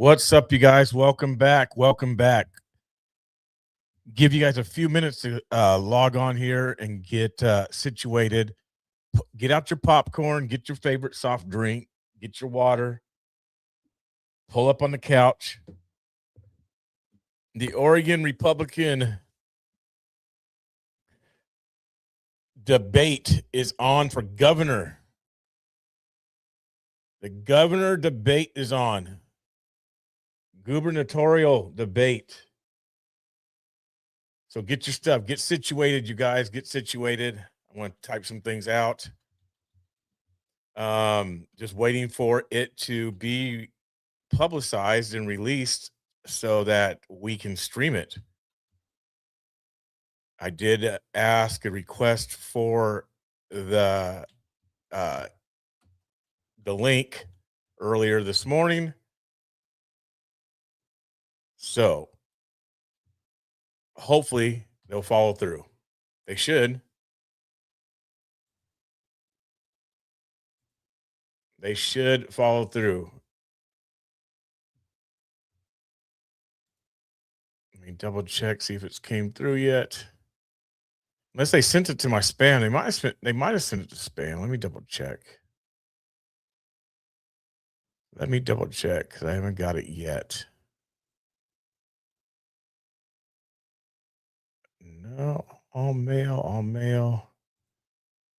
What's up, you guys? Welcome back. Welcome back. Give you guys a few minutes to log on here and get situated. Get out your popcorn, get your favorite soft drink, get your water, pull up on the couch. The Oregon Republican debate is on for governor. The governor debate is on. Gubernatorial debate. So get your stuff, get situated, you guys, get situated. I want to type some things out. Just waiting for it to be publicized and released so that we can stream it. I did ask a request for the link earlier this morning. So hopefully they'll follow through. They should. They should follow through. Let me double check, see if it's came through yet. Unless they sent it to my spam. They might have sent it to spam. Let me double check. Let me double check because I haven't got it yet. No, all mail, all mail.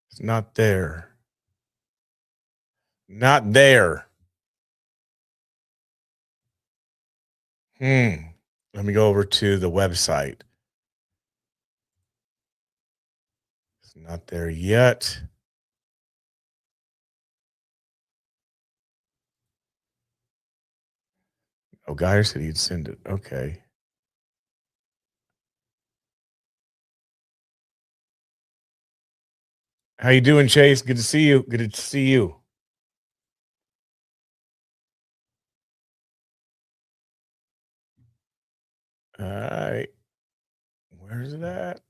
It's not there. Not there. Let me go over to the website. It's not there yet. Oh, Geyer said he'd send it. Okay. How you doing, Chase? Good to see you. Good to see you. All right. Where's it at? It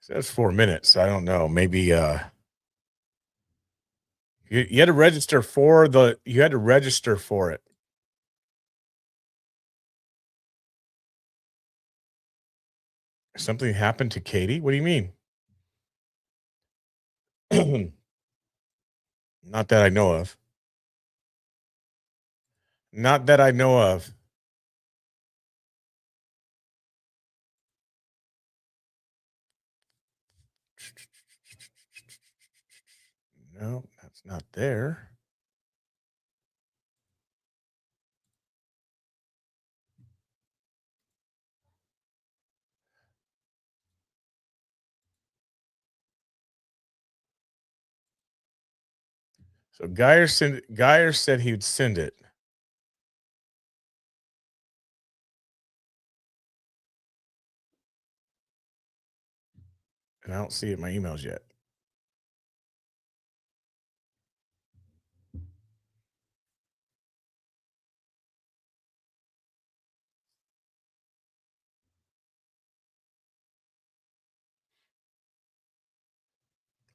says 4 minutes. I don't know. Maybe you had to register for it. Something happened to Katie? What do you mean? Not that I know of. Not that I know of. No, that's not there. So Geyer said he would send it. And I don't see it in my emails yet.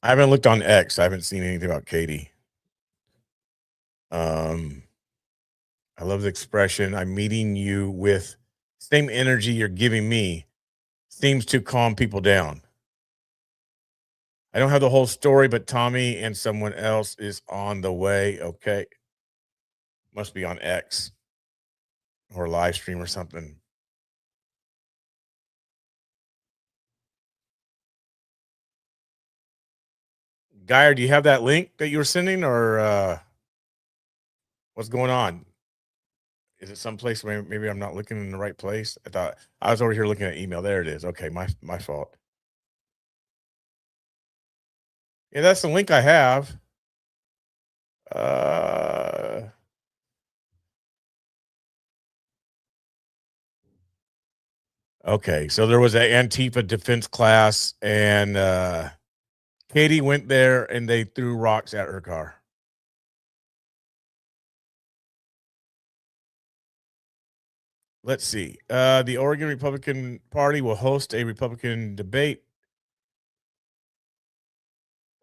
I haven't looked on X. I haven't seen anything about Katie. I love the expression. I'm meeting you with same energy you're giving me seems to calm people down. I don't have the whole story, but Tommy and someone else is on the way. Okay. Must be on X or Livestream or something. Geyer, do you have that link that you were sending or what's going on? Is it someplace where maybe I'm not looking in the right place? I thought I was over here looking at email. There it is. Okay, my fault. Yeah, that's the link I have. Okay, so there was an Antifa defense class, and Katie went there, and they threw rocks at her car. Let's see. The Oregon Republican Party will host a Republican debate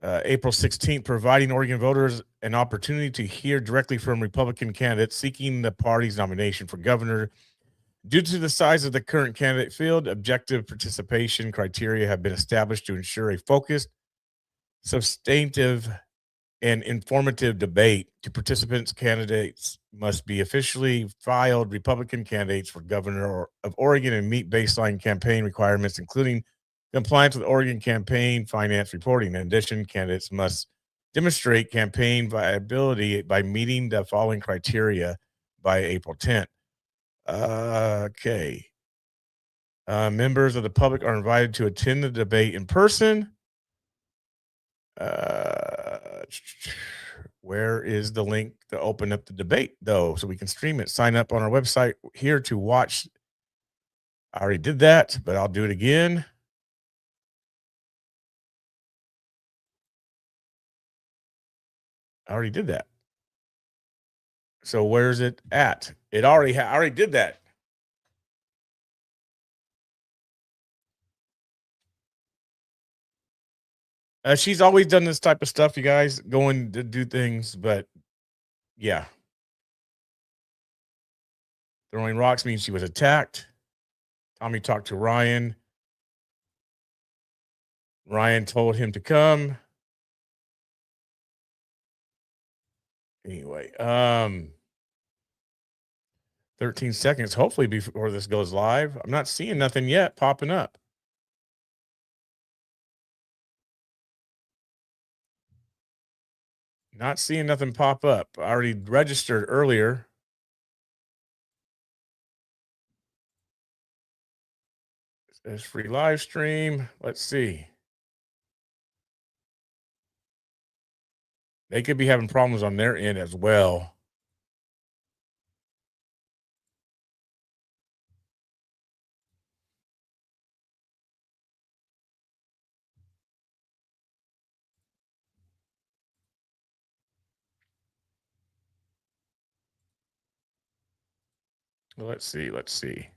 April 16th, providing Oregon voters an opportunity to hear directly from Republican candidates seeking the party's nomination for governor. Due to the size of the current candidate field, objective participation criteria have been established to ensure a focused, substantive, and informative debate. To participants, candidates must be officially filed Republican candidates for governor of Oregon and meet baseline campaign requirements, including compliance with Oregon campaign finance reporting. In addition, candidates must demonstrate campaign viability by meeting the following criteria by April 10th. Okay. Members of the public are invited to attend the debate in person. Uh, where is the link to open up the debate, though, so we can stream it? Sign up on our website here to watch. I already did that, but I'll do it again. I already did that. So where's it at? It already I already did that. She's always done this type of stuff, you guys, going to do things, but yeah. Throwing rocks means she was attacked. Tommy talked to Ryan. Ryan told him to come. Anyway, 13 seconds, hopefully, before this goes live. I'm not seeing nothing yet popping up. Not seeing nothing pop up. I already registered earlier. There's free live stream. Let's see. They could be having problems on their end as well. Let's see. Let's see.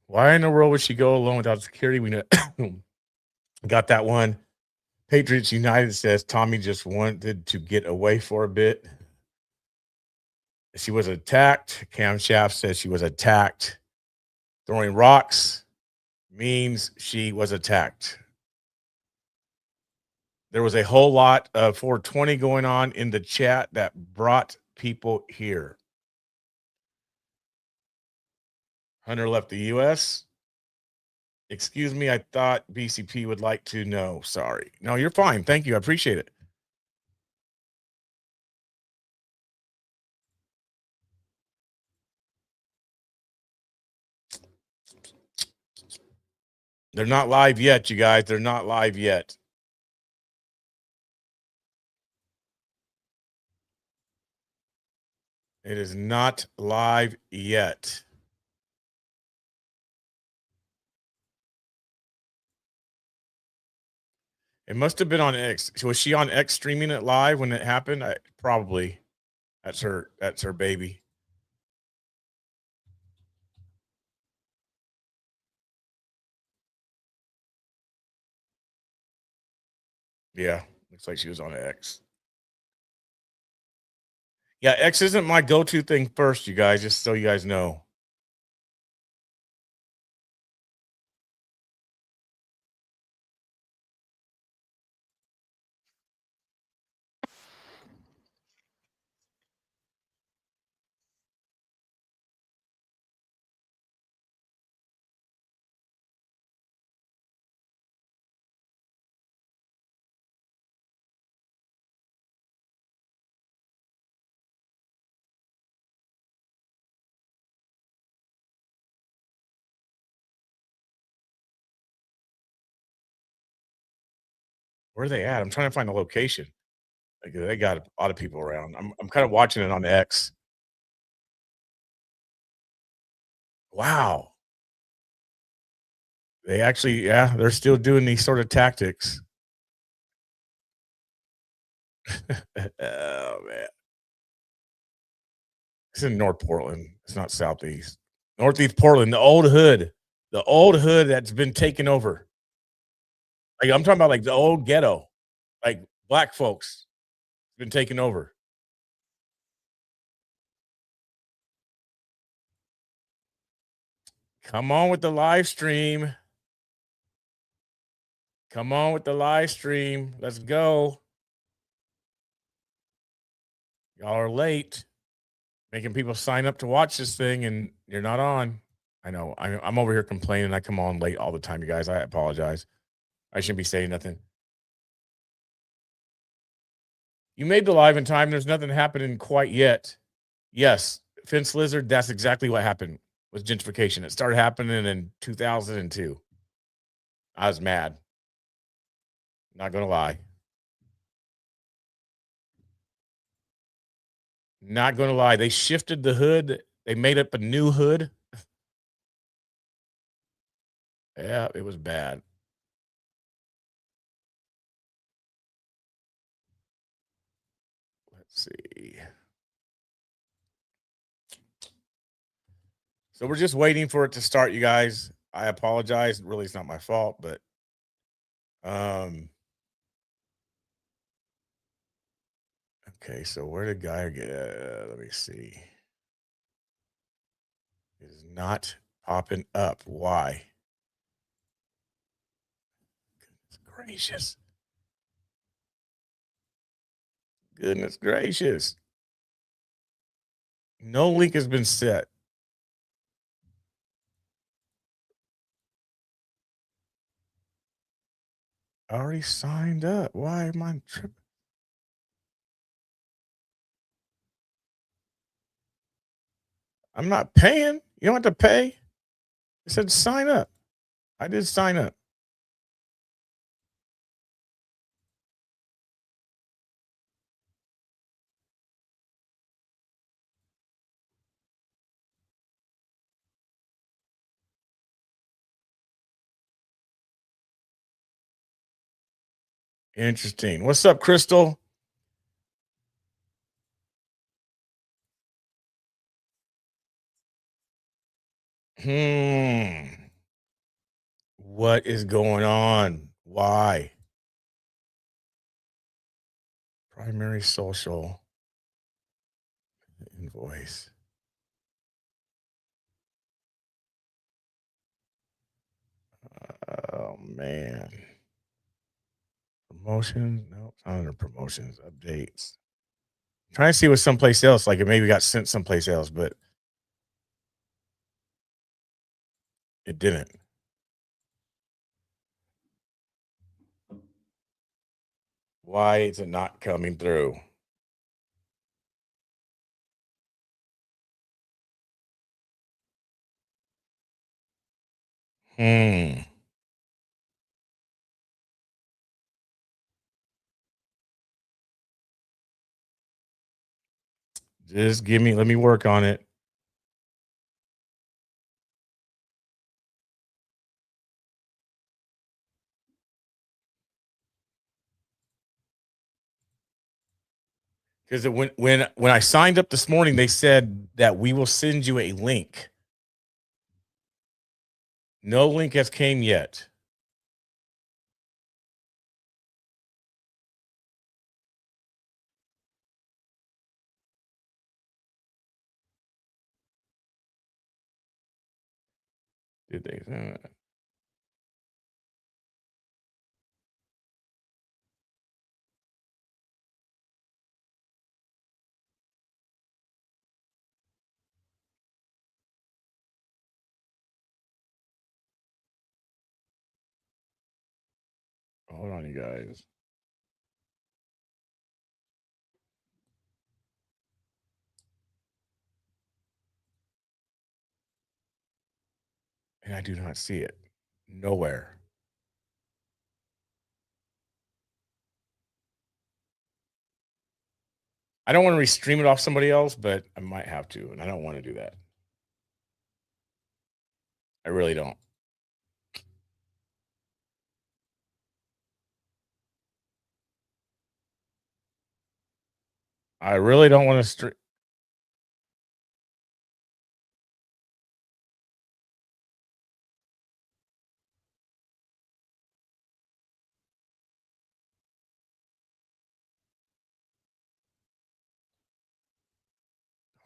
Why in the world would she go alone without security? We know got that one. Patriots United says Tommy just wanted to get away for a bit. She was attacked. Cam Shaft says she was attacked. Throwing rocks means she was attacked. There was a whole lot of 420 going on in the chat that brought people here. Hunter left the U.S. Excuse me, I thought BCP would like to know. Sorry. No, you're fine. Thank you. I appreciate it. They're not live yet, you guys. They're not live yet. It is not live yet. It must have been on X. So was she on X streaming it live when it happened? Probably. That's her baby. Yeah, looks like she was on X. Yeah, X isn't my go-to thing first, you guys, just so you guys know. Where are they at? I'm trying to find the location. Like, they got a lot of people around. I'm kind of watching it on X. Wow. They actually, yeah, they're still doing these sort of tactics. Oh man. It's in North Portland. It's not Southeast. Northeast Portland, the old hood. The old hood that's been taken over. Like, I'm talking about, like, the old ghetto, like, black folks been taken over. Come on with the live stream. Come on with the live stream. Let's go. Y'all are late, making people sign up to watch this thing, and you're not on. I know. I'm over here complaining. I come on late all the time, you guys. I apologize. I shouldn't be saying nothing. You made the live in time. There's nothing happening quite yet. Yes, fence lizard. That's exactly what happened with gentrification. It started happening in 2002. I was mad. Not gonna lie. Not gonna lie. They shifted the hood. They made up a new hood. Yeah, it was bad. Let's see. So we're just waiting for it to start, you guys. I apologize. Really, it's not my fault, but um okay, so where did guy get let me see. It is not popping up. Why? Goodness gracious. Goodness gracious. No link has been set. I already signed up. Why am I tripping? I'm not paying. You don't have to pay. It said sign up. I did sign up. Interesting. What's up, Crystal? Hmm. What is going on? Why? Primary social invoice. Oh man. Promotions? No, it's not under promotions. Updates. Trying to see what someplace else, like it maybe got sent someplace else, but it didn't. Why is it not coming through? Hmm. Just give me, let me work on it. Because when I signed up this morning, they said that we will send you a link. No link has came yet. Did they? Hold on, you guys. And I do not see it. Nowhere. I don't want to restream it off somebody else, but I might have to, and I don't want to do that. I really don't. I really don't want to stream.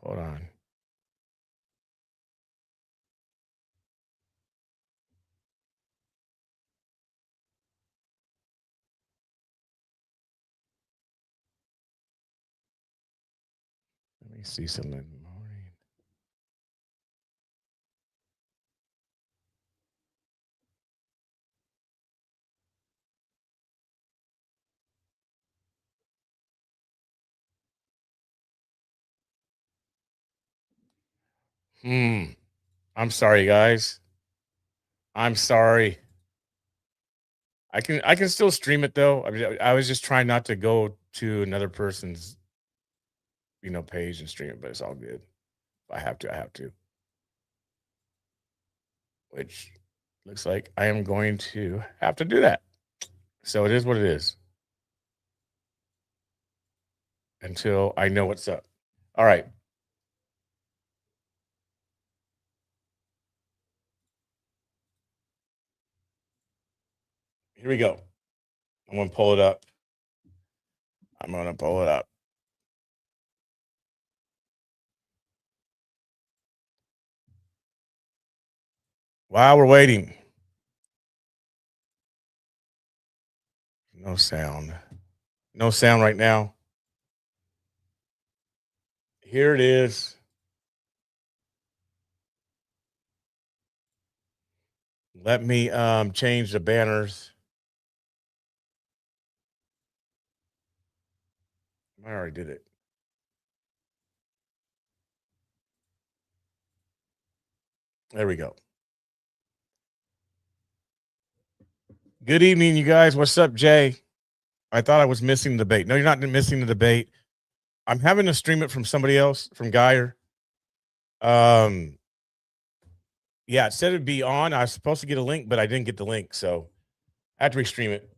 Hold on. Let me see something in the morning. I'm sorry, guys. I'm sorry. I can still stream it though. I mean, I was just trying not to go to another person's page and stream it, but it's all good. If I have to. I have to. Which looks like I am going to have to do that. So it is what it is until I know what's up. All right, here we go. I'm gonna pull it up. I'm gonna pull it up. While we're waiting, no sound. No sound right now. Here it is. Let me change the banners. I already did it. There we go. Good evening, you guys. What's up, Jay? I thought I was missing the debate. No, you're not missing the debate. I'm having to stream it from somebody else, from Geyer. Um, yeah, it said it'd be on. I was supposed to get a link, but I didn't get the link, so I had to restream it.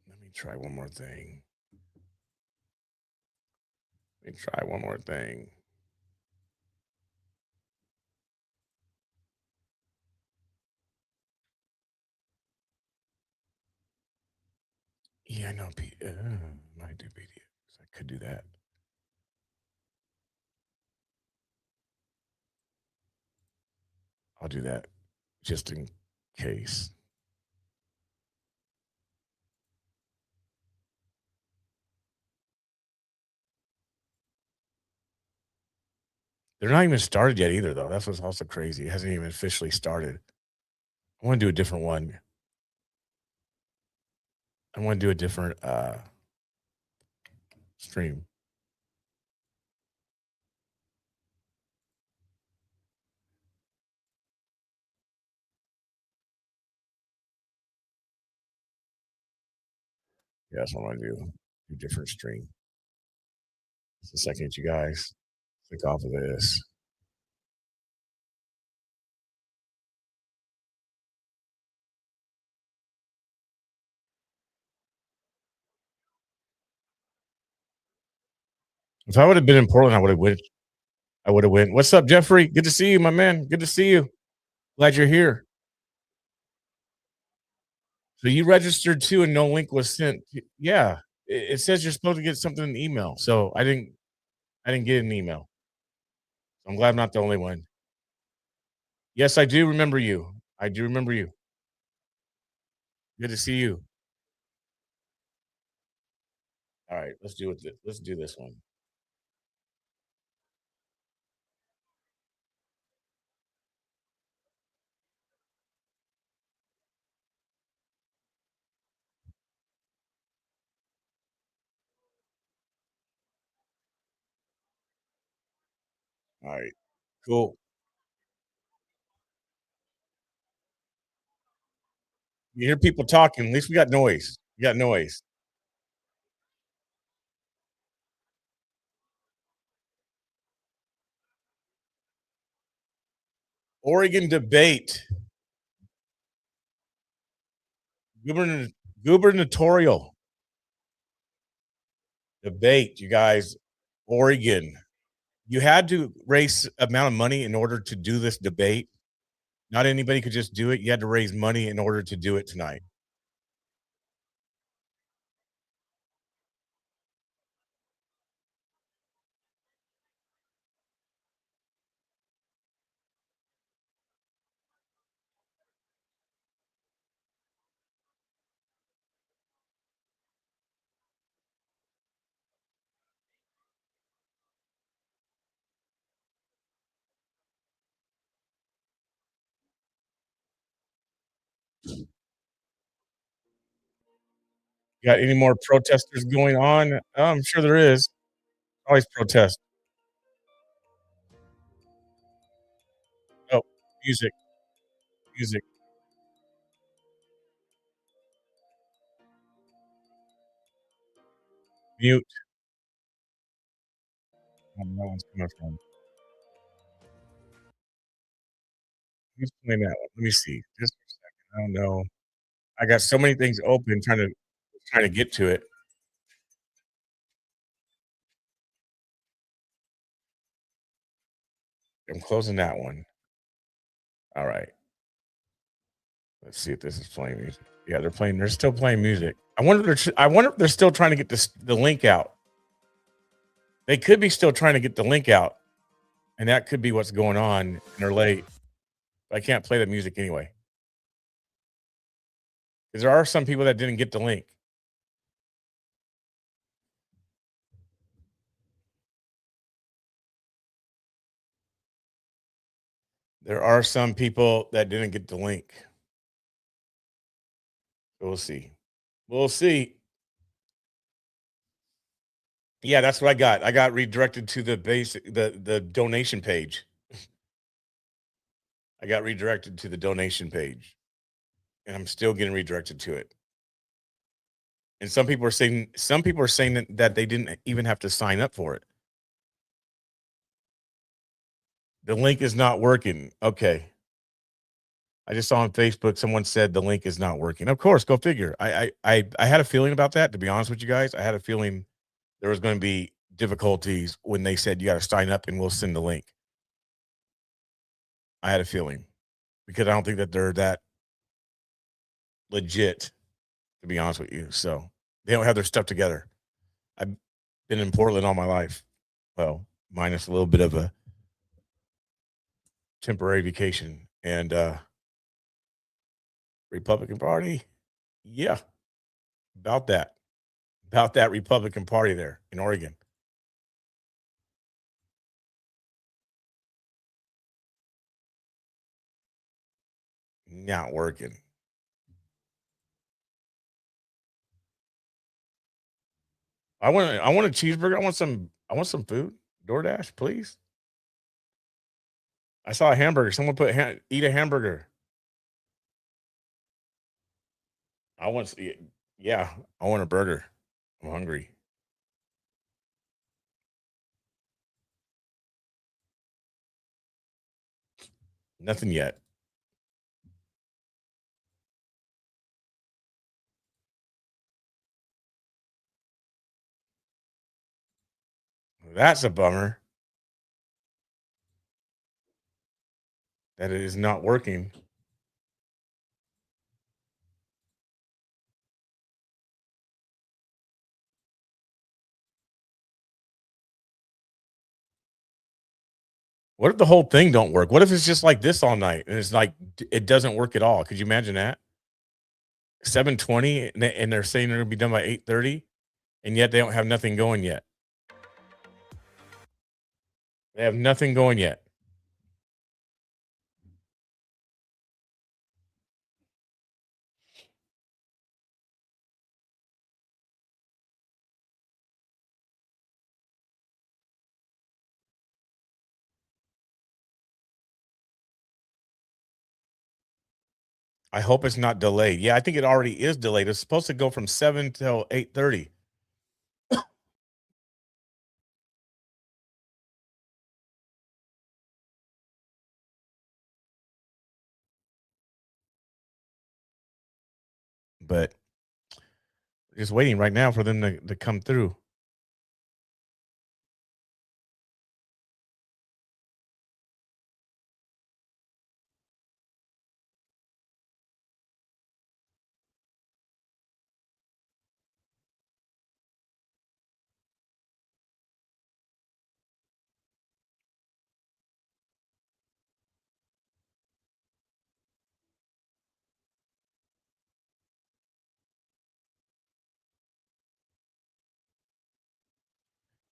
Let me try one more thing. Let me try one more thing. Yeah, no, might do PDFs. I could do that. I'll do that just in case. They're not even started yet either, though. That's what's also crazy. It hasn't even officially started. I want to do a different one. I want to do a different stream. Yeah, that's what I want to do. Do different stream. Just a second, you guys. Click off of this. If I would have been in Portland, I would have went. I would have went. What's up, Jeffrey? Good to see you, my man. Good to see you. Glad you're here. So you registered too, and no link was sent. Yeah, it says you're supposed to get something in the email. So I didn't. I didn't get an email. I'm glad I'm not the only one. Yes, I do remember you. I do remember you. Good to see you. All right, let's do it. Let's do this one. All right, cool. You hear people talking. At least we got noise. We got noise. Oregon debate. Gubernatorial. Debate, you guys. Oregon. You had to raise amount of money in order to do this debate. Not anybody could just do it. You had to raise money in order to do it tonight. Got any more protesters going on? Oh, I'm sure there is. Always protest. Oh, music, music, mute. I don't know where it's coming from. Who's playing that one? Let me see. Just for a second. I don't know. I got so many things open trying to get to it. I'm closing that one. All right. Let's see if this is playing music. Yeah, they're playing. They're still playing music. I wonder if they're still trying to get the link out. They could be still trying to get the link out, and that could be what's going on. And they're late. I can't play the music anyway because there are some people that didn't get the link. There are some people that didn't get the link. So we'll see. We'll see. Yeah, that's what I got. I got redirected to the donation page. I got redirected to the donation page, and I'm still getting redirected to it. And some people are saying that they didn't even have to sign up for it. The link is not working. Okay. I just saw on Facebook someone said the link is not working. Of course, go figure. I had a feeling about that, to be honest with you guys. I had a feeling there was going to be difficulties when they said you got to sign up and we'll send the link. I had a feeling because I don't think that they're that legit, to be honest with you. So they don't have their stuff together. I've been in Portland all my life. Well, minus a little bit of a temporary vacation. And Republican Party, yeah, about that. About that Republican Party there in Oregon. Not working. I want a cheeseburger. I want some food. DoorDash, please. I saw a hamburger. Someone put eat a hamburger. I want yeah, I want a burger. I'm hungry. Nothing yet. That's a bummer that it is not working. What if the whole thing don't work? What if it's just like this all night and it's like it doesn't work at all? Could you imagine that? 7:20 and they're saying they're gonna be done by 8:30 and yet they don't have nothing going yet. They have nothing going yet. I hope it's not delayed. Yeah, I think it already is delayed. It's supposed to go from 7 till 8:30. But just waiting right now for them to come through.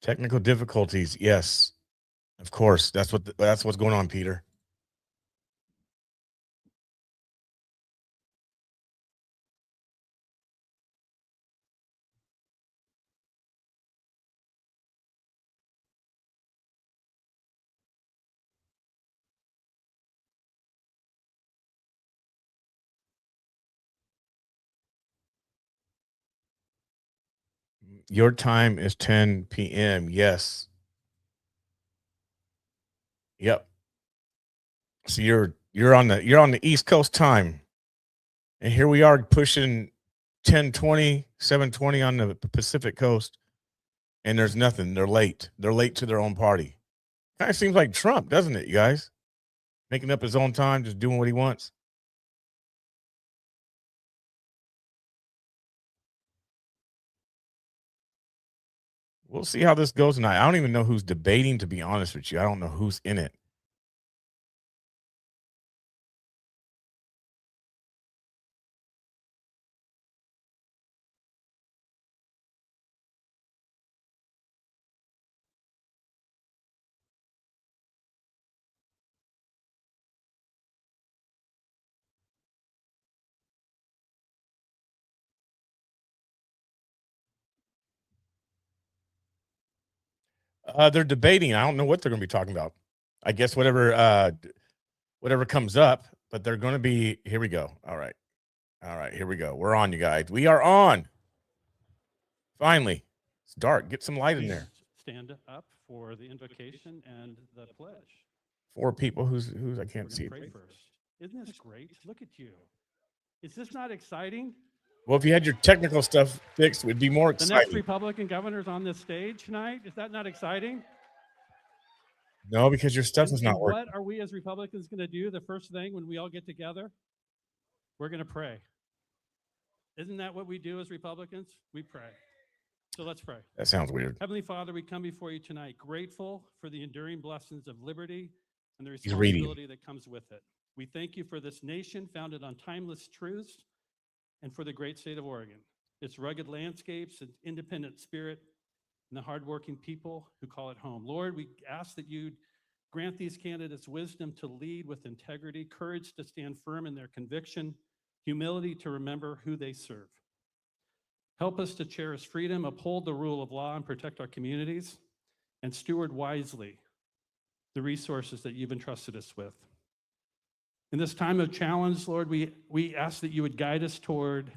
Technical difficulties. Yes, of course. That's what's going on, Peter. Your time is 10 p.m. Yes. Yep. So you're on the East Coast time. And here we are pushing 10:20, 7:20 on the Pacific Coast. And there's nothing. They're late. They're late to their own party. Kind of seems like Trump, doesn't it, you guys? Making up his own time, just doing what he wants. We'll see how this goes tonight. I don't even know who's debating, to be honest with you. I don't know who's in it. They're debating. I don't know what they're going to be talking about. I guess whatever comes up, but they're going to be. Here we go. All right, here we go. We're on, you guys. We are on. Finally, it's dark. Get some light in there. Stand up for the invocation and the pledge. 4 people. Who's I can't see. Pray first. Isn't this great? Look at you. Is this not exciting? Well, if you had your technical stuff fixed, it would be more The exciting. next Republican governor's on this stage tonight. Is that not exciting? No, because your stuff is not working. What are we as Republicans going to do the first thing when we all get together? We're going to pray. Isn't that what we do as Republicans? We pray. So let's pray. That sounds weird. Heavenly Father, we come before you tonight, grateful for the enduring blessings of liberty and the He's reading. responsibility that comes with it. We thank you for this nation founded on timeless truths and for the great state of Oregon, its rugged landscapes, its independent spirit, and the hardworking people who call it home. Lord, we ask that you grant these candidates wisdom to lead with integrity, courage to stand firm in their conviction, humility to remember who they serve. Help us to cherish freedom, uphold the rule of law, and protect our communities, and steward wisely the resources that you've entrusted us with. In this time of challenge, Lord, we ask that you would guide us toward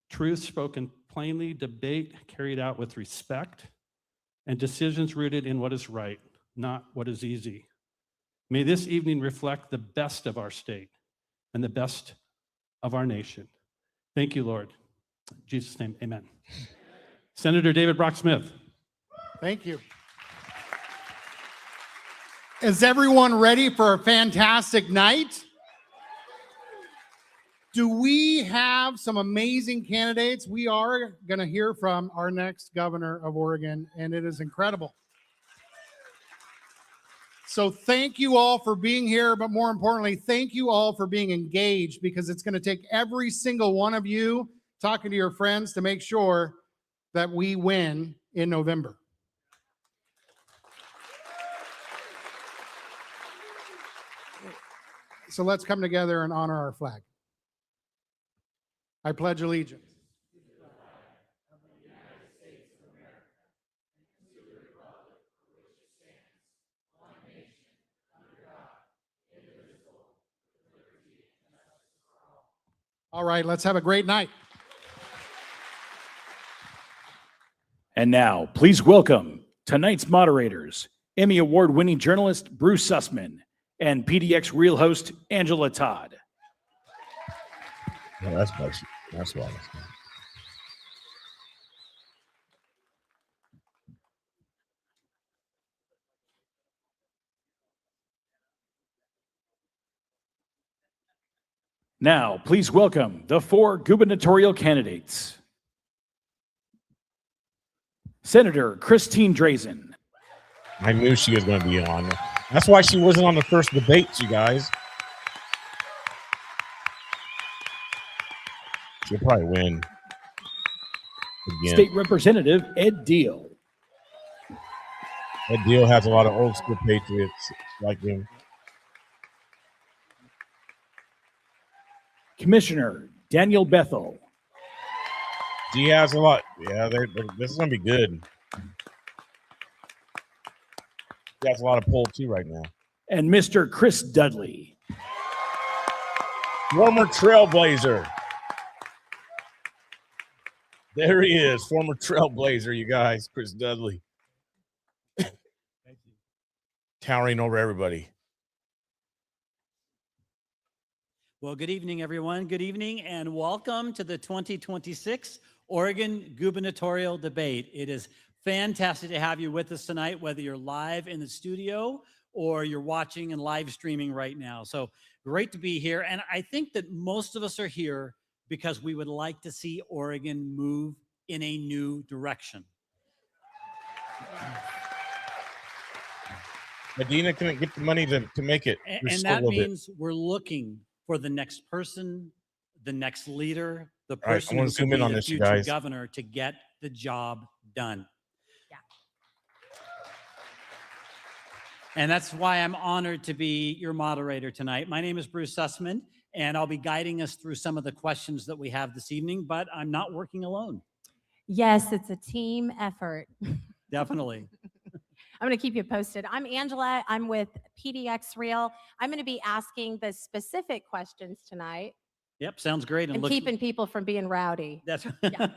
truth spoken plainly, debate carried out with respect, and decisions rooted in what is right, not what is easy. May this evening reflect the best of our state and the best of our nation. Thank you, Lord. In Jesus' name, amen. Senator David Brock Smith. Thank you. Is everyone ready for a fantastic night? Do we have some amazing candidates? We are going to hear from our next governor of Oregon, and it is incredible. So thank you all for being here, but more importantly, thank you all for being engaged, because it's going to take every single one of you talking to your friends to make sure that we win in November. So let's come together and honor our flag. I pledge allegiance to the flag of the United States of America and to the republic for which it stands, one nation, under God, indivisible, with liberty and justice for all. All right, let's have a great night. And now, please welcome tonight's moderators, Emmy Award-winning journalist Bruce Sussman and PDX Real host Angela Todd. No, that's bullshit. That's why. Now, please welcome the 4 gubernatorial candidates. Senator Christine Drazen. I knew she was going to be on. That's why she wasn't on the first debates, you guys. She'll probably win again. State Representative Ed Deal. That deal has a lot of old school patriots like him. Commissioner Daniel Bethel. He has a lot. Yeah, this is gonna be good. He has a lot of pull too right now. And Mr. Chris Dudley. Former Trailblazer. There he is, former Trailblazer, you guys, Chris Dudley. Towering over everybody. Well, good evening, everyone. Good evening, and welcome to the 2026 Oregon Gubernatorial Debate. It is fantastic to have you with us tonight, whether you're live in the studio or you're watching and live streaming right now. So great to be here. And I think that most of us are here because we would like to see Oregon move in a new direction. Medina couldn't get the money to make it. And that means we're looking for the next person, the next leader, the person who can be the future governor to get the job done. Yeah. And that's why I'm honored to be your moderator tonight. My name is Bruce Sussman, and I'll be guiding us through some of the questions that we have this evening, but I'm not working alone. Yes, it's a team effort. Definitely. I'm going to keep you posted. I'm Angela. I'm with PDX Real. I'm going to be asking the specific questions tonight. Yep, sounds great. And keeping people from being rowdy. That's yeah,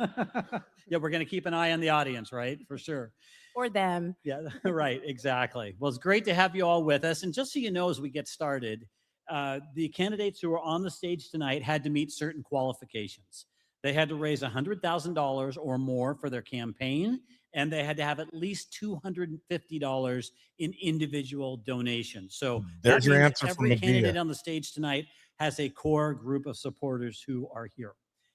we're going to keep an eye on the audience, right? For sure. Or them. Yeah, right, exactly. Well, it's great to have you all with us. And just so you know, as we get started, the candidates who are on the stage tonight had to meet certain qualifications. They had to raise $100,000 or more for their campaign, and they had to have at least $250 in individual donations. So there's your answer. Every candidate on the stage tonight has a core group of supporters who are here.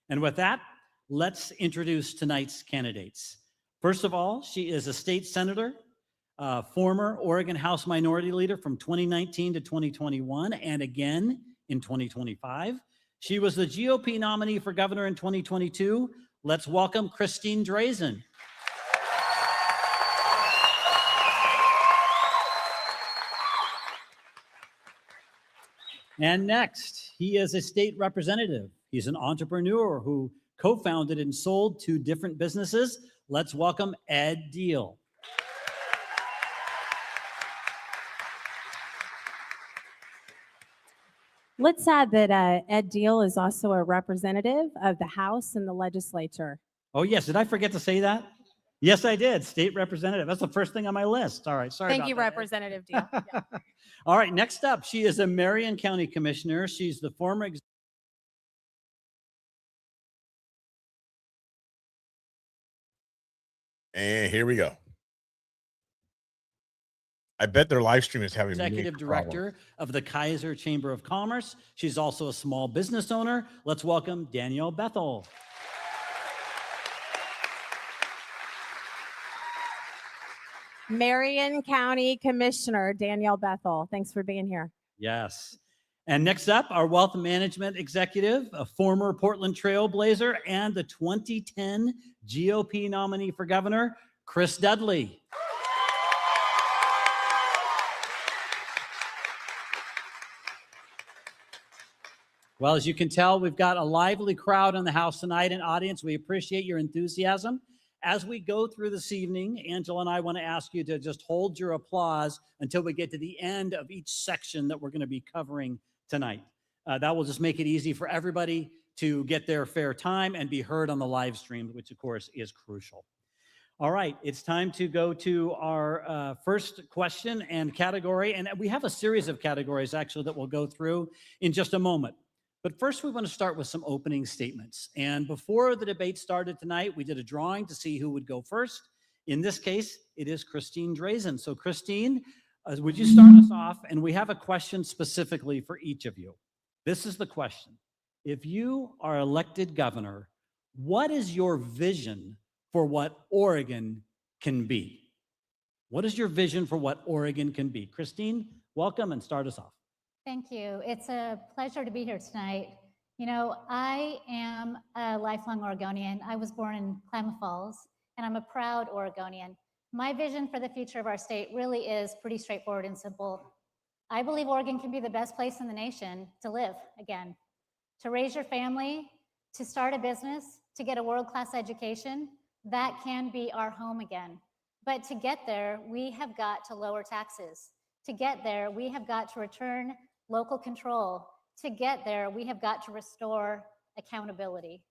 And with that, let's introduce tonight's candidates. First of all, she is a state senator, former Oregon House Minority Leader from 2019 to 2021, and again in 2025. She was the GOP nominee for governor in 2022. Let's welcome Christine Drazen. And next, he is a state representative. He's an entrepreneur who co-founded and sold 2 different businesses. Let's welcome Ed Deal. Let's add that Ed Deal is also a representative of the House and the legislature. Oh, yes. Did I forget to say that? Yes, I did. State representative. That's the first thing on my list. All right. Sorry. Thank you, Representative Deal. Yeah. All right. Next up, she is a Marion County Commissioner. She's the former And here we go. I bet their live stream is having executive director of the Kaiser Chamber of Commerce. She's also a small business owner. Let's welcome Danielle Bethel. Marion County Commissioner Danielle Bethel. Thanks for being here. Yes. And next up, our wealth management executive, a former Portland Trailblazer and the 2010 GOP nominee for governor, Chris Dudley. Well, as you can tell, we've got a lively crowd in the house tonight and audience. We appreciate your enthusiasm. As we go through this evening, Angela and I want to ask you to just hold your applause until we get to the end of each section that we're going to be covering tonight. That will just make it easy for everybody to get their fair time and be heard on the live stream, which of course is crucial. All right, it's time to go to our first question and category. And we have a series of categories actually that we'll go through in just a moment. But first, we want to start with some opening statements. And before the debate started tonight, we did a drawing to see who would go first. In this case, it is Christine Drazen. So Christine, would you start us off? And we have a question specifically for each of you. This is the question. If you are elected governor, what is your vision for what Oregon can be? What is your vision for what Oregon can be? Christine, welcome and start us off. Thank you. It's a pleasure to be here tonight. You know, I am a lifelong Oregonian. I was born in Klamath Falls, and I'm a proud Oregonian. My vision for the future of our state really is pretty straightforward and simple. I believe Oregon can be the best place in the nation to live again, to raise your family, to start a business, to get a world-class education. That can be our home again. But to get there, we have got to lower taxes. To get there, we have got to return local control. To get there, we have got to restore accountability.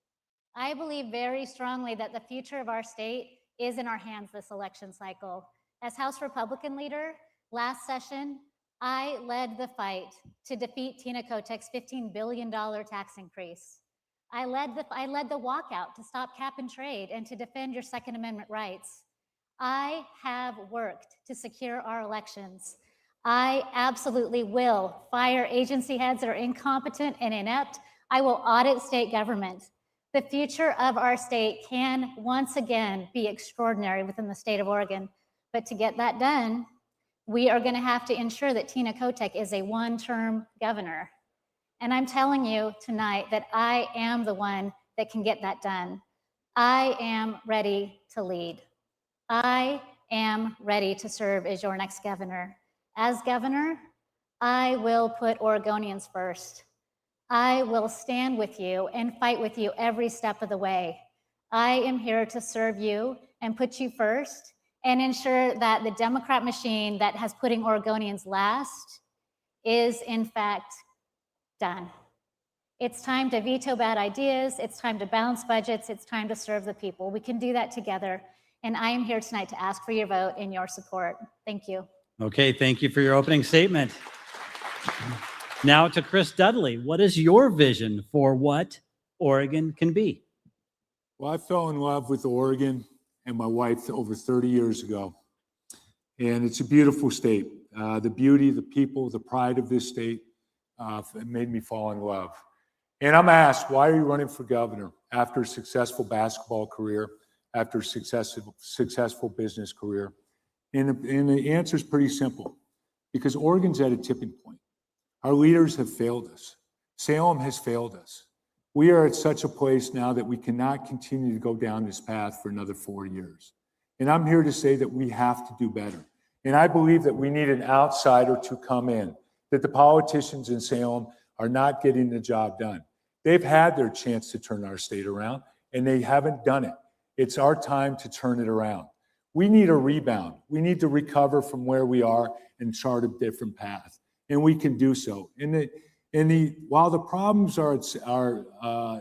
I believe very strongly that the future of our state is in our hands this election cycle. As House Republican leader, last session, I led the fight to defeat Tina Kotek's $15 billion tax increase. I led the walkout to stop cap and trade and to defend your Second Amendment rights. I have worked to secure our elections. I absolutely will fire agency heads that are incompetent and inept. I will audit state government. The future of our state can once again be extraordinary within the state of Oregon. But to get that done, we are going to have to ensure that Tina Kotek is a one-term governor. And I'm telling you tonight that I am the one that can get that done. I am ready to lead. I am ready to serve as your next governor. As governor, I will put Oregonians first. I will stand with you and fight with you every step of the way. I am here to serve you and put you first and ensure that the Democrat machine that has putting Oregonians last is in fact done. It's time to veto bad ideas. It's time to balance budgets. It's time to serve the people. We can do that together. And I am here tonight to ask for your vote and your support. Thank you. Okay, thank you for your opening statement. Now to Chris Dudley. What is your vision for what Oregon can be? Well, I fell in love with Oregon and my wife over 30 years ago. And it's a beautiful state. The beauty, the people, the pride of this state made me fall in love. And I'm asked, why are you running for governor after a successful basketball career, after a successful business career? And the answer is pretty simple, because Oregon's at a tipping point. Our leaders have failed us. Salem has failed us. We are at such a place now that we cannot continue to go down this path for another 4 years. And I'm here to say that we have to do better. And I believe that we need an outsider to come in, that the politicians in Salem are not getting the job done. They've had their chance to turn our state around, and they haven't done it. It's our time to turn it around. We need a rebound. We need to recover from where we are and chart a different path. And we can do so. While the problems are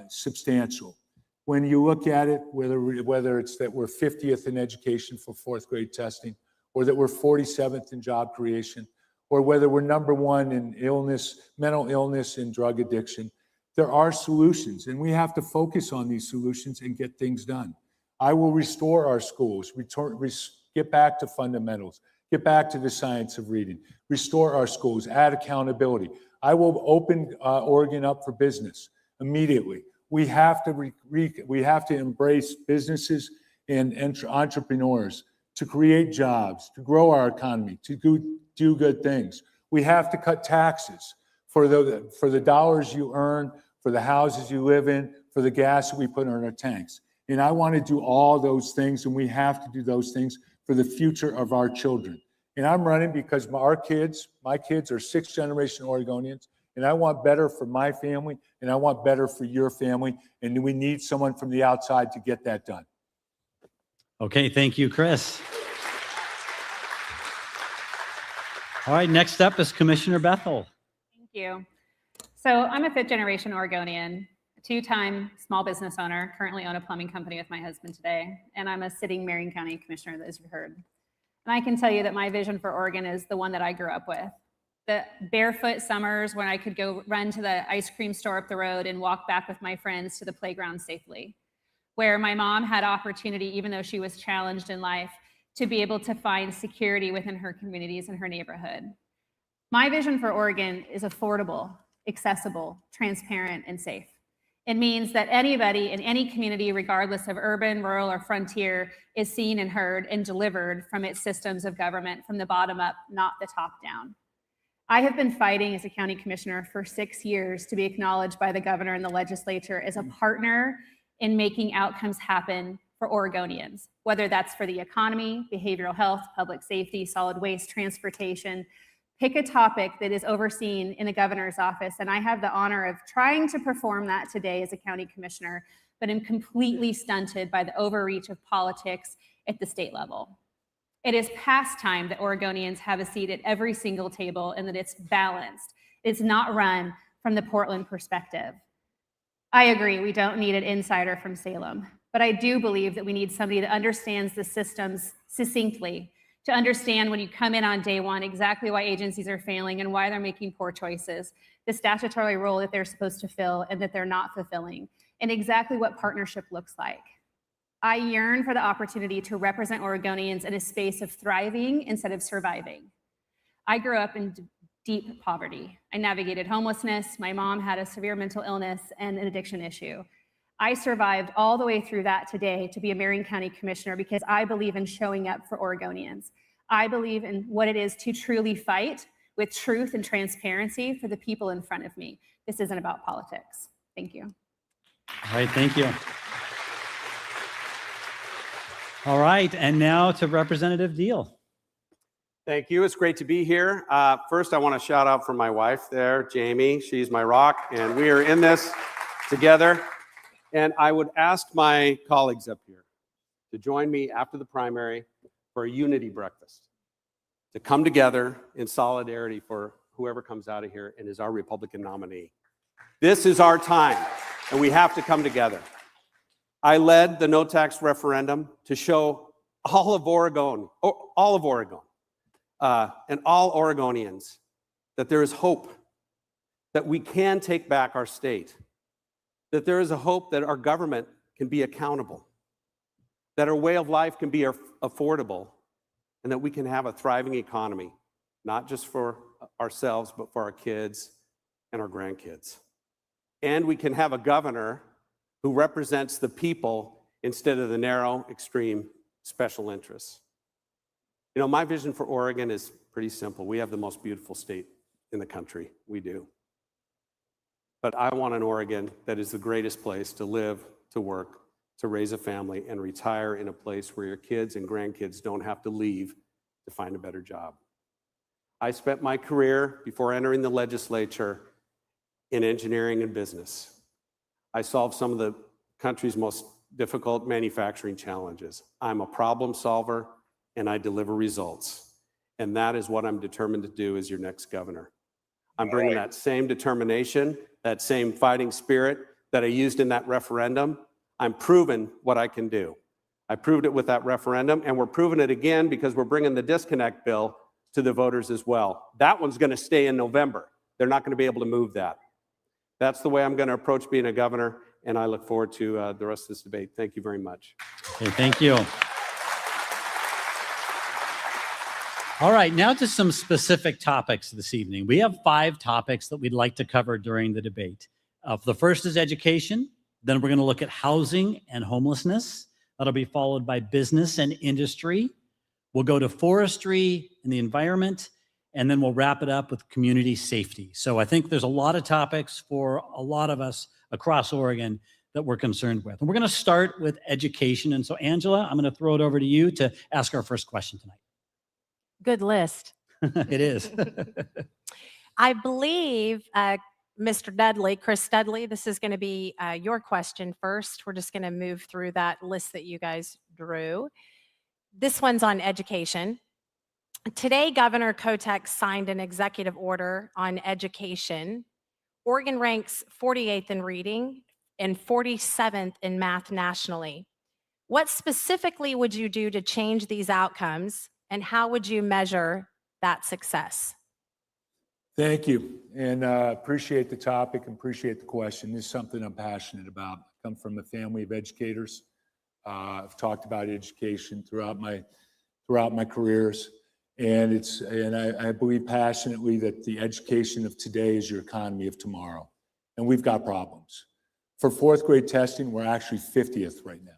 substantial, when you look at it, whether it's that we're 50th in education for fourth grade testing, or that we're 47th in job creation, or whether we're number one in illness, mental illness and drug addiction, there are solutions, and we have to focus on these solutions and get things done. I will restore our schools, get back to fundamentals, get back to the science of reading, restore our schools, add accountability. I will open Oregon up for business immediately. We have to embrace businesses and entrepreneurs to create jobs, to grow our economy, to do good things. We have to cut taxes for the dollars you earn, for the houses you live in, for the gas that we put in our tanks. And I want to do all those things, and we have to do those things for the future of our children. And I'm running because my kids are sixth-generation Oregonians, and I want better for my family, and I want better for your family, and we need someone from the outside to get that done. Okay, thank you, Chris. All right, next up is Commissioner Bethel. Thank you. So I'm a fifth-generation Oregonian, a two-time small business owner, currently own a plumbing company with my husband today, and I'm a sitting Marion County Commissioner, as you heard. And I can tell you that my vision for Oregon is the one that I grew up with. The barefoot summers when I could go run to the ice cream store up the road and walk back with my friends to the playground safely, where my mom had opportunity, even though she was challenged in life, to be able to find security within her communities and her neighborhood. My vision for Oregon is affordable, accessible, transparent, and safe. It means that anybody in any community, regardless of urban, rural, or frontier, is seen and heard and delivered from its systems of government from the bottom up, not the top down. I have been fighting as a county commissioner for 6 years to be acknowledged by the governor and the legislature as a partner in making outcomes happen for Oregonians, whether that's for the economy, behavioral health, public safety, solid waste, transportation. Pick a topic that is overseen in the governor's office. And I have the honor of trying to perform that today as a county commissioner, but am completely stunted by the overreach of politics at the state level. It is past time that Oregonians have a seat at every single table and that it's balanced. It's not run from the Portland perspective. I agree, we don't need an insider from Salem, but I do believe that we need somebody that understands the systems succinctly, to understand when you come in on day one exactly why agencies are failing and why they're making poor choices, the statutory role that they're supposed to fill and that they're not fulfilling, and exactly what partnership looks like. I yearn for the opportunity to represent Oregonians in a space of thriving instead of surviving. I grew up in deep poverty. I navigated homelessness. My mom had a severe mental illness and an addiction issue. I survived all the way through that today to be a Marion County Commissioner because I believe in showing up for Oregonians. I believe in what it is to truly fight with truth and transparency for the people in front of me. This isn't about politics. Thank you. All right, thank you. All right, and now to Representative Deal. Thank you. It's great to be here. First, I want to shout out for my wife there, Jamie. She's my rock, and we are in this together. And I would ask my colleagues up here to join me after the primary for a unity breakfast, to come together in solidarity for whoever comes out of here and is our Republican nominee. This is our time, and we have to come together. I led the no tax referendum to show all of Oregon, and all Oregonians that there is hope, that we can take back our state, that there is a hope that our government can be accountable, that our way of life can be affordable, and that we can have a thriving economy, not just for ourselves, but for our kids and our grandkids. And we can have a governor who represents the people instead of the narrow, extreme special interests. You know, my vision for Oregon is pretty simple. We have the most beautiful state in the country. We do. But I want an Oregon that is the greatest place to live, to work, to raise a family, and retire in a place where your kids and grandkids don't have to leave to find a better job. I spent my career before entering the legislature in engineering and business. I solved some of the country's most difficult manufacturing challenges. I'm a problem solver and I deliver results. And that is what I'm determined to do as your next governor. I'm bringing that same determination, that same fighting spirit that I used in that referendum. I'm proving what I can do. I proved it with that referendum, and we're proving it again because we're bringing the disconnect bill to the voters as well. That one's going to stay in November. They're not going to be able to move that. That's the way I'm going to approach being a governor, and I look forward to the rest of this debate. Thank you very much. Okay, thank you. All right, now to some specific topics this evening. We have 5 topics that we'd like to cover during the debate. The first is education. Then we're going to look at housing and homelessness. That'll be followed by business and industry. We'll go to forestry and the environment, and then we'll wrap it up with community safety. So I think there's a lot of topics for a lot of us across Oregon that we're concerned with. And we're going to start with education. And so, Angela, I'm going to throw it over to you to ask our first question tonight. Good list. It is. I believe, Mr. Dudley, Chris Dudley, this is going to be your question first. We're just going to move through that list that you guys drew. This one's on education. Today, Governor Kotek signed an executive order on education. Oregon ranks 48th in reading and 47th in math nationally. What specifically would you do to change these outcomes, and how would you measure that success? Thank you, and appreciate the topic and appreciate the question. This is something I'm passionate about. I come from a family of educators. I've talked about education throughout my careers, and I believe passionately that the education of today is your economy of tomorrow, and we've got problems. For 4th grade testing, we're actually 50th right now,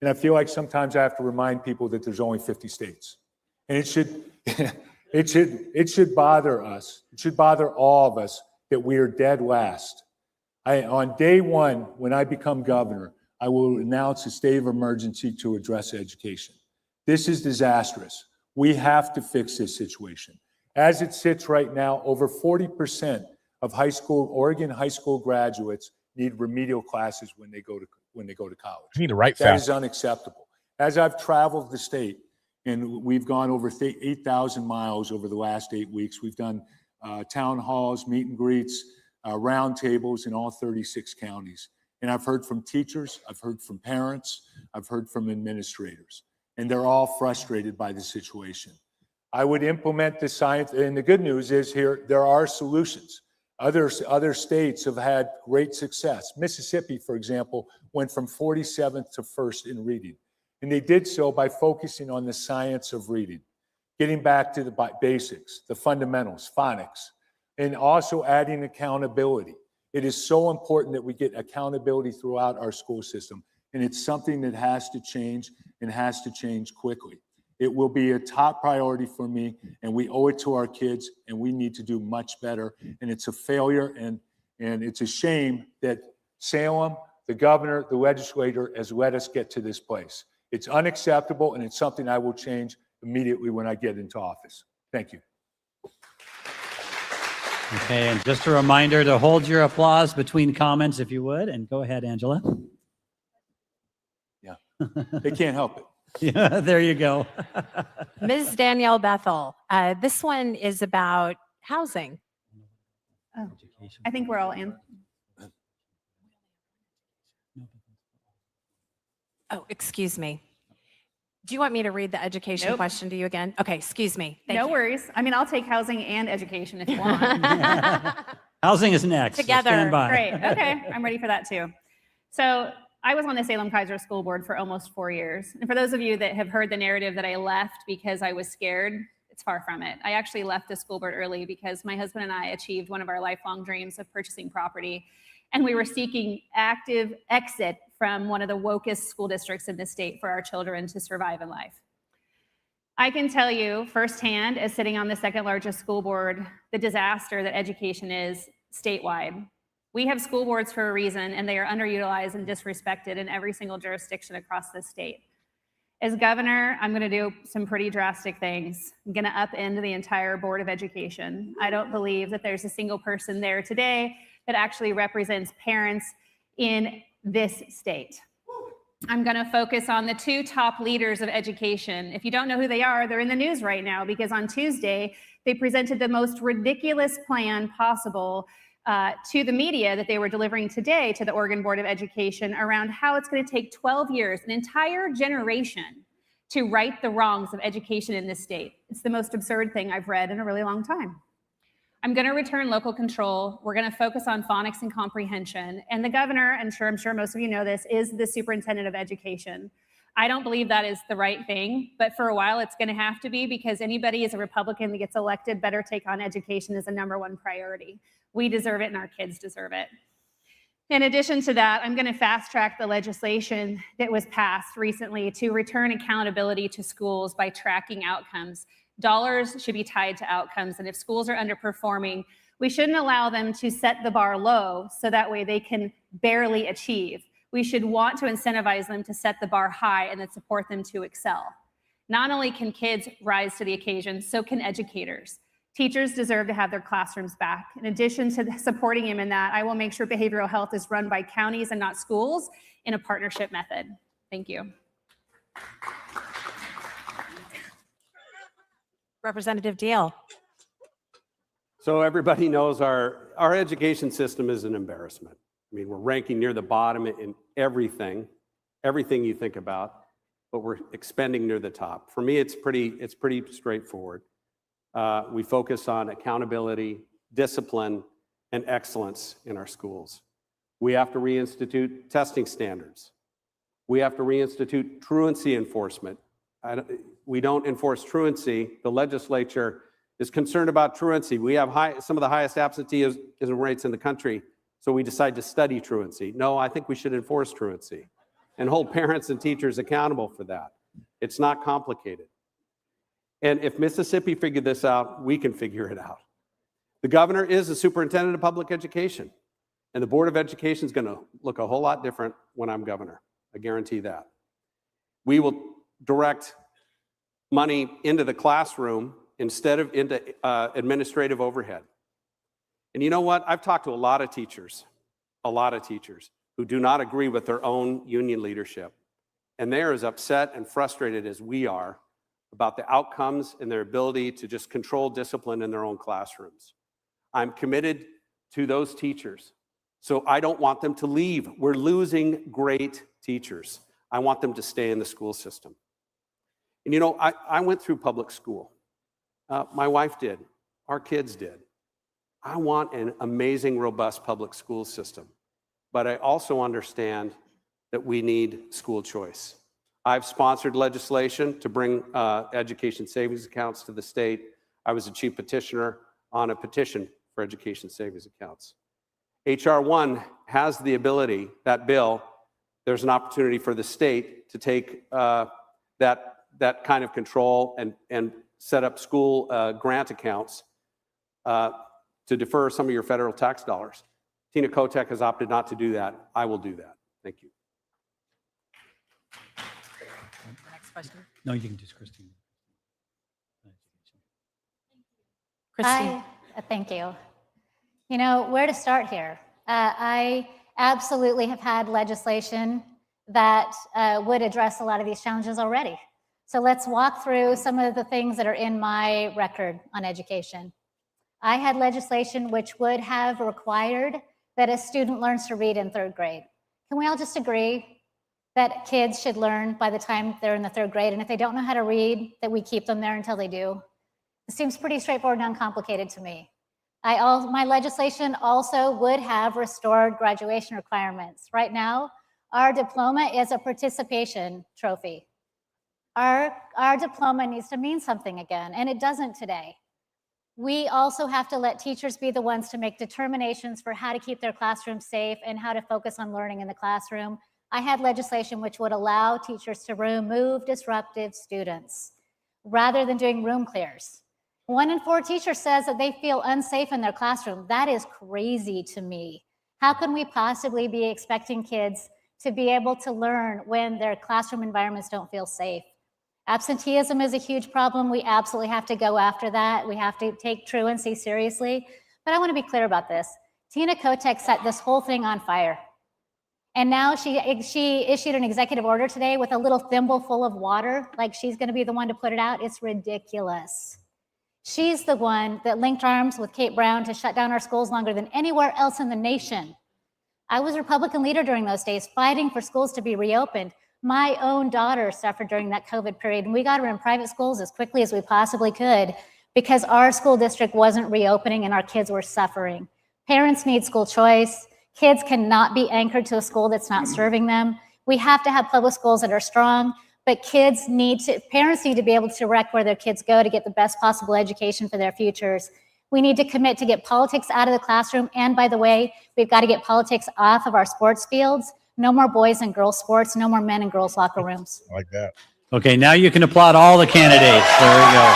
and I feel like sometimes I have to remind people that there's only 50 states, and it should bother us. It should bother all of us that we are dead last. On day one, when I become governor, I will announce a state of emergency to address education. This is disastrous. We have to fix this situation. As it sits right now, over 40% of Oregon high school graduates need remedial classes when they go to college. You need to write That fast. is unacceptable. As I've traveled the state, and we've gone over 8,000 miles over the last 8 weeks, we've done town halls, meet and greets, roundtables in all 36 counties. And I've heard from teachers, I've heard from parents, I've heard from administrators, and they're all frustrated by the situation. I would implement the science, and the good news is here, there are solutions. Other states have had great success. Mississippi, for example, went from 47th to 1st in reading. And they did so by focusing on the science of reading, getting back to the basics, the fundamentals, phonics, and also adding accountability. It is so important that we get accountability throughout our school system. And it's something that has to change and has to change quickly. It will be a top priority for me, and we owe it to our kids, and we need to do much better. And it's a failure, and it's a shame that Salem, the governor, the legislator has let us get to this place. It's unacceptable, and it's something I will change immediately when I get into office. Thank you. Okay, and just a reminder to hold your applause between comments if you would, and go ahead, Angela. Yeah, they can't help it. Yeah, there you go. Ms. Danielle Bethel, this one is about housing. Oh, I think we're all in. Oh, excuse me. Do you want me to read the education Nope. question to you again? Okay, excuse me. Thank No you. worries. I mean, I'll take housing and education if you want. Housing is next. so Together. stand by. Great. Okay. I'm ready for that too. So I was on the Salem Kaiser School Board for almost 4 years. And for those of you that have heard the narrative that I left because I was scared, it's far from it. I actually left the school board early because my husband and I achieved one of our lifelong dreams of purchasing property. And we were seeking active exit from one of the wokest school districts in the state for our children to survive in life. I can tell you firsthand, as sitting on the second largest school board, the disaster that education is statewide. We have school boards for a reason, and they are underutilized and disrespected in every single jurisdiction across the state. As governor, I'm going to do some pretty drastic things. I'm going to upend the entire Board of Education. I don't believe that there's a single person there today that actually represents parents in this state. I'm going to focus on the two top leaders of education. If you don't know who they are, they're in the news right now because on Tuesday, they presented the most ridiculous plan possible to the media that they were delivering today to the Oregon Board of Education around how it's going to take 12 years, an entire generation, to right the wrongs of education in this state. It's the most absurd thing I've read in a really long time. I'm going to return local control. We're going to focus on phonics and comprehension. And the governor, and I'm sure most of you know this, is the superintendent of education. I don't believe that is the right thing, but for a while it's going to have to be because anybody as a Republican that gets elected better take on education as a #1 priority. We deserve it and our kids deserve it. In addition to that, I'm going to fast track the legislation that was passed recently to return accountability to schools by tracking outcomes. Dollars should be tied to outcomes, and if schools are underperforming, we shouldn't allow them to set the bar low so that way they can barely achieve. We should want to incentivize them to set the bar high and then support them to excel. Not only can kids rise to the occasion, so can educators. Teachers deserve to have their classrooms back. In addition to supporting him in that, I will make sure behavioral health is run by counties and not schools in a partnership method. Thank you. Representative Deal. So everybody knows our education system is an embarrassment. I mean, we're ranking near the bottom in everything you think about, but we're expending near the top. For me, it's pretty straightforward. We focus on accountability, discipline, and excellence in our schools. We have to reinstitute testing standards. We have to reinstitute truancy enforcement. We don't enforce truancy. The legislature is concerned about truancy. We have some of the highest absenteeism rates in the country, so we decide to study truancy. No, I think we should enforce truancy and hold parents and teachers accountable for that. It's not complicated. And if Mississippi figured this out, we can figure it out. The governor is the superintendent of public education, and the Board of Education is going to look a whole lot different when I'm governor. I guarantee that. We will direct money into the classroom instead of into administrative overhead. And you know what? I've talked to a lot of teachers who do not agree with their own union leadership. And they are as upset and frustrated as we are about the outcomes and their ability to just control discipline in their own classrooms. I'm committed to those teachers, so I don't want them to leave. We're losing great teachers. I want them to stay in the school system. And you know, I went through public school. My wife did. Our kids did. I want an amazing, robust public school system. But I also understand that we need school choice. I've sponsored legislation to bring education savings accounts to the state. I was a chief petitioner on a petition for education savings accounts. HR 1 has the ability, that bill, there's an opportunity for the state to take that kind of control and set up school grant accounts to defer some of your federal tax dollars. Tina Kotek has opted not to do that. I will do that. Thank you. Next question. No, you can just Christine. Christine. Thank you. You know, where to start here? I absolutely have had legislation that would address a lot of these challenges already. So let's walk through some of the things that are in my record on education. I had legislation which would have required that a student learns to read in 3rd grade. Can we all just agree that kids should learn by the time they're in the 3rd grade, and if they don't know how to read, that we keep them there until they do? It seems pretty straightforward and uncomplicated to me. My legislation also would have restored graduation requirements. Right now, our diploma is a participation trophy. Our diploma needs to mean something again, and it doesn't today. We also have to let teachers be the ones to make determinations for how to keep their classroom safe and how to focus on learning in the classroom. I had legislation which would allow teachers to remove disruptive students rather than doing room clears. 1 in 4 teachers says that they feel unsafe in their classroom. That is crazy to me. How can we possibly be expecting kids to be able to learn when their classroom environments don't feel safe? Absenteeism is a huge problem. We absolutely have to go after that. We have to take truancy seriously. But I want to be clear about this. Tina Kotek set this whole thing on fire. And now she issued an executive order today with a little thimble full of water, like she's going to be the one to put it out. It's ridiculous. She's the one that linked arms with Kate Brown to shut down our schools longer than anywhere else in the nation. I was a Republican leader during those days, fighting for schools to be reopened. My own daughter suffered during that COVID period, and we got her in private schools as quickly as we possibly could because our school district wasn't reopening and our kids were suffering. Parents need school choice. Kids cannot be anchored to a school that's not serving them. We have to have public schools that are strong, but parents need to be able to direct where their kids go to get the best possible education for their futures. We need to commit to get politics out of the classroom. And by the way, we've got to get politics off of our sports fields. No more boys and girls sports, no more men and girls locker rooms. Like that. Okay, now you can applaud all the candidates. There we go.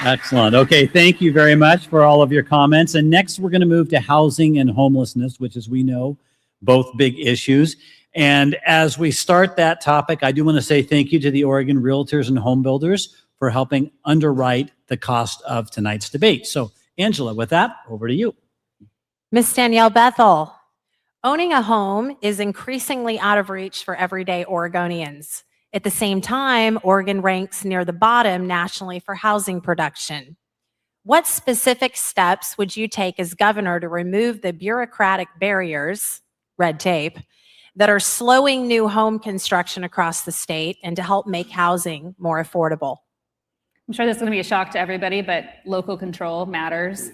Excellent. Okay, thank you very much for all of your comments. And next, we're going to move to housing and homelessness, which, as we know, both big issues. And as we start that topic, I do want to say thank you to the Oregon Realtors and Home Builders for helping underwrite the cost of tonight's debate. So, Angela, with that, over to you. Miss Danielle Bethel, owning a home is increasingly out of reach for everyday Oregonians. At the same time, Oregon ranks near the bottom nationally for housing production. What specific steps would you take as governor to remove the bureaucratic barriers, red tape, that are slowing new home construction across the state and to help make housing more affordable? I'm sure this is going to be a shock to everybody, but local control matters.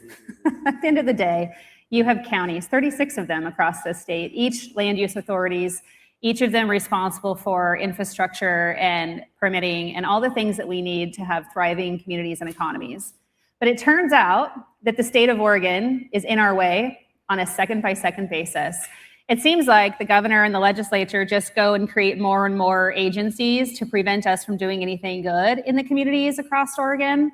At the end of the day, you have counties, 36 of them across the state, each land use authorities, each of them responsible for infrastructure and permitting and all the things that we need to have thriving communities and economies. But it turns out that the state of Oregon is in our way on a second-by-second basis. It seems like the governor and the legislature just go and create more and more agencies to prevent us from doing anything good in the communities across Oregon.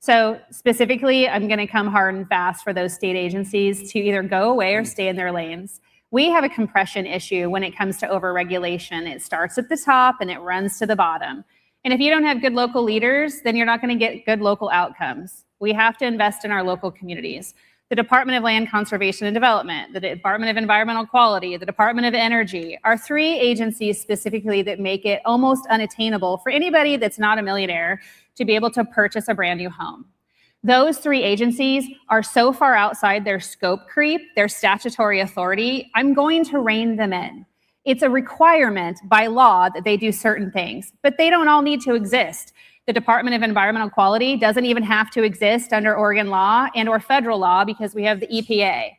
So specifically, I'm going to come hard and fast for those state agencies to either go away or stay in their lanes. We have a compression issue when it comes to overregulation. It starts at the top and it runs to the bottom. And if you don't have good local leaders, then you're not going to get good local outcomes. We have to invest in our local communities. The Department of Land Conservation and Development, the Department of Environmental Quality, the Department of Energy are 3 agencies specifically that make it almost unattainable for anybody that's not a millionaire to be able to purchase a brand new home. Those 3 agencies are so far outside their scope creep, their statutory authority, I'm going to rein them in. It's a requirement by law that they do certain things, but they don't all need to exist. The Department of Environmental Quality doesn't even have to exist under Oregon law and or federal law because we have the EPA.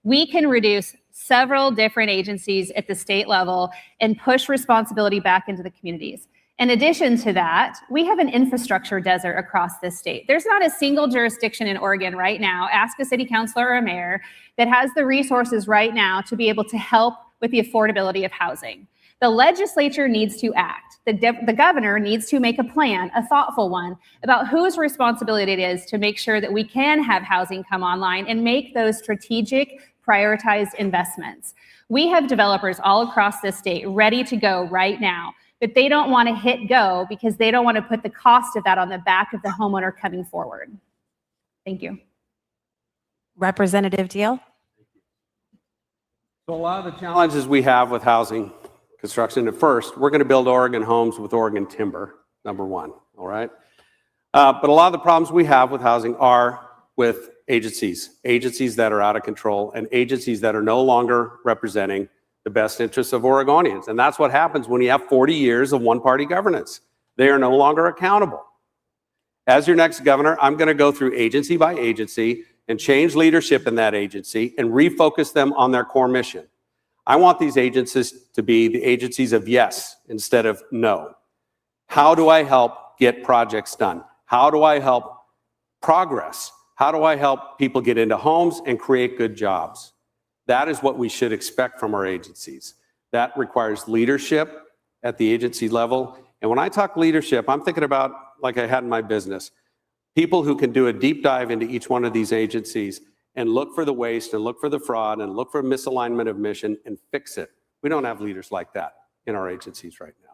We can reduce several different agencies at the state level and push responsibility back into the communities. In addition to that, we have an infrastructure desert across this state. There's not a single jurisdiction in Oregon right now, ask a city councilor or a mayor, that has the resources right now to be able to help with the affordability of housing. The legislature needs to act. The governor needs to make a plan, a thoughtful one, about whose responsibility it is to make sure that we can have housing come online and make those strategic, prioritized investments. We have developers all across this state ready to go right now, but they don't want to hit go because they don't want to put the cost of that on the back of the homeowner coming forward. Thank you. Representative Deal. So a lot of the challenges we have with housing construction, at first, we're going to build Oregon homes with Oregon timber, number one, all right? But a lot of the problems we have with housing are with agencies that are out of control and agencies that are no longer representing the best interests of Oregonians. And that's what happens when you have 40 years of one-party governance. They are no longer accountable. As your next governor, I'm going to go through agency by agency and change leadership in that agency and refocus them on their core mission. I want these agencies to be the agencies of yes instead of no. How do I help get projects done? How do I help progress? How do I help people get into homes and create good jobs? That is what we should expect from our agencies. That requires leadership at the agency level. And when I talk leadership, I'm thinking about, like I had in my business, people who can do a deep dive into each one of these agencies and look for the waste and look for the fraud and look for misalignment of mission and fix it. We don't have leaders like that in our agencies right now.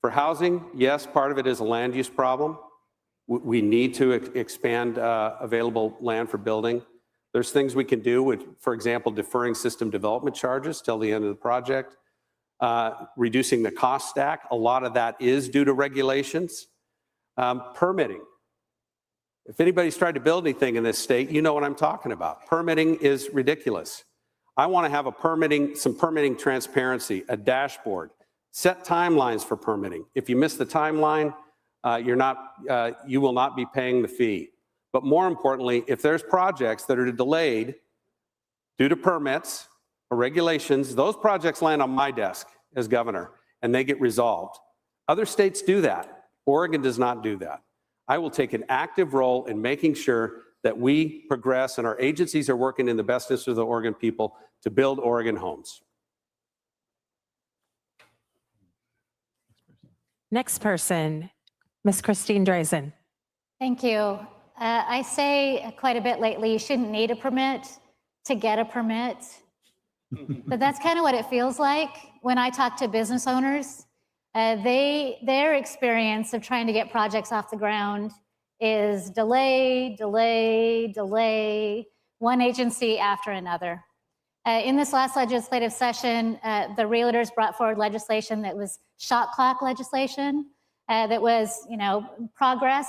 For housing, yes, part of it is a land use problem. We need to expand available land for building. There's things we can do with, for example, deferring system development charges till the end of the project, reducing the cost stack. A lot of that is due to regulations. Permitting. If anybody's tried to build anything in this state, you know what I'm talking about. Permitting is ridiculous. I want to have some permitting transparency, a dashboard, set timelines for permitting. If you miss the timeline, you will not be paying the fee. But more importantly, if there's projects that are delayed due to permits or regulations, those projects land on my desk as governor and they get resolved. Other states do that. Oregon does not do that. I will take an active role in making sure that we progress and our agencies are working in the best interest of the Oregon people to build Oregon homes. Next person, Ms. Christine Drazen. Thank you. I say quite a bit lately, you shouldn't need a permit to get a permit. But that's kind of what it feels like when I talk to business owners. Their experience of trying to get projects off the ground is delay, one agency after another. In this last legislative session, the realtors brought forward legislation that was shot clock legislation. That was, progress,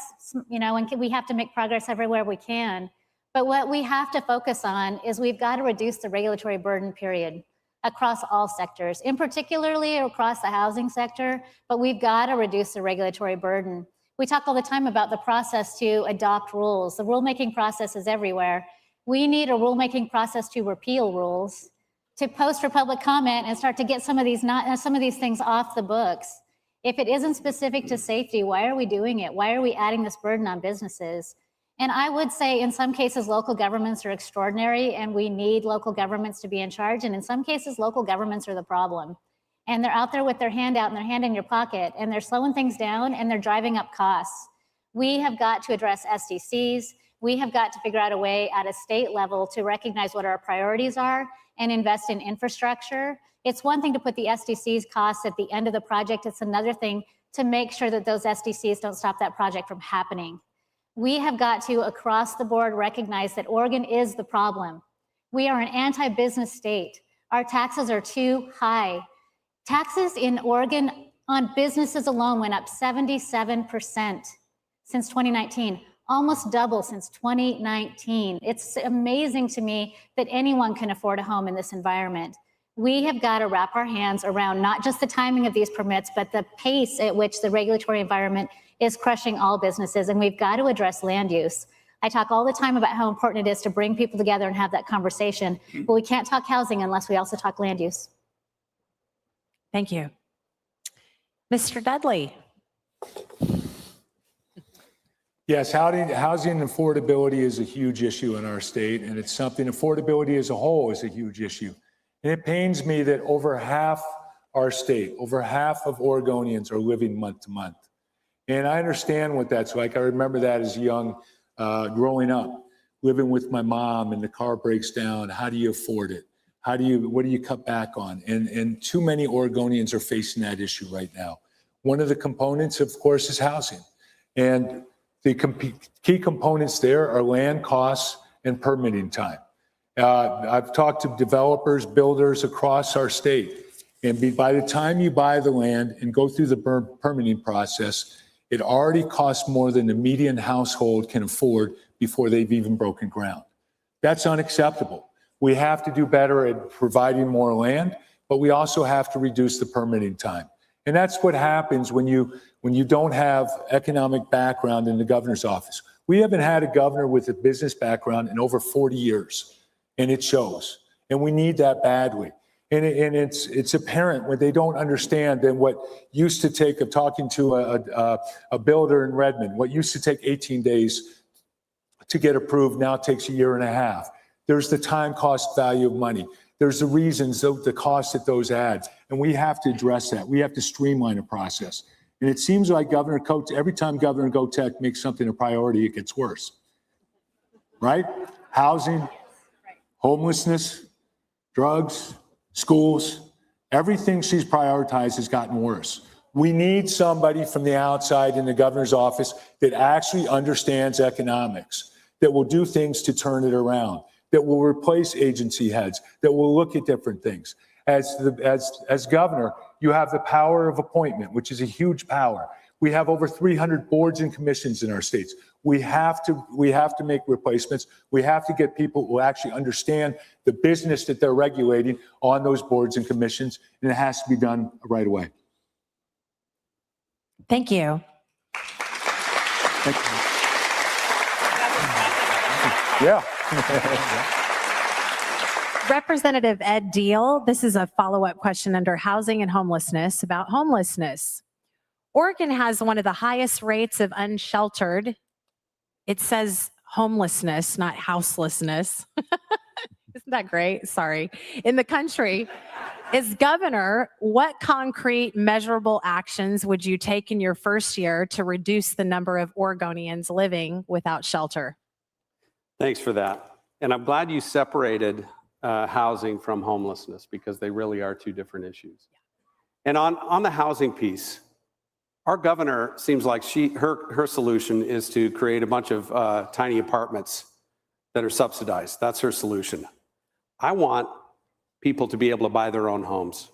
and we have to make progress everywhere we can. But what we have to focus on is we've got to reduce the regulatory burden, period, across all sectors, in particularly across the housing sector, but we've got to reduce the regulatory burden. We talk all the time about the process to adopt rules. The rulemaking process is everywhere. We need a rulemaking process to repeal rules, to post for public comment and start to get some of these things off the books. If it isn't specific to safety, why are we doing it? Why are we adding this burden on businesses? And I would say in some cases, local governments are extraordinary and we need local governments to be in charge. And in some cases, local governments are the problem. And they're out there with their hand out and their hand in your pocket and they're slowing things down and they're driving up costs. We have got to address SDCs. We have got to figure out a way at a state level to recognize what our priorities are and invest in infrastructure. It's one thing to put the SDCs costs at the end of the project. It's another thing to make sure that those SDCs don't stop that project from happening. We have got to, across the board, recognize that Oregon is the problem. We are an anti-business state. Our taxes are too high. Taxes in Oregon on businesses alone went up 77% since 2019, almost double since 2019. It's amazing to me that anyone can afford a home in this environment. We have got to wrap our hands around not just the timing of these permits, but the pace at which the regulatory environment is crushing all businesses, and we've got to address land use. I talk all the time about how important it is to bring people together and have that conversation, but we can't talk housing unless we also talk land use. Thank you. Mr. Dudley. Yes, housing affordability is a huge issue in our state, and it's something, affordability as a whole is a huge issue. And it pains me that over half our state, over half of Oregonians are living month to month. And I understand what that's like. I remember that as young, growing up, living with my mom, and the car breaks down. How do you afford it? What do you cut back on? And too many Oregonians are facing that issue right now. One of the components, of course, is housing. And the key components there are land costs and permitting time. I've talked to developers, builders across our state, and by the time you buy the land and go through the permitting process, it already costs more than the median household can afford before they've even broken ground. That's unacceptable. We have to do better at providing more land, but we also have to reduce the permitting time. And that's what happens when you don't have economic background in the governor's office. We haven't had a governor with a business background in over 40 years, and it shows. And we need that badly. And it's apparent when they don't understand that what used to take, of talking to a builder in Redmond, what used to take 18 days to get approved now takes a year and a half. There's the time cost value of money. There's the reasons, the cost that those add. And we have to address that. We have to streamline the process. And it seems like Governor Cote, every time Governor Gotek makes something a priority, it gets worse. Right? Housing, homelessness, drugs, schools, everything she's prioritized has gotten worse. We need somebody from the outside in the governor's office that actually understands economics, that will do things to turn it around, that will replace agency heads, that will look at different things. As governor, you have the power of appointment, which is a huge power. We have over 300 boards and commissions in our states. We have to make replacements. We have to get people who actually understand the business that they're regulating on those boards and commissions, and it has to be done right away. Thank you. Thank you. Yeah. Representative Ed Deal, this is a follow-up question under housing and homelessness about homelessness. Oregon has one of the highest rates of unsheltered. It says homelessness, not houselessness. Isn't that great? Sorry. In the country. As governor, what concrete measurable actions would you take in your first year to reduce the number of Oregonians living without shelter? Thanks for that. And I'm glad you separated housing from homelessness, because they really are two different issues. And on the housing piece, our governor seems like her solution is to create a bunch of tiny apartments that are subsidized. That's her solution. I want people to be able to buy their own homes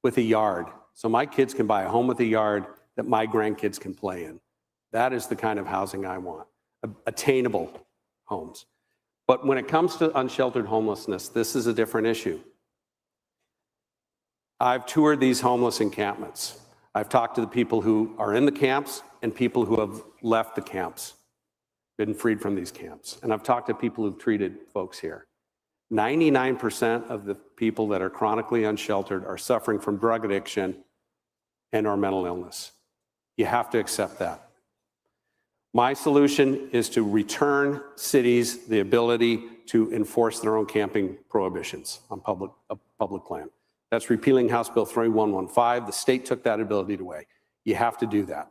with a yard. So my kids can buy a home with a yard that my grandkids can play in. That is the kind of housing I want, attainable homes. But when it comes to unsheltered homelessness, this is a different issue. I've toured these homeless encampments. I've talked to the people who are in the camps and people who have left the camps, been freed from these camps. And I've talked to people who've treated folks here. 99% of the people that are chronically unsheltered are suffering from drug addiction and or mental illness. You have to accept that. My solution is to return cities the ability to enforce their own camping prohibitions on public land. That's repealing House Bill 3115. The state took that ability away. You have to do that.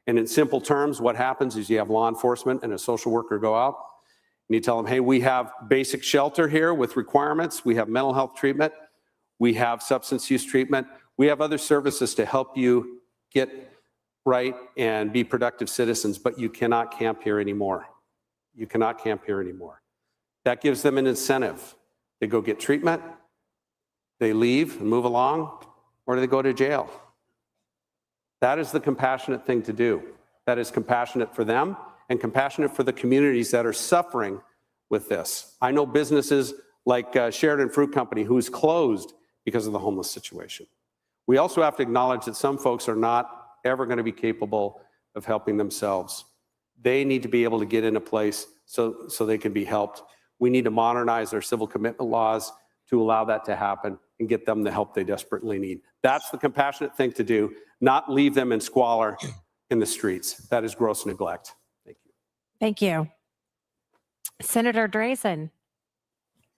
And in simple terms, what happens is you have law enforcement and a social worker go out and you tell them, hey, we have basic shelter here with requirements. We have mental health treatment. We have substance use treatment. We have other services to help you get right and be productive citizens, but you cannot camp here anymore. You cannot camp here anymore. That gives them an incentive. They go get treatment, they leave and move along, or do they go to jail? That is the compassionate thing to do. That is compassionate for them and compassionate for the communities that are suffering with this. I know businesses like Sheridan Fruit Company, who's closed because of the homeless situation. We also have to acknowledge that some folks are not ever going to be capable of helping themselves. They need to be able to get in a place so they can be helped. We need to modernize our civil commitment laws to allow that to happen and get them the help they desperately need. That's the compassionate thing to do, not leave them in squalor in the streets. That is gross neglect. Thank you. Thank you. Senator Drazen.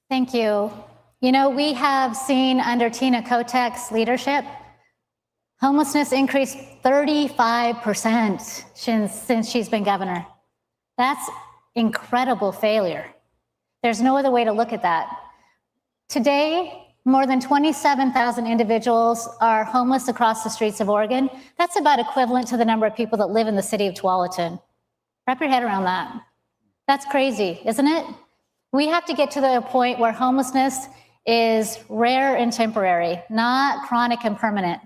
Thank you. You know, we have seen under Tina Kotek's leadership, homelessness increased 35% since she's been governor. That's incredible failure. There's no other way to look at that. Today, more than 27,000 individuals are homeless across the streets of Oregon. That's about equivalent to the number of people that live in the city of Tualatin. Wrap your head around that. That's crazy, isn't it? We have to get to the point where homelessness is rare and temporary, not chronic and permanent.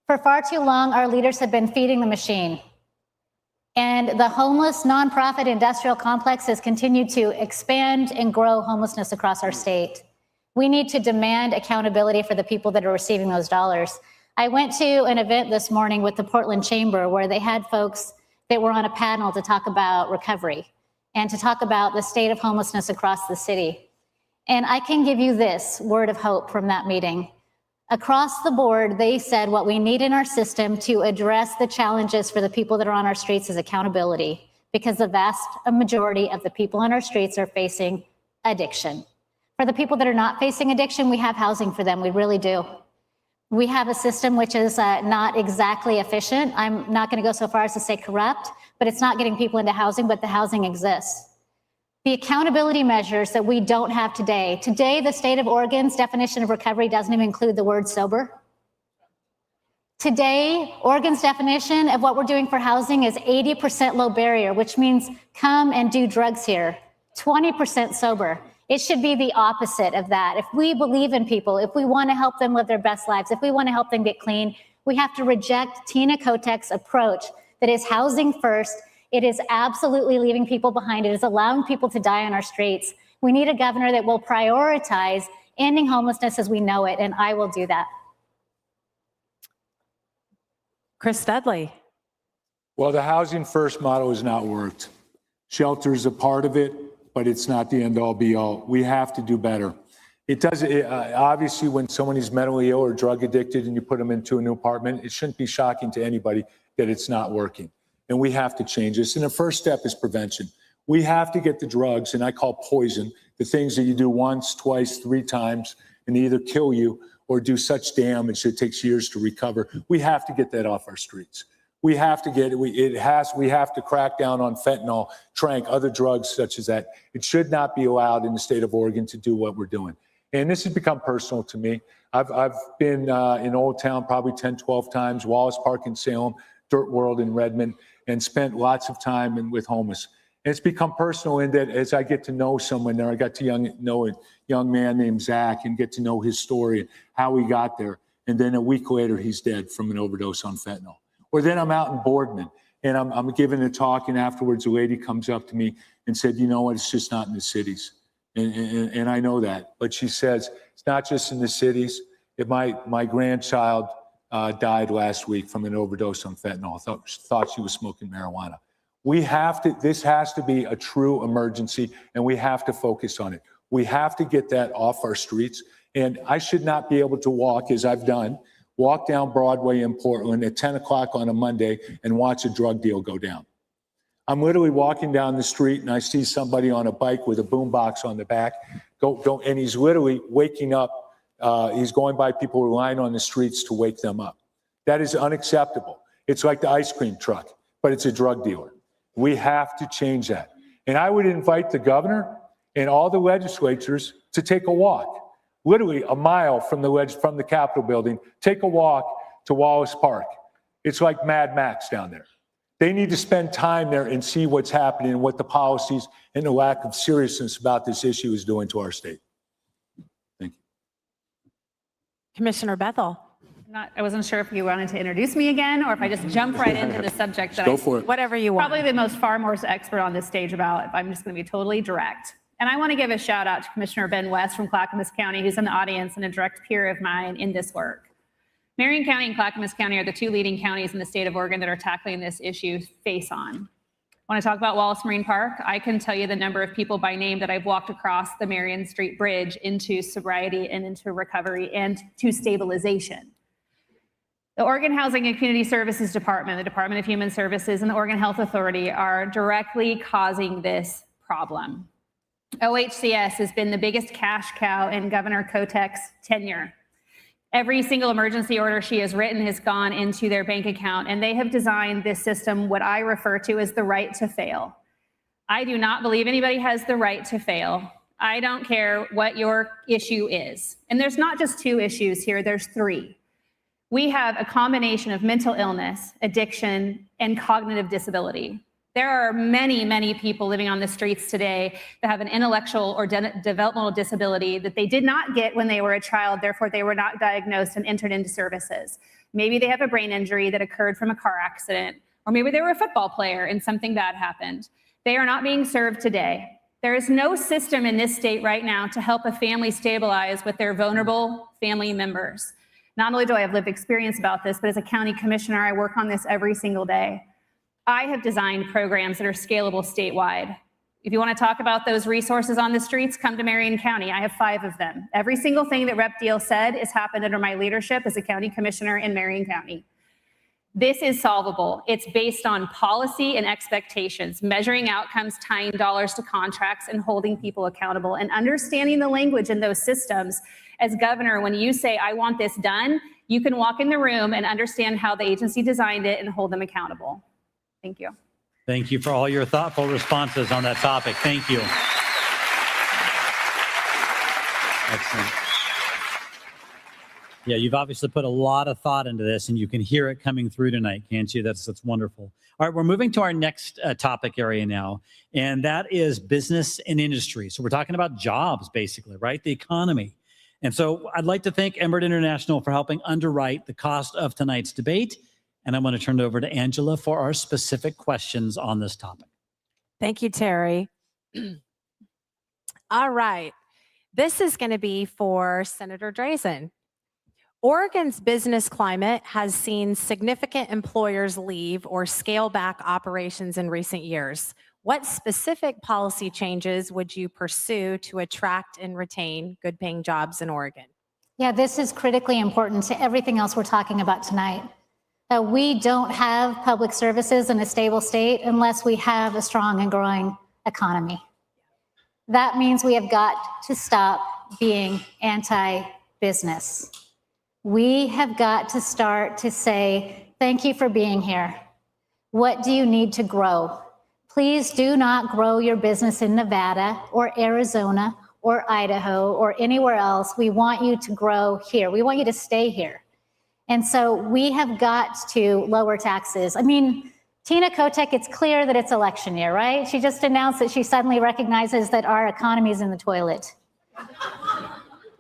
For far too long, our leaders have been feeding the machine. And the homeless nonprofit industrial complex has continued to expand and grow homelessness across our state. We need to demand accountability for the people that are receiving those dollars. I went to an event this morning with the Portland Chamber where they had folks that were on a panel to talk about recovery and to talk about the state of homelessness across the city. And I can give you this word of hope from that meeting. Across the board, they said what we need in our system to address the challenges for the people that are on our streets is accountability, because the vast majority of the people on our streets are facing addiction. For the people that are not facing addiction, we have housing for them. We really do. We have a system which is not exactly efficient. I'm not going to go so far as to say corrupt, but it's not getting people into housing, but the housing exists. The accountability measures that we don't have today. Today, the state of Oregon's definition of recovery doesn't even include the word sober. Today, Oregon's definition of what we're doing for housing is 80% low barrier, which means come and do drugs here, 20% sober. It should be the opposite of that. If we believe in people, if we want to help them live their best lives, if we want to help them get clean, we have to reject Tina Kotek's approach that is housing first. It is absolutely leaving people behind. It is allowing people to die on our streets. We need a governor that will prioritize ending homelessness as we know it, and I will do that. Chris Dudley. Well, the housing first model has not worked. Shelter is a part of it, but it's not the end all be all. We have to do better. It does, obviously, when someone is mentally ill or drug addicted and you put them into a new apartment, it shouldn't be shocking to anybody that it's not working. And we have to change this. And the first step is prevention. We have to get the drugs, and I call poison, the things that you do once, twice, 3 times, and either kill you or do such damage that it takes years to recover. We have to get that off our streets. We have to get it. We have to crack down on fentanyl, tranq, other drugs such as that. It should not be allowed in the state of Oregon to do what we're doing. And this has become personal to me. I've been in Old Town probably 10, 12 times, Wallace Park in Salem, Dirt World in Redmond, and spent lots of time with homeless. And it's become personal in that as I get to know someone there, I got to know a young man named Zach and get to know his story and how he got there. And then a week later, he's dead from an overdose on fentanyl. Or then I'm out in Boardman and I'm giving a talk, and afterwards a lady comes up to me and said, you know what, it's just not in the cities. And I know that. But she says, it's not just in the cities. My grandchild died last week from an overdose on fentanyl. Thought she was smoking marijuana. This has to be a true emergency, and we have to focus on it. We have to get that off our streets. And I should not be able to walk, as I've done, walk down Broadway in Portland at 10 o'clock on a Monday and watch a drug deal go down. I'm literally walking down the street and I see somebody on a bike with a boombox on the back, and he's literally waking up. He's going by people who are lying on the streets to wake them up. That is unacceptable. It's like the ice cream truck. but it's a drug dealer. We have to change that. And I would invite the governor and all the legislatures to take a walk, literally a mile from the Capitol building, take a walk to Wallace Park. It's like Mad Max down there. They need to spend time there and see what's happening and what the policies and the lack of seriousness about this issue is doing to our state. Thank you. Commissioner Bethel, I wasn't sure if you wanted to introduce me again or if I just jump right into the subject that Go for it. whatever you want. probably the most far more expert on this stage about, if I'm just going to be totally direct. And I want to give a shout out to Commissioner Ben West from Clackamas County, who's in the audience and a direct peer of mine in this work. Marion County and Clackamas County are the two leading counties in the state of Oregon that are tackling this issue face on. Want to talk about Wallace Marine Park? I can tell you the number of people by name that I've walked across the Marion Street Bridge into sobriety and into recovery and to stabilization. The Oregon Housing and Community Services Department, the Department of Human Services, and the Oregon Health Authority are directly causing this problem. OHCS has been the biggest cash cow in Governor Kotek's tenure. Every single emergency order she has written has gone into their bank account, and they have designed this system, what I refer to as the right to fail. I do not believe anybody has the right to fail. I don't care what your issue is. And there's not just two issues here, there's three. We have a combination of mental illness, addiction, and cognitive disability. There are many, many people living on the streets today that have an intellectual or developmental disability that they did not get when they were a child, therefore they were not diagnosed and entered into services. Maybe they have a brain injury that occurred from a car accident, or maybe they were a football player and something bad happened. They are not being served today. There is no system in this state right now to help a family stabilize with their vulnerable family members. Not only do I have lived experience about this, but as a county commissioner, I work on this every single day. I have designed programs that are scalable statewide. If you want to talk about those resources on the streets, come to Marion County. I have 5 of them. Every single thing that Rep. Deal said has happened under my leadership as a county commissioner in Marion County. This is solvable. It's based on policy and expectations, measuring outcomes, tying dollars to contracts, and holding people accountable, and understanding the language in those systems. As governor, when you say, I want this done, you can walk in the room and understand how the agency designed it and hold them accountable. Thank you. Thank you for all your thoughtful responses on that topic. Thank you. Excellent. Yeah, you've obviously put a lot of thought into this, and you can hear it coming through tonight, can't you? That's wonderful. All right, we're moving to our next topic area now, and that is business and industry. So we're talking about jobs, basically, right? The economy. And so I'd like to thank Embert International for helping underwrite the cost of tonight's debate. And I'm going to turn it over to Angela for our specific questions on this topic. Thank you, Terry. All right. This is going to be for Senator Drazen. Oregon's business climate has seen significant employers leave or scale back operations in recent years. What specific policy changes would you pursue to attract and retain good-paying jobs in Oregon? Yeah, this is critically important to everything else we're talking about tonight. We don't have public services in a stable state unless we have a strong and growing economy. That means we have got to stop being anti-business. We have got to start to say, thank you for being here. What do you need to grow? Please do not grow your business in Nevada or Arizona or Idaho or anywhere else. We want you to grow here. We want you to stay here. And so we have got to lower taxes. I mean, Tina Kotek, it's clear that it's election year, right? She just announced that she suddenly recognizes that our economy is in the toilet.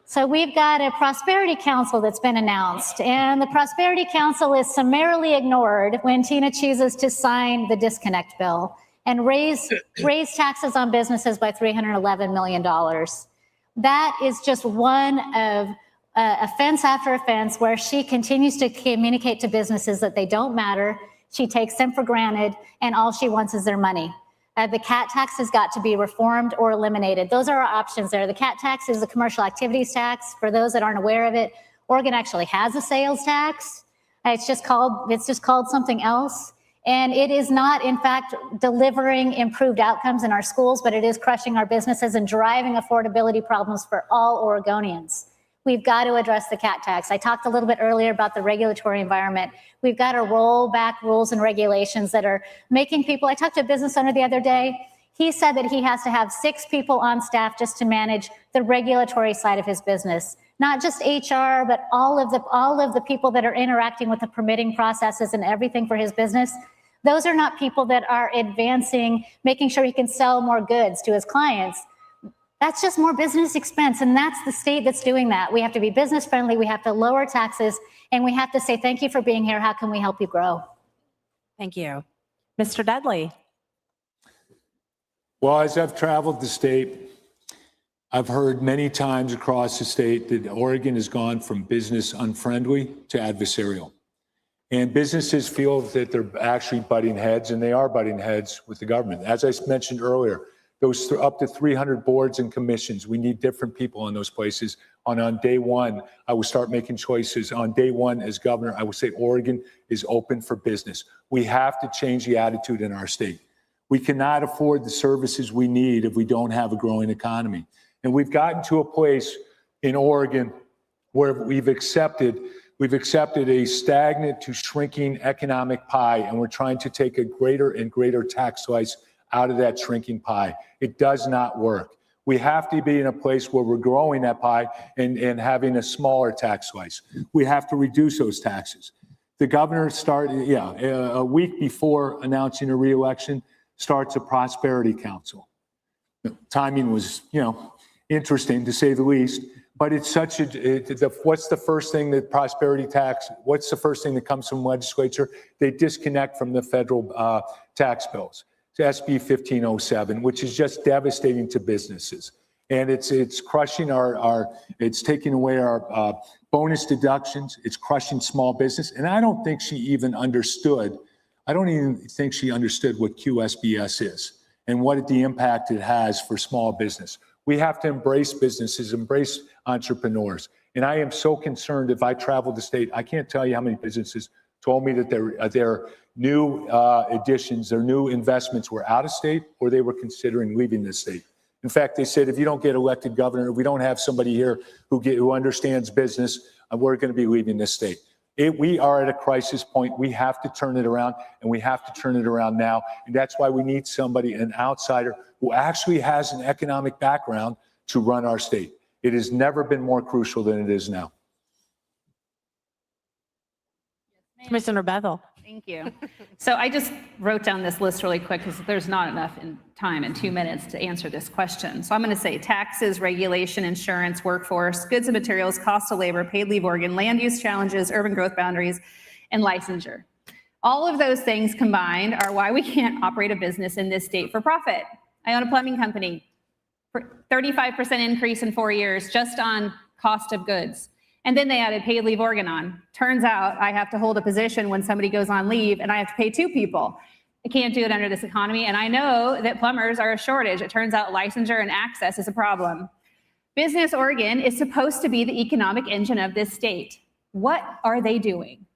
So we've got a Prosperity Council that's been announced, and the Prosperity Council is summarily ignored when Tina chooses to sign the disconnect bill and raise taxes on businesses by $311 million. That is just one of offense after offense where she continues to communicate to businesses that they don't matter. She takes them for granted, and all she wants is their money. The CAT tax has got to be reformed or eliminated. Those are our options there. The CAT tax is a commercial activities tax. For those that aren't aware of it, Oregon actually has a sales tax. It's just called something else. And it is not, in fact, delivering improved outcomes in our schools, but it is crushing our businesses and driving affordability problems for all Oregonians. We've got to address the cat tax. I talked a little bit earlier about the regulatory environment. We've got to roll back rules and regulations that are making people, I talked to a business owner the other day. He said that he has to have 6 people on staff just to manage the regulatory side of his business. Not just HR, but all of the people that are interacting with the permitting processes and everything for his business. Those are not people that are advancing, making sure he can sell more goods to his clients. That's just more business expense, and that's the state that's doing that. We have to be business friendly, we have to lower taxes, and we have to say, thank you for being here. How can we help you grow? Thank you. Mr. Dudley. Well, as I've traveled the state, I've heard many times across the state that Oregon has gone from business unfriendly to adversarial. And businesses feel that they're actually butting heads, and they are butting heads with the government. As I mentioned earlier, those up to 300 boards and commissions, we need different people in those places. On day one, I will start making choices. On day one as governor, I will say Oregon is open for business. We have to change the attitude in our state. We cannot afford the services we need if we don't have a growing economy. And we've gotten to a place in Oregon where we've accepted a stagnant to shrinking economic pie, and we're trying to take a greater and greater tax slice out of that shrinking pie. It does not work. We have to be in a place where we're growing that pie and having a smaller tax slice. We have to reduce those taxes. The governor started, a week before announcing a re-election, starts a prosperity council. The timing was, interesting to say the least, but it's such what's the first thing that what's the first thing that comes from legislature? They disconnect from the federal tax bills. It's SB 1507, which is just devastating to businesses. And it's crushing it's taking away our bonus deductions. It's crushing small business. And I don't think she even understood what QSBS is and what the impact it has for small business. We have to embrace businesses, embrace entrepreneurs. And I am so concerned. If I travel the state, I can't tell you how many businesses told me that their new additions, their new investments were out of state, or they were considering leaving the state. In fact, they said, if you don't get elected governor, if we don't have somebody here who understands business, we're going to be leaving this state. We are at a crisis point. We have to turn it around, and we have to turn it around now. And that's why we need somebody, an outsider, who actually has an economic background to run our state. It has never been more crucial than it is now. Commissioner Bethel. Thank you. So I just wrote down this list really quick because there's not enough time in 2 minutes to answer this question. So I'm going to say taxes, regulation, insurance, workforce, goods and materials, cost of labor, paid leave Oregon, land use challenges, urban growth boundaries, and licensure. All of those things combined are why we can't operate a business in this state for profit. I own a plumbing company. 35% increase in 4 years just on cost of goods. And then they added paid leave Oregon on. Turns out I have to hold a position when somebody goes on leave and I have to pay 2 people. I can't do it under this economy. And I know that plumbers are a shortage. It turns out licensure and access is a problem. Business Oregon is supposed to be the economic engine of this state. What are they doing?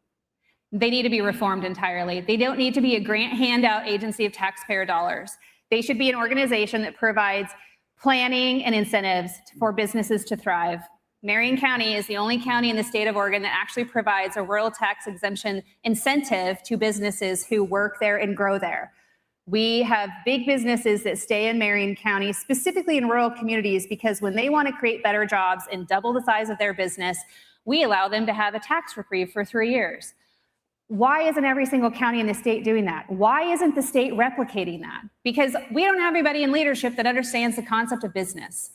They need to be reformed entirely. They don't need to be a grant handout agency of taxpayer dollars. They should be an organization that provides planning and incentives for businesses to thrive. Marion County is the only county in the state of Oregon that actually provides a rural tax exemption incentive to businesses who work there and grow there. We have big businesses that stay in Marion County, specifically in rural communities, because when they want to create better jobs and double the size of their business, we allow them to have a tax reprieve for 3 years. Why isn't every single county in the state doing that? Why isn't the state replicating that? Because we don't have anybody in leadership that understands the concept of business.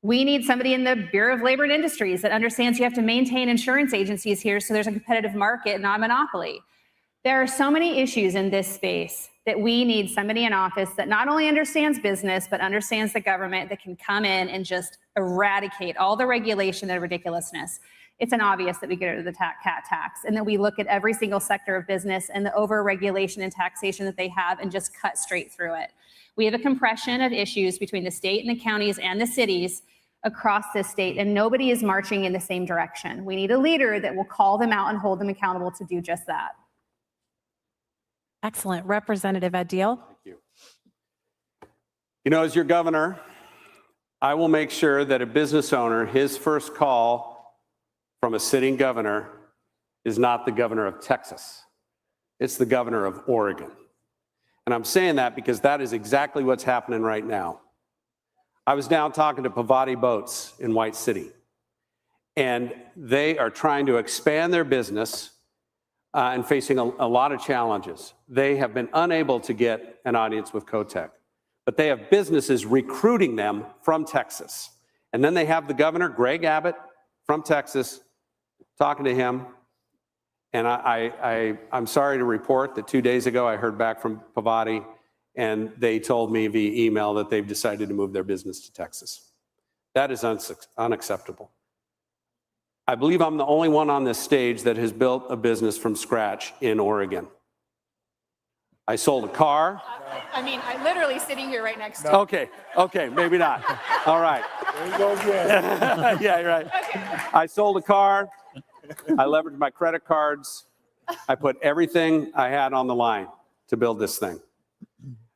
We need somebody in the Bureau of Labor and Industries that understands you have to maintain insurance agencies here so there's a competitive market, not a monopoly. There are so many issues in this space that we need somebody in office that not only understands business, but understands the government, that can come in and just eradicate all the regulation and ridiculousness. It's an obvious that we get rid of the cat tax and that we look at every single sector of business and the over-regulation and taxation that they have and just cut straight through it. We have a compression of issues between the state and the counties and the cities across this state, and nobody is marching in the same direction. We need a leader that will call them out and hold them accountable to do just that. Excellent. Representative Adil. Thank you. As your governor, I will make sure that a business owner, his first call from a sitting governor is not the governor of Texas. It's the governor of Oregon. And I'm saying that because that is exactly what's happening right now. I was down talking to Pavati Boats in White City, and they are trying to expand their business and facing a lot of challenges. They have been unable to get an audience with Kotek, but they have businesses recruiting them from Texas. And then they have the governor, Greg Abbott, from Texas, talking to him. And I'm sorry to report that 2 days ago I heard back from Pavati, and they told me via email that they've decided to move their business to Texas. That is unacceptable. I believe I'm the only one on this stage that has built a business from scratch in Oregon. I sold a car. I mean, I'm literally sitting here right next to you. Okay, maybe not. All right. There you go again. Yeah, you're right. I sold a car. I leveraged my credit cards. I put everything I had on the line to build this thing.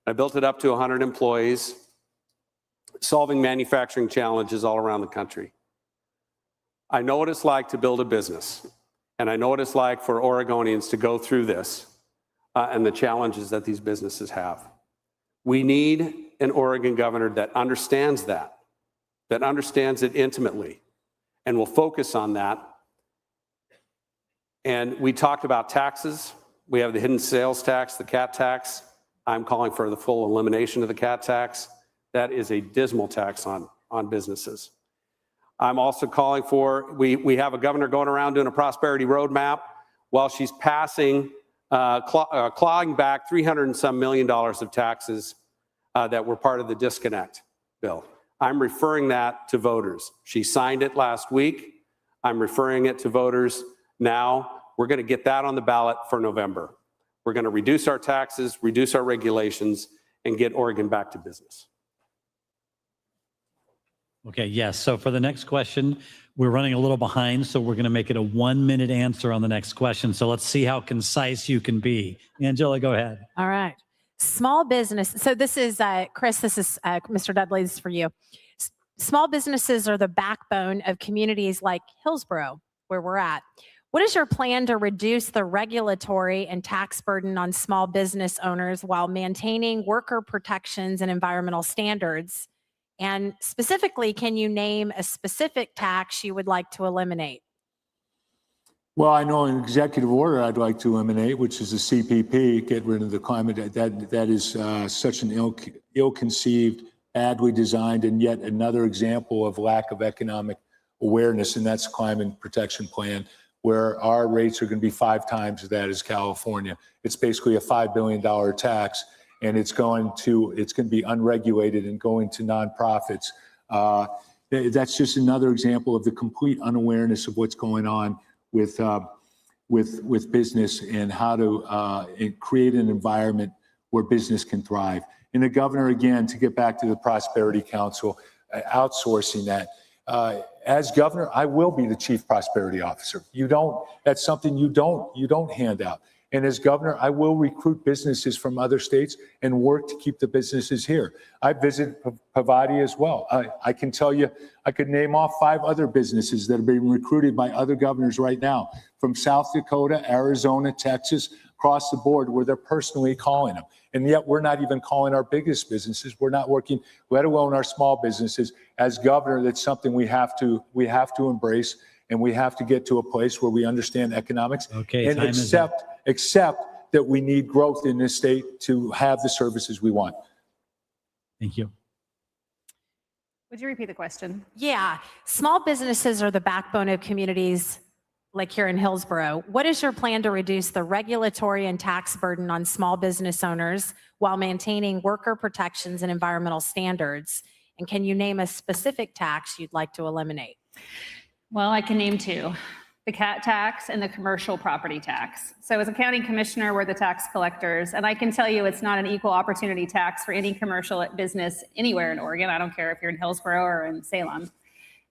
I built it up to 100 employees, solving manufacturing challenges all around the country. I know what it's like to build a business, and I know what it's like for Oregonians to go through this and the challenges that these businesses have. We need an Oregon governor that understands that understands it intimately, and will focus on that. And we talked about taxes. We have the hidden sales tax, the cat tax. I'm calling for the full elimination of the cat tax. That is a dismal tax on businesses. I'm also calling for, we have a governor going around doing a prosperity roadmap while she's passing, clawing back $300 and some million of taxes that were part of the disconnect bill. I'm referring that to voters. She signed it last week. I'm referring it to voters now. We're going to get that on the ballot for November. We're going to reduce our taxes, reduce our regulations, and get Oregon back to business. Okay, yes. So for the next question, we're running a little behind, so we're going to make it a 1-minute answer on the next question. So let's see how concise you can be. Angela, go ahead. All right. Small business. So this is, Chris, this is Mr. Dudley, this is for you. Small businesses are the backbone of communities like Hillsborough, where we're at. What is your plan to reduce the regulatory and tax burden on small business owners while maintaining worker protections and environmental standards? And specifically, can you name a specific tax you would like to eliminate? Well, I know an executive order I'd like to eliminate, which is the CPP, get rid of the climate. That is such an ill-conceived, badly designed, and yet another example of lack of economic awareness, and that's climate protection plan, where our rates are going to be 5 times that as California. It's basically a $5 billion tax, and it's going to be unregulated and going to nonprofits. That's just another example of the complete unawareness of what's going on with business and how to create an environment where business can thrive. And the governor, again, to get back to the Prosperity Council, outsourcing that. As governor, I will be the chief prosperity officer. That's something you don't hand out. And as governor, I will recruit businesses from other states and work to keep the businesses here. I visited Pavati as well. I can tell you, I could name off 5 other businesses that are being recruited by other governors right now from South Dakota, Arizona, Texas, across the board, where they're personally calling them. And yet we're not even calling our biggest businesses. We're not working, let alone our small businesses. As governor, that's something we have to embrace, and we have to get to a place where we understand economics and accept that we need growth in this state to have the services we want. Thank you. Would you repeat the question? Yeah. Small businesses are the backbone of communities like here in Hillsborough. What is your plan to reduce the regulatory and tax burden on small business owners while maintaining worker protections and environmental standards? And can you name a specific tax you'd like to eliminate? Well, I can name 2, the cat tax and the commercial property tax. So as a county commissioner, we're the tax collectors, and I can tell you it's not an equal opportunity tax for any commercial business anywhere in Oregon. I don't care if you're in Hillsborough or in Salem,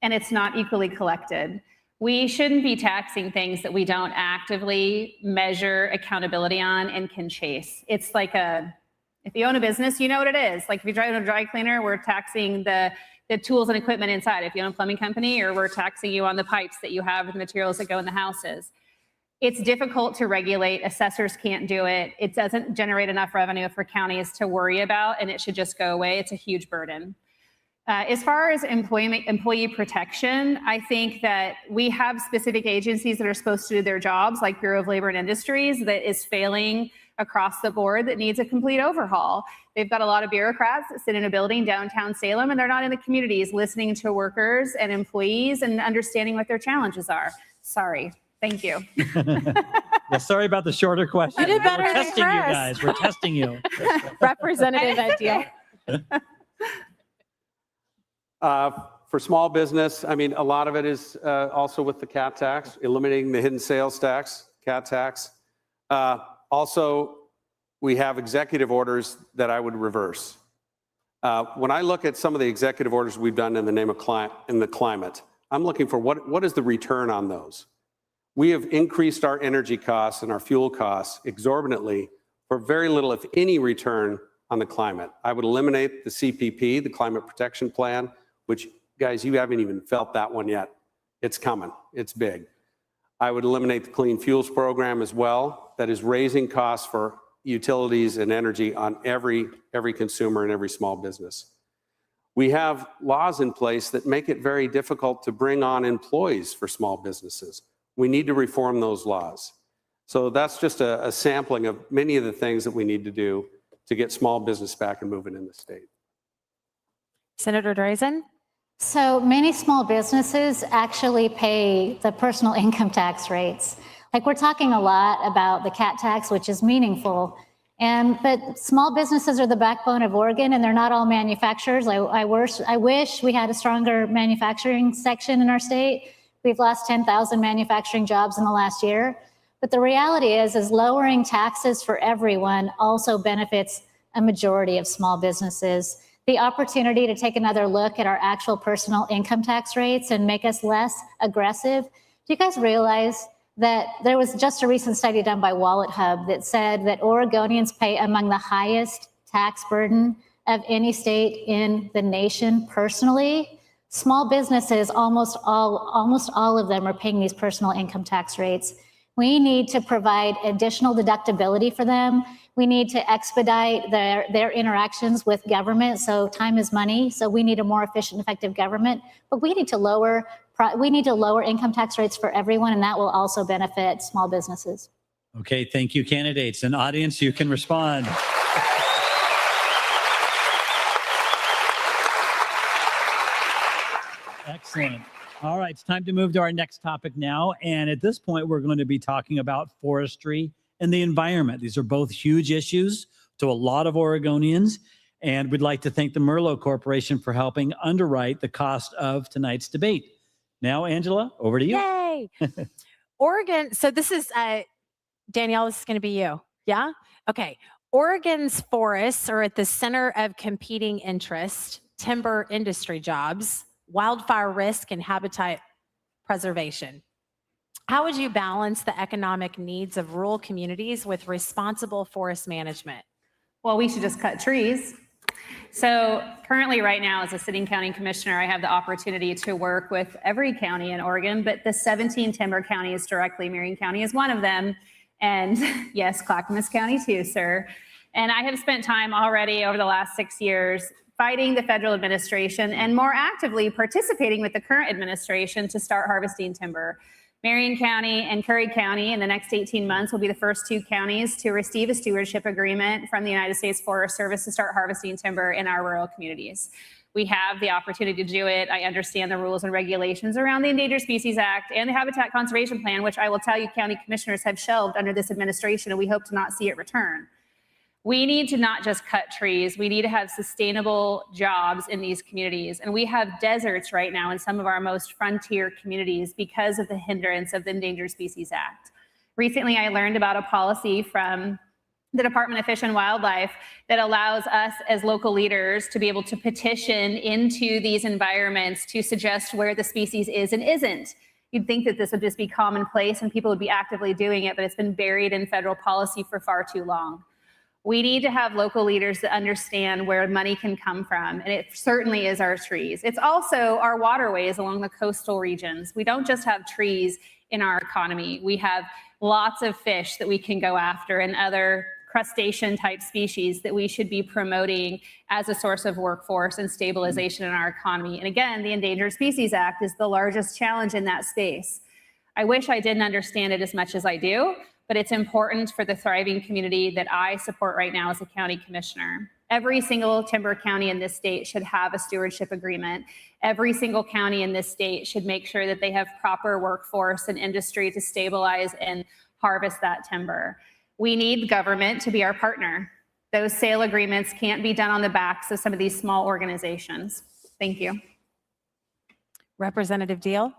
and it's not equally collected. We shouldn't be taxing things that we don't actively measure accountability on and can chase. It's like if you own a business, you know what it is. Like if you drive a dry cleaner, we're taxing the the tools and equipment inside. If you own a plumbing company, or we're taxing you on the pipes that you have, the materials that go in the houses. It's difficult to regulate. Assessors can't do it. It doesn't generate enough revenue for counties to worry about, and it should just go away. It's a huge burden. As far as employee protection, I think that we have specific agencies that are supposed to do their jobs, like Bureau of Labor and Industries, that is failing across the board, that needs a complete overhaul. They've got a lot of bureaucrats that sit in a building downtown Salem, and they're not in the communities listening to workers and employees and understanding what their challenges are. Sorry. Thank you. Well, sorry about the shorter question. You did better We're than testing you Chris. guys. We're testing you. Representative Edgeo. For small business, I mean, a lot of it is also with the cat tax, eliminating the hidden sales tax, cat tax. Also, we have executive orders that I would reverse. When I look at some of the executive orders we've done in the name of climate, I'm looking for what is the return on those? We have increased our energy costs and our fuel costs exorbitantly for very little, if any, return on the climate. I would eliminate the CPP, the Climate Protection Plan, which, guys, you haven't even felt that one yet. It's coming. It's big. I would eliminate the Clean Fuels Program as well. That is raising costs for utilities and energy on every consumer and every small business. We have laws in place that make it very difficult to bring on employees for small businesses. We need to reform those laws. So that's just a sampling of many of the things that we need to do to get small business back and moving in the state. Senator Drazen? So many small businesses actually pay the personal income tax rates. Like, we're talking a lot about the cat tax, which is meaningful. But small businesses are the backbone of Oregon, and they're not all manufacturers. I wish we had a stronger manufacturing section in our state. We've lost 10,000 manufacturing jobs in the last year. But the reality is lowering taxes for everyone also benefits a majority of small businesses. The opportunity to take another look at our actual personal income tax rates and make us less aggressive. Do you guys realize that there was just a recent study done by Wallet Hub that said that Oregonians pay among the highest tax burden of any state in the nation personally? Small businesses, almost all of them are paying these personal income tax rates. We need to provide additional deductibility for them. We need to expedite their interactions with government. So time is money. So we need a more efficient, effective government. But we need to lower income tax rates for everyone, and that will also benefit small businesses. Okay, thank you, candidates. And audience, you can respond. Excellent. All right, it's time to move to our next topic now. And at this point, we're going to be talking about forestry and the environment. These are both huge issues to a lot of Oregonians. And we'd like to thank the Merlot Corporation for helping underwrite the cost of tonight's debate. Now, Angela, over to you. Yay! Oregon, so this is, Danielle, this is going to be you. Yeah? Okay. Oregon's forests are at the center of competing interests, timber industry jobs, wildfire risk, and habitat preservation. How would you balance the economic needs of rural communities with responsible forest management? Well, we should just cut trees. So currently right now, as a sitting county commissioner, I have the opportunity to work with every county in Oregon, but the 17 timber counties directly, Marion County is one of them. And yes, Clackamas County too, sir. And I have spent time already over the last 6 years fighting the federal administration and more actively participating with the current administration to start harvesting timber. Marion County and Curry County in the next 18 months will be the first two counties to receive a stewardship agreement from the United States Forest Service to start harvesting timber in our rural communities. We have the opportunity to do it. I understand the rules and regulations around the Endangered Species Act and the Habitat Conservation Plan, which I will tell you county commissioners have shelved under this administration, and we hope to not see it return. We need to not just cut trees. We need to have sustainable jobs in these communities. And we have deserts right now in some of our most frontier communities because of the hindrance of the Endangered Species Act. Recently, I learned about a policy from the Department of Fish and Wildlife that allows us as local leaders to be able to petition into these environments to suggest where the species is and isn't. You'd think that this would just be commonplace and people would be actively doing it, but it's been buried in federal policy for far too long. We need to have local leaders that understand where money can come from, and it certainly is our trees. It's also our waterways along the coastal regions. We don't just have trees in our economy. We have lots of fish that we can go after and other crustacean type species that we should be promoting as a source of workforce and stabilization in our economy. And again, the Endangered Species Act is the largest challenge in that space. I wish I didn't understand it as much as I do, but it's important for the thriving community that I support right now as a county commissioner. Every single timber county in this state should have a stewardship agreement. Every single county in this state should make sure that they have proper workforce and industry to stabilize and harvest that timber. We need government to be our partner. Those sale agreements can't be done on the backs of some of these small organizations. Thank you. Representative Deal.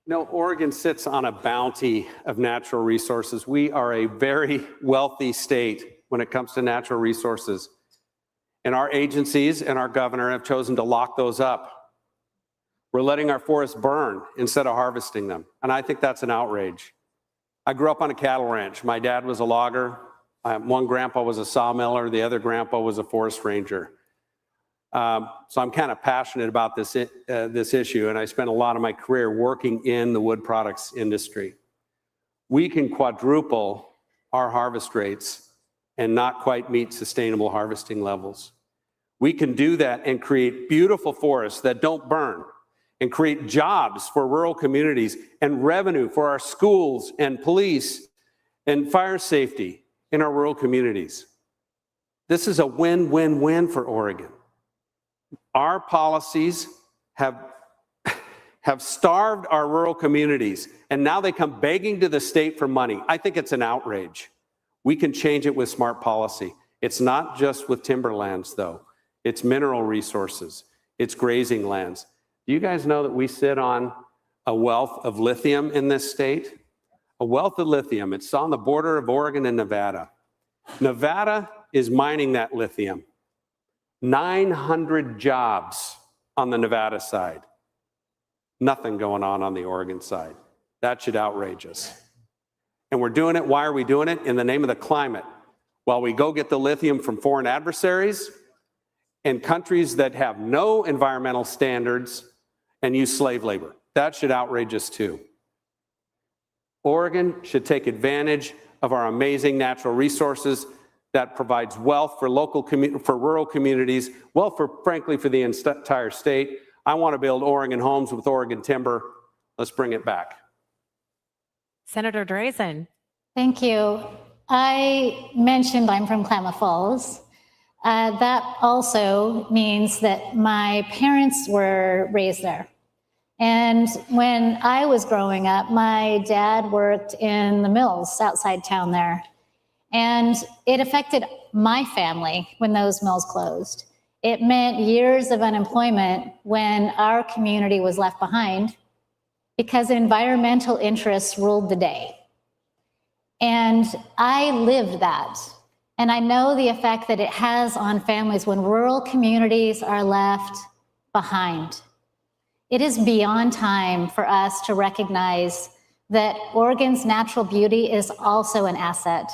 No, Oregon sits on a bounty of natural resources. We are a very wealthy state when it comes to natural resources. And our agencies and our governor have chosen to lock those up. We're letting our forests burn instead of harvesting them. And I think that's an outrage. I grew up on a cattle ranch. My dad was a logger. One grandpa was a sawmiller. The other grandpa was a forest ranger. So I'm kind of passionate about this issue, and I spent a lot of my career working in the wood products industry. We can quadruple our harvest rates and not quite meet sustainable harvesting levels. We can do that and create beautiful forests that don't burn, and create jobs for rural communities and revenue for our schools and police and fire safety in our rural communities. This is a win-win-win for Oregon. Our policies have starved our rural communities, and now they come begging to the state for money. I think it's an outrage. We can change it with smart policy. It's not just with timberlands, though. It's mineral resources. It's grazing lands. Do you guys know that we sit on a wealth of lithium in this state? A wealth of lithium. It's on the border of Oregon and Nevada. Nevada is mining that lithium. 900 jobs on the Nevada side. Nothing going on the Oregon side. That should outrage us. And we're doing it. Why are we doing it? In the name of the climate. While we go get the lithium from foreign adversaries and countries that have no environmental standards and use slave labor. That should outrage us too. Oregon should take advantage of our amazing natural resources that provides wealth for rural communities, wealth frankly for the entire state. I want to build Oregon homes with Oregon timber. Let's bring it back. Senator Drazen. Thank you. I mentioned I'm from Klamath Falls. That also means that my parents were raised there. And when I was growing up, my dad worked in the mills outside town there. And it affected my family when those mills closed. It meant years of unemployment when our community was left behind because environmental interests ruled the day. And I lived that. And I know the effect that it has on families when rural communities are left behind. It is beyond time for us to recognize that Oregon's natural beauty is also an asset,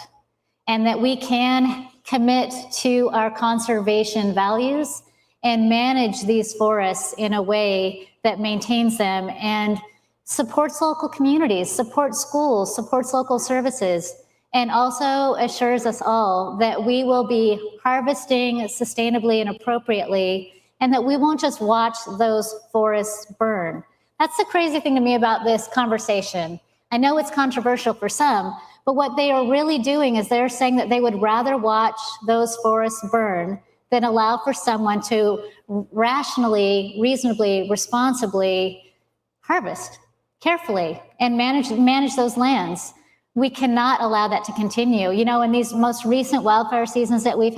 and that we can commit to our conservation values and manage these forests in a way that maintains them and supports local communities, supports schools, supports local services, and also assures us all that we will be harvesting sustainably and appropriately, and that we won't just watch those forests burn. That's the crazy thing to me about this conversation. I know it's controversial for some, but what they are really doing is they're saying that they would rather watch those forests burn than allow for someone to rationally, reasonably, responsibly harvest carefully and manage those lands. We cannot allow that to continue. You know, in these most recent wildfire seasons that we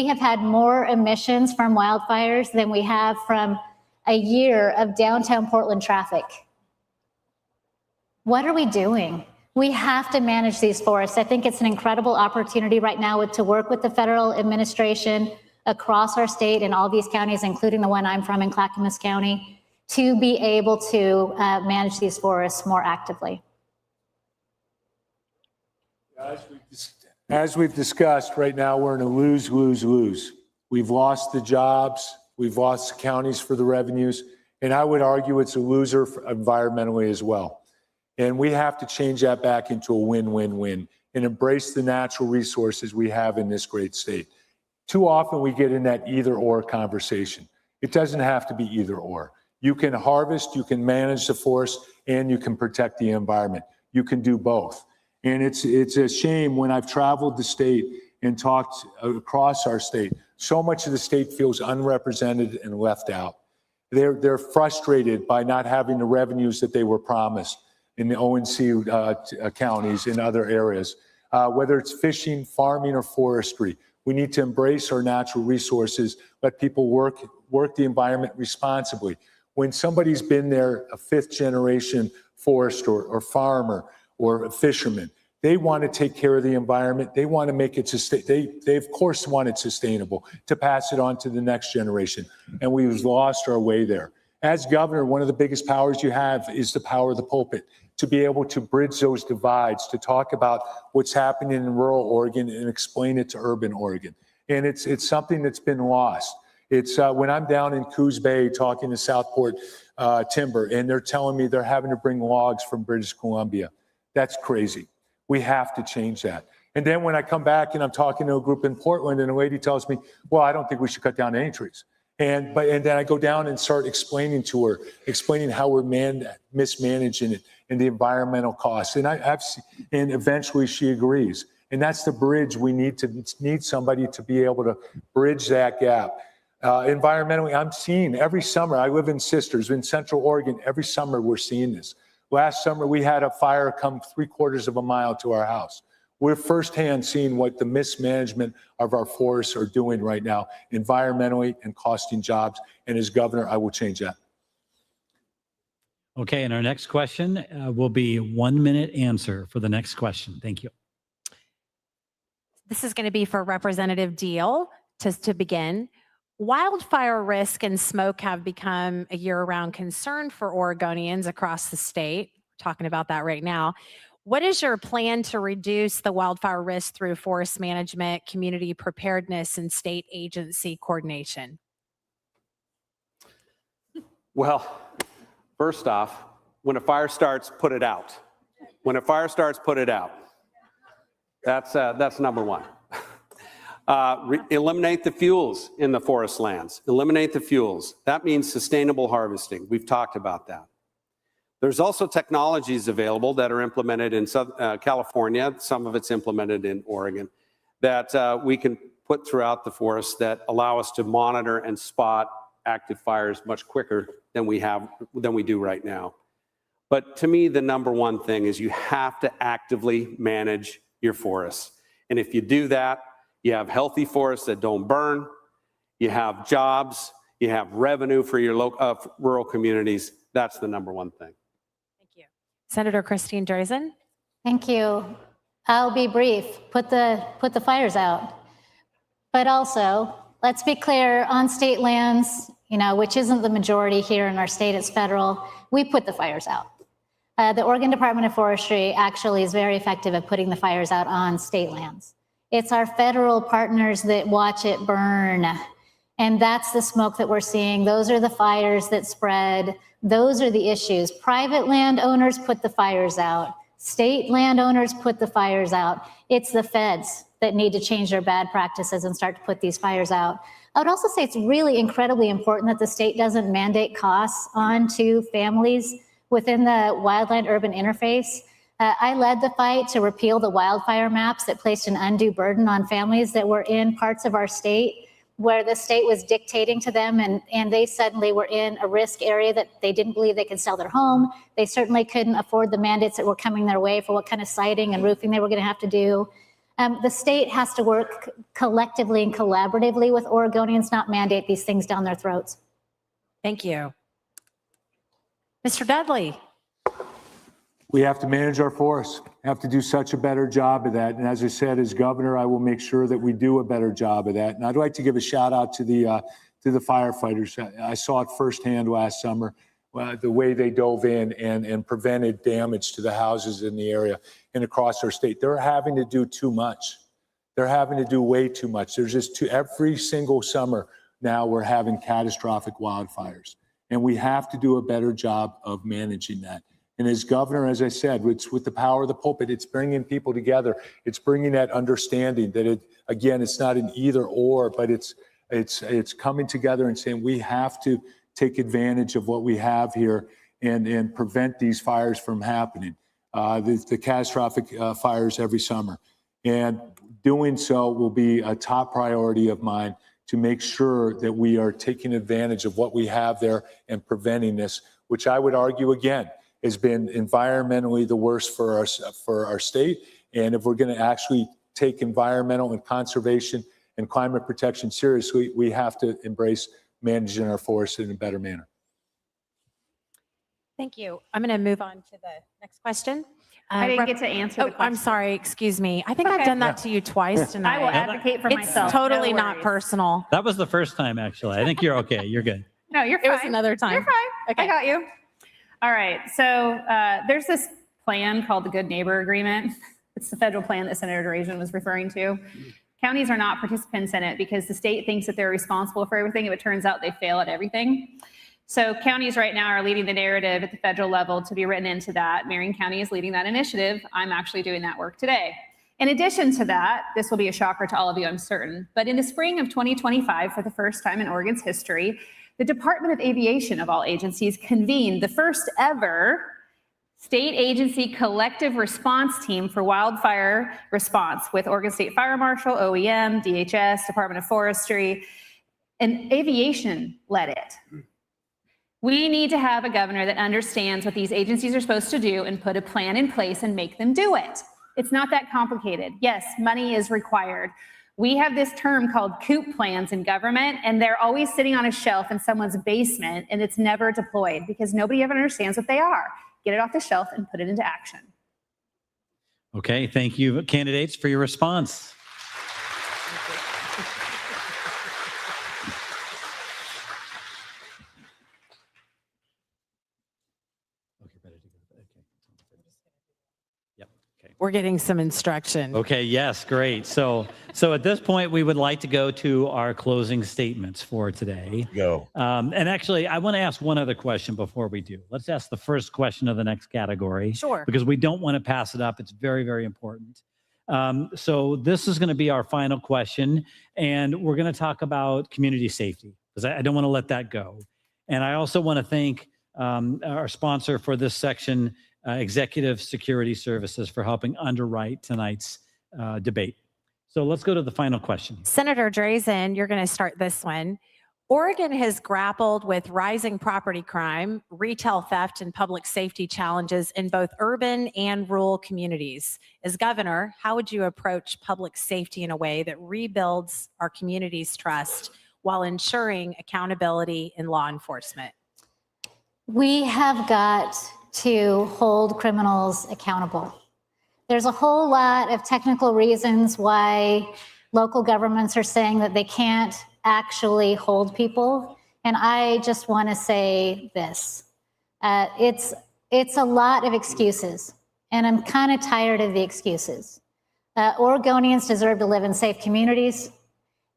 have had more emissions from wildfires than we have from a year of downtown Portland traffic. What are we doing? We have to manage these forests. I think it's an incredible opportunity right now to work with the federal administration across our state and all these counties, including the one I'm from in Clackamas County, to be able to manage these forests more actively. Guys, As we've discussed, right now we're in a lose, lose, lose. We've lost the jobs, we've lost the counties for the revenues, and I would argue it's a loser environmentally as well. And we have to change that back into a win-win-win and embrace the natural resources we have in this great state. Too often we get in that either-or conversation. It doesn't have to be either-or. You can harvest, you can manage the forest, and you can protect the environment. You can do both. And it's a shame when I've traveled the state and talked across our state, so much of the state feels unrepresented and left out. They're frustrated by not having the revenues that they were promised in the ONC counties and other areas, whether it's fishing, farming, or forestry. We need to embrace our natural resources, let people work the environment responsibly. When somebody's been there, a fifth generation forester or farmer or a fisherman, they want to take care of the environment. They want to make it they of course want it sustainable to pass it on to the next generation. And we've lost our way there. As governor, one of the biggest powers you have is the power of the pulpit, to be able to bridge those divides, to talk about what's happening in rural Oregon and explain it to urban Oregon. And it's something that's been lost. It's when I'm down in Coos Bay talking to Southport Timber, and they're telling me they're having to bring logs from British Columbia. That's crazy. We have to change that. And then when I come back and I'm talking to a group in Portland, and a lady tells me, well, I don't think we should cut down any trees. And then I go down and start explaining to her, how we're mismanaging it and the environmental costs. And and eventually she agrees. And that's the bridge we need somebody to be able to bridge that gap. Environmentally, I'm seeing every summer, I live in Sisters in Central Oregon, every summer we're seeing this. Last summer, we had a fire come 3/4 of a mile to our house. We're firsthand seeing what the mismanagement of our forests are doing right now, environmentally and costing jobs. And as governor, I will change that. Okay, and our next question will be 1 minute answer for the next question. Thank you. This is going to be for Representative Deal to begin. Wildfire risk and smoke have become a year-round concern for Oregonians across the state. We're talking about that right now. What is your plan to reduce the wildfire risk through forest management, community preparedness, and state agency coordination? Well, first off, when a fire starts, put it out. When a fire starts, put it out. That's number one. Eliminate the fuels in the forest lands. Eliminate the fuels. That means sustainable harvesting. We've talked about that. There's also technologies available that are implemented in California. Some of it's implemented in Oregon that we can put throughout the forest that allow us to monitor and spot active fires much quicker than we do right now. But to me, the number one thing is you have to actively manage your forests. And if you do that, you have healthy forests that don't burn, you have jobs, you have revenue for your local, rural communities. That's the number one thing. Thank you. Senator Christine Drazen. Thank you. I'll be brief. Put the fires out. But also, let's be clear, on state lands, which isn't the majority here in our state, it's federal, we put the fires out. The Oregon Department of Forestry actually is very effective at putting the fires out on state lands. It's our federal partners that watch it burn. And that's the smoke that we're seeing. Those are the fires that spread. Those are the issues. Private landowners put the fires out. State landowners put the fires out. It's the feds that need to change their bad practices and start to put these fires out. I would also say it's really incredibly important that the state doesn't mandate costs onto families within the wildland-urban interface. I led the fight to repeal the wildfire maps that placed an undue burden on families that were in parts of our state where the state was dictating to them, and they suddenly were in a risk area that they didn't believe they could sell their home. They certainly couldn't afford the mandates that were coming their way for what kind of siding and roofing they were going to have to do. The state has to work collectively and collaboratively with Oregonians, not mandate these things down their throats. Thank you. Mr. Dudley. We have to manage our forests, have to do such a better job of that. And as I said, as governor, I will make sure that we do a better job of that. And I'd like to give a shout out to the firefighters. I saw it firsthand last summer, the way they dove in and prevented damage to the houses in the area and across our state. They're having to do too much. They're having to do way too much. There's just every single summer now we're having catastrophic wildfires. And we have to do a better job of managing that. And as governor, as I said, it's with the power of the pulpit, it's bringing people together. It's bringing that understanding that again, it's not an either or, but it's coming together and saying we have to take advantage of what we have here and prevent these fires from happening. The catastrophic fires every summer. And doing so will be a top priority of mine to make sure that we are taking advantage of what we have there and preventing this, which I would argue again has been environmentally the worst for our state. And if we're going to actually take environmental and conservation and climate protection seriously, we have to embrace managing our forests in a better manner. Thank you. I'm going to move on to the next question. I didn't get to answer the question. I'm sorry. Excuse me. I think I've done that to you twice tonight. I will advocate for It's myself. totally No not worries. personal. That was the first time, actually. I think you're okay. You're good. No, you're It fine. was another time. You're fine. Okay. I got you. All right. So there's this plan called the Good Neighbor Agreement. It's the federal plan that Senator Drazen was referring to. Counties are not participants in it because the state thinks that they're responsible for everything. If it turns out they fail at everything. So counties right now are leading the narrative at the federal level to be written into that. Marion County is leading that initiative. I'm actually doing that work today. In addition to that, this will be a shocker to all of you, I'm certain, but in the spring of 2025, for the first time in Oregon's history, the Department of Aviation of all agencies convened the first ever state agency collective response team for wildfire response with Oregon State Fire Marshal, OEM, DHS, Department of Forestry, and aviation led it. We need to have a governor that understands what these agencies are supposed to do and put a plan in place and make them do it. It's not that complicated. Yes, money is required. We have this term called COOP plans in government, and they're always sitting on a shelf in someone's basement, and it's never deployed because nobody ever understands what they are. Get it off the shelf and put it into action. Okay. Thank you, candidates, for your response. Okay, ready to go. Okay. Yep. Okay. We're getting some instruction. Okay, yes, great. So at this point, we would like to go to our closing statements for today. Go. And actually, I want to ask one other question before we do. Let's ask the first question of the next category. Sure. Because we don't want to pass it up. It's very, very important. So this is going to be our final question, and we're going to talk about community safety, because I don't want to let that go. And I also want to thank our sponsor for this section, Executive Security Services, for helping underwrite tonight's debate. So let's go to the final question. Senator Drazen, you're going to start this one. Oregon has grappled with rising property crime, retail theft, and public safety challenges in both urban and rural communities. As governor, how would you approach public safety in a way that rebuilds our community's trust while ensuring accountability in law enforcement? We have got to hold criminals accountable. There's a whole lot of technical reasons why local governments are saying that they can't actually hold people. And I just want to say this. It's a lot of excuses, and I'm kind of tired of the excuses. Oregonians deserve to live in safe communities.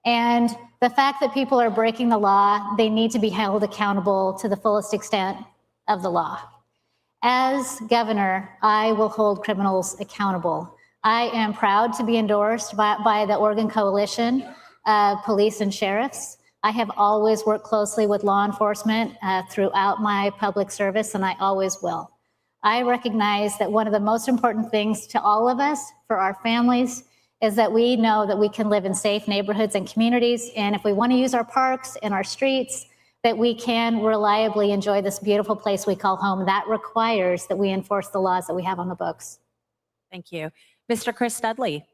And the fact that people are breaking the law, they need to be held accountable to the fullest extent of the law. As governor, I will hold criminals accountable. I am proud to be endorsed by the Oregon Coalition of Police and Sheriffs. I have always worked closely with law enforcement throughout my public service, and I always will. I recognize that one of the most important things to all of us, for our families, is that we know that we can live in safe neighborhoods and communities. And if we want to use our parks and our streets, that we can reliably enjoy this beautiful place we call home. That requires that we enforce the laws that we have on the books. Thank you. Mr. Chris Dudley.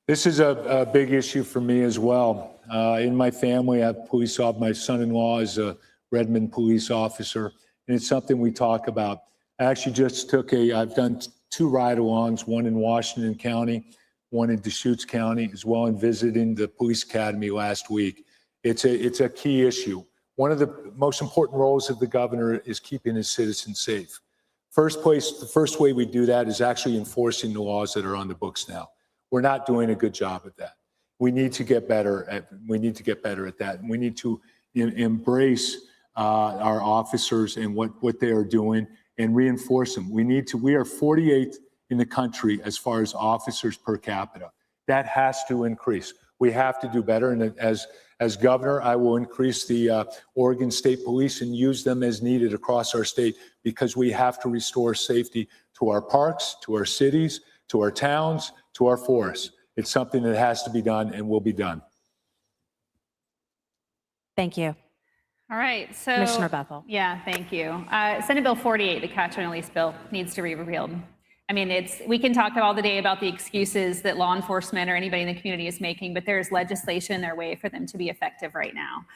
This is a big issue for me as well. In my family, I have police officer. My son-in-law is a Redmond police officer, and it's something we talk about. I actually just I've done 2 ride-alongs, one in Washington County, one in Deschutes County, as well, and visiting the police academy last week. It's a key issue. One of the most important roles of the governor is keeping his citizens safe. The first way we do that is actually enforcing the laws that are on the books now. We're not doing a good job at that. We need to get better at that. And we need to embrace our officers and what they are doing and reinforce them. We are 48th in the country as far as officers per capita. That has to increase. We have to do better. And as governor, I will increase the Oregon State Police and use them as needed across our state, because we have to restore safety to our parks, to our cities, to our towns, to our forests. It's something that has to be done and will be done. Thank you. All right, so. Commissioner Bethel. Yeah, thank you. Senate Bill 48, the catch and release bill, needs to be repealed. I mean, we can talk all the day about the excuses that law enforcement or anybody in the community is making, but there's legislation in their way for them to be effective right now.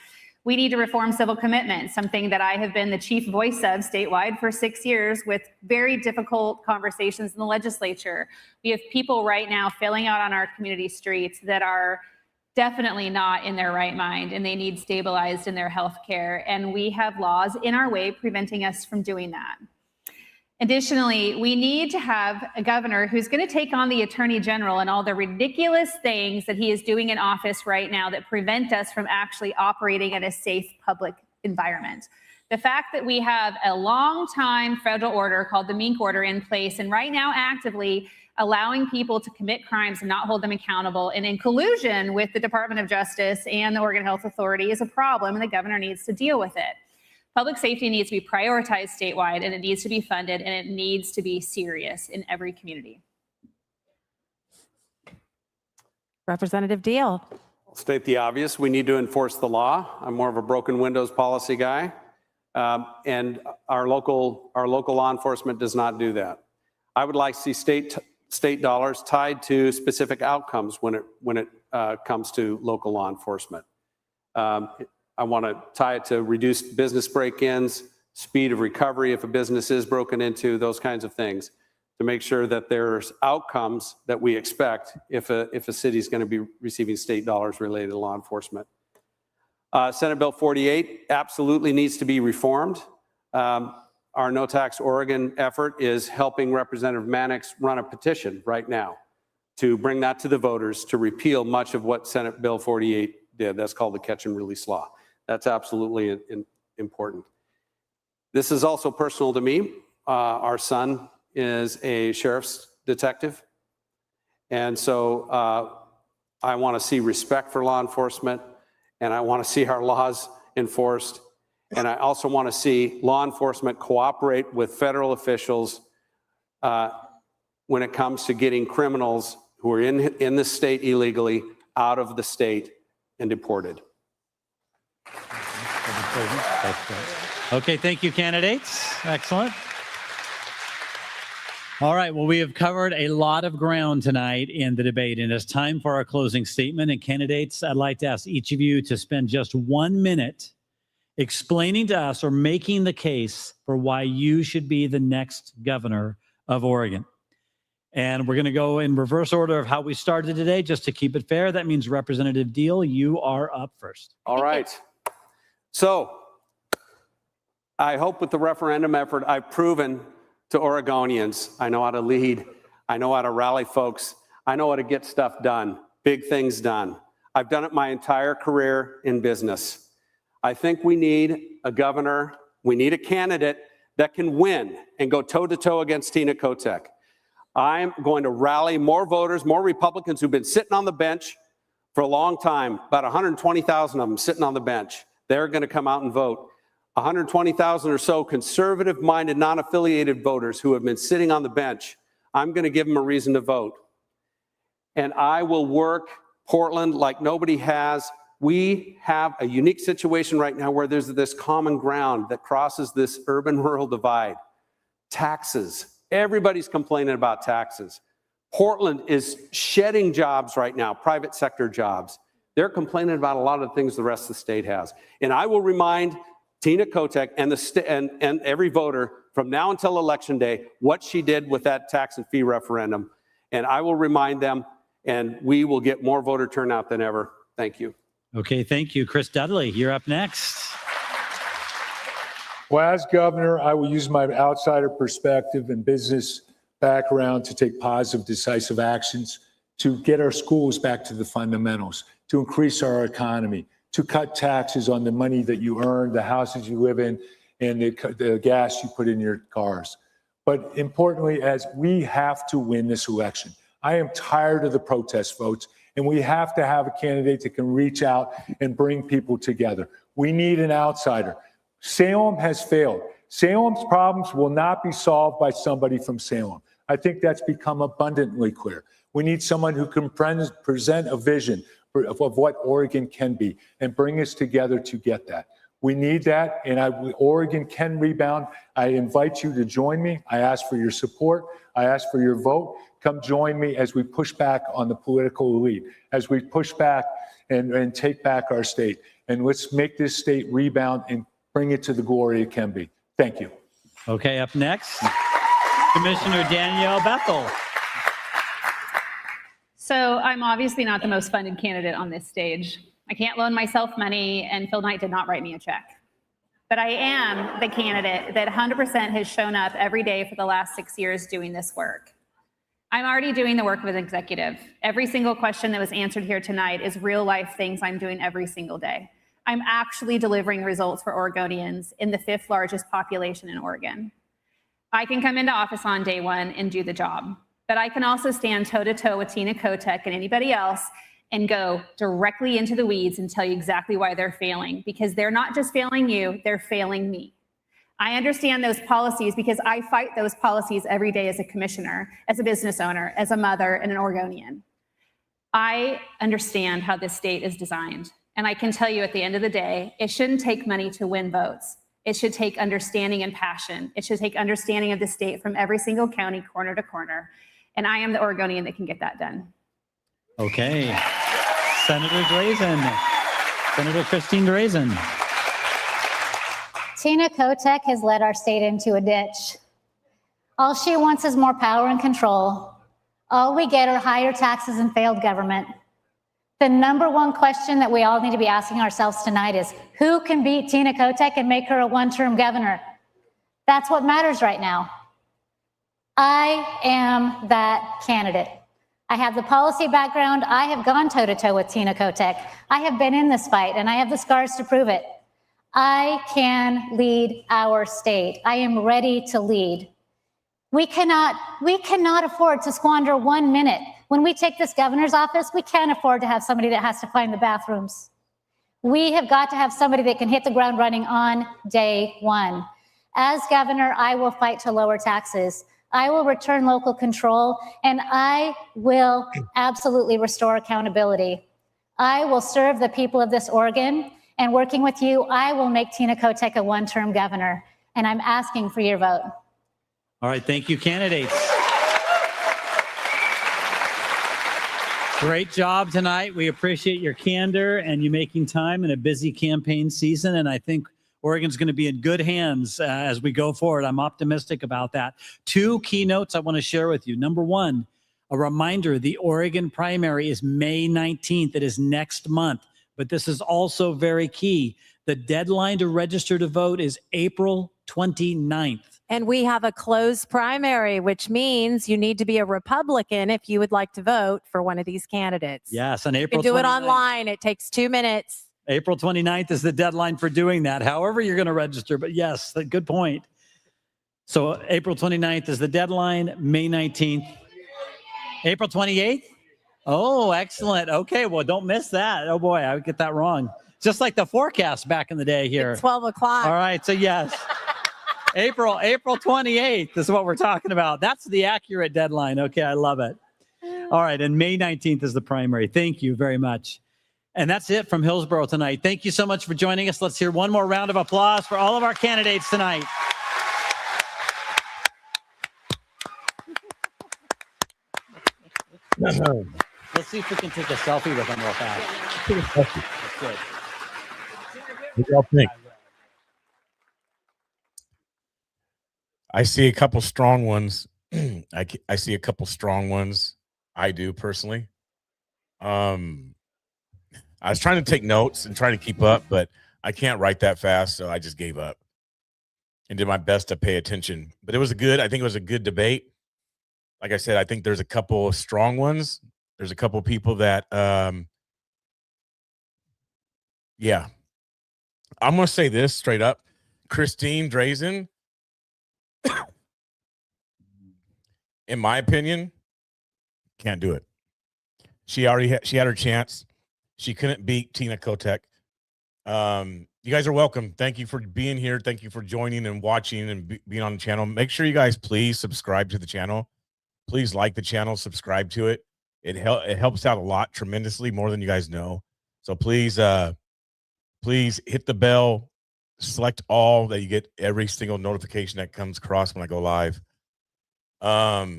We need to reform civil commitment, something that I have been the chief voice of statewide for 6 years with very difficult conversations in the legislature. We have people right now filling out on our community streets that are definitely not in their right mind, and they need stabilized in their health care. And we have laws in our way preventing us from doing that. Additionally, we need to have a governor who's going to take on the attorney general and all the ridiculous things that he is doing in office right now that prevent us from actually operating in a safe public environment. The fact that we have a long-time federal order called the Mink Order in place, and right now actively allowing people to commit crimes and not hold them accountable, and in collusion with the Department of Justice and the Oregon Health Authority, is a problem, and the governor needs to deal with it. Public safety needs to be prioritized statewide, and it needs to be funded, and it needs to be serious in every community. Representative Deal. I'll state the obvious. We need to enforce the law. I'm more of a broken windows policy guy. And our local law enforcement does not do that. I would like to see state dollars tied to specific outcomes when it comes to local law enforcement. I want to tie it to reduced business break-ins, speed of recovery if a business is broken into, those kinds of things, to make sure that there's outcomes that we expect if a city is going to be receiving state dollars related to law enforcement. Senate Bill 48 absolutely needs to be reformed. Our No Tax Oregon effort is helping Representative Mannix run a petition right now to bring that to the voters to repeal much of what Senate Bill 48 did. That's called the catch and release law. That's absolutely important. This is also personal to me. Our son is a sheriff's detective. And so I want to see respect for law enforcement, and I want to see our laws enforced. And I also want to see law enforcement cooperate with federal officials when it comes to getting criminals who are in the state illegally out of the state and deported. Okay, thank you, candidates. Excellent. All right, well, we have covered a lot of ground tonight in the debate, and it's time for our closing statement. And candidates, I'd like to ask each of you to spend just 1 minute explaining to us or making the case for why you should be the next governor of Oregon. And we're going to go in reverse order of how we started today, just to keep it fair. That means Representative Deal, you are up first. All right. So I hope with the referendum effort, I've proven to Oregonians, I know how to lead, I know how to rally folks, I know how to get stuff done, big things done. I've done it my entire career in business. I think we need a governor, we need a candidate that can win and go toe-to-toe against Tina Kotek. I'm going to rally more voters, more Republicans who've been sitting on the bench for a long time, about 120,000 of them sitting on the bench. They're going to come out and vote. 120,000 or so conservative-minded, non-affiliated voters who have been sitting on the bench. I'm going to give them a reason to vote. And I will work Portland like nobody has. We have a unique situation right now where there's this common ground that crosses this urban-rural divide. Taxes. Everybody's complaining about taxes. Portland is shedding jobs right now, private sector jobs. They're complaining about a lot of the things the rest of the state has. And I will remind Tina Kotek and every voter from now until Election Day what she did with that tax and fee referendum. And I will remind them, and we will get more voter turnout than ever. Thank you. Okay, thank you. Chris Dudley, you're up next. Well, as governor, I will use my outsider perspective and business background to take positive, decisive actions to get our schools back to the fundamentals, to increase our economy, to cut taxes on the money that you earn, the houses you live in, and the gas you put in your cars. But importantly, as we have to win this election, I am tired of the protest votes, and we have to have a candidate that can reach out and bring people together. We need an outsider. Salem has failed. Salem's problems will not be solved by somebody from Salem. I think that's become abundantly clear. We need someone who can present a vision of what Oregon can be and bring us together to get that. We need that, and Oregon can rebound. I invite you to join me. I ask for your support. I ask for your vote. Come join me as we push back on the political elite, as we push back and take back our state. And let's make this state rebound and bring it to the glory it can be. Thank you. Okay, up next, Commissioner Danielle Bethel. So I'm obviously not the most funded candidate on this stage. I can't loan myself money, and Phil Knight did not write me a check. But I am the candidate that 100% has shown up every day for the last 6 years doing this work. I'm already doing the work of an executive. Every single question that was answered here tonight is real life things I'm doing every single day. I'm actually delivering results for Oregonians in the 5th largest population in Oregon. I can come into office on day one and do the job, but I can also stand toe-to-toe with Tina Kotek and anybody else and go directly into the weeds and tell you exactly why they're failing, because they're not just failing you, they're failing me. I understand those policies because I fight those policies every day as a commissioner, as a business owner, as a mother, and an Oregonian. I understand how this state is designed. And I can tell you at the end of the day, it shouldn't take money to win votes. It should take understanding and passion. It should take understanding of the state from every single county, corner to corner. And I am the Oregonian that can get that done. Okay, Senator Drazen, Senator Christine Drazen. Tina Kotek has led our state into a ditch. All she wants is more power and control. All we get are higher taxes and failed government. The number one question that we all need to be asking ourselves tonight is, who can beat Tina Kotek and make her a one-term governor? That's what matters right now. I am that candidate. I have the policy background. I have gone toe-to-toe with Tina Kotek. I have been in this fight, and I have the scars to prove it. I can lead our state. I am ready to lead. We cannot afford to squander 1 minute. When we take this governor's office, we can't afford to have somebody that has to find the bathrooms. We have got to have somebody that can hit the ground running on day one. As governor, I will fight to lower taxes. I will return local control, and I will absolutely restore accountability. I will serve the people of this Oregon, and working with you, I will make Tina Kotek a one-term governor, and I'm asking for your vote. All right, thank you, candidates. Great job tonight. We appreciate your candor and you making time in a busy campaign season. And I think Oregon's going to be in good hands as we go forward. I'm optimistic about that. 2 keynotes I want to share with you. Number 1, a reminder, the Oregon primary is May 19th. It is next month. But this is also very key. The deadline to register to vote is April 29th. And we have a closed primary, which means you need to be a Republican if you would like to vote for one of these candidates. Yes, on You April can do it 29th. online. It takes 2 minutes. April 29th is the deadline for doing that. However you're going to register, but yes, good point. So April 29th is the deadline, May 19th. April 28th? Oh, excellent. Okay, well, don't miss that. Oh boy, I would get that wrong. Just like the forecast back in the day here. It's 12 o'clock. All right, so yes. April 28th is what we're talking about. That's the accurate deadline. Okay, I love it. All right, and May 19th is the primary. Thank you very much. And that's it from Hillsborough tonight. Thank you so much for joining us. Let's hear one more round of applause for all of our candidates tonight. Let's see if we can take a selfie with them real fast. That's good. What do y'all think? I see a couple strong ones. I see a couple strong ones. I do personally. I was trying to take notes and trying to keep up, but I can't write that fast, so I just gave up and did my best to pay attention. But I think it was a good debate. Like I said, I think there's a couple of strong ones There's a couple people that, yeah, I'm going to say this straight up. Christine Drazen, in my opinion, can't do it. She had her chance. She couldn't beat Tina Kotek. You guys are welcome. Thank you for being here. Thank you for joining and watching and being on the channel. Make sure you guys please subscribe to the channel. Please like the channel, subscribe to it. It helps out a lot tremendously, more than you guys know. So please hit the bell, select all, that you get every single notification that comes across when I go live. But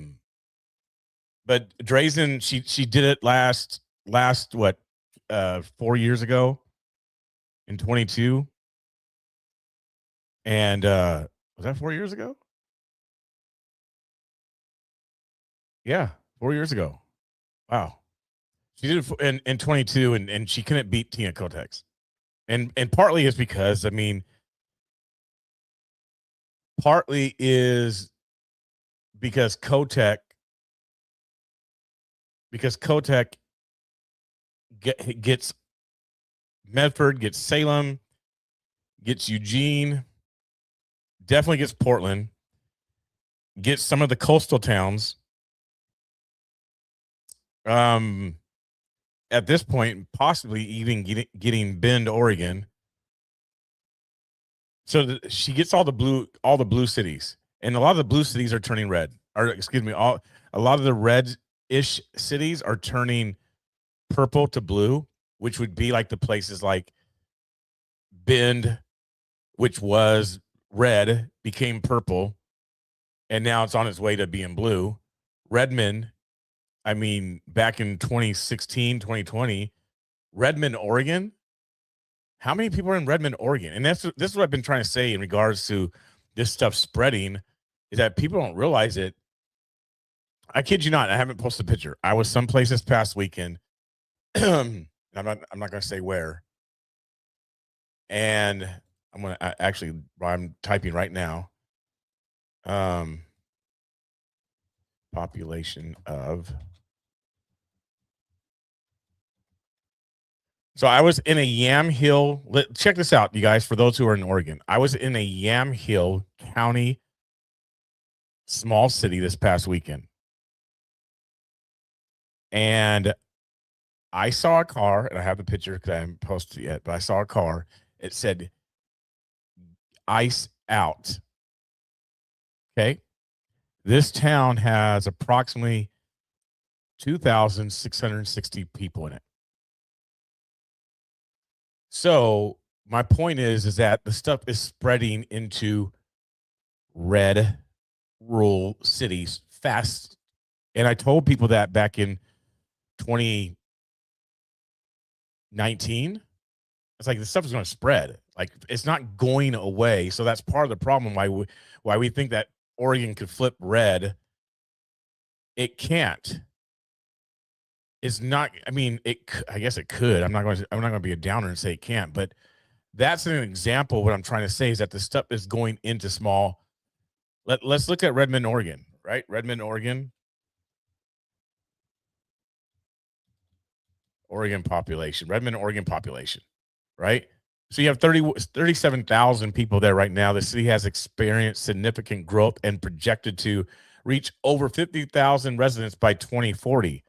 Drazen, she did it last 4 years ago in 22. And was that 4 years ago? Yeah, 4 years ago. Wow. She did it in 22, and she couldn't beat Tina Kotek. And partly is because, I mean, partly is because Kotek gets Medford, gets Salem, gets Eugene, definitely gets Portland, gets some of the coastal towns. At this point, possibly even getting Bend, Oregon. So she gets all the blue cities, and a lot of the blue cities are turning red. Or excuse me, a lot of the red-ish cities are turning purple to blue, which would be like the places like Bend, which was red, became purple, and now it's on its way to being blue. Redmond, I mean, back in 2016, 2020, Redmond, Oregon. How many people are in Redmond, Oregon? And this is what I've been trying to say in regards to this stuff spreading, is that people don't realize it. I kid you not, I haven't posted a picture. I was someplace this past weekend. I'm not going to say where. And I'm typing right now. Population of. So I was in a Yamhill. Check this out, you guys, for those who are in Oregon. I was in a Yamhill County small city this past weekend. And I saw a car, and I have the picture because I haven't posted it yet, but I saw a car. It said, "Ice out." Okay. This town has approximately 2,660 people in it. So my point is that the stuff is spreading into red rural cities fast. And I told people that back in 2019. It's like, this stuff is going to spread. Like, it's not going away. So that's part of the problem why we think that Oregon could flip red. It can't. It's not. I mean, I guess it could. I'm not going to be a downer and say it can't. But that's an example. What I'm trying to say is that the stuff is going into small. Let's look at Redmond, Oregon. Right, Redmond, Oregon. Oregon population. Redmond, Oregon population. Right. So you have 37,000 people there right now. The city has experienced significant growth and projected to reach over 50,000 residents by 2040.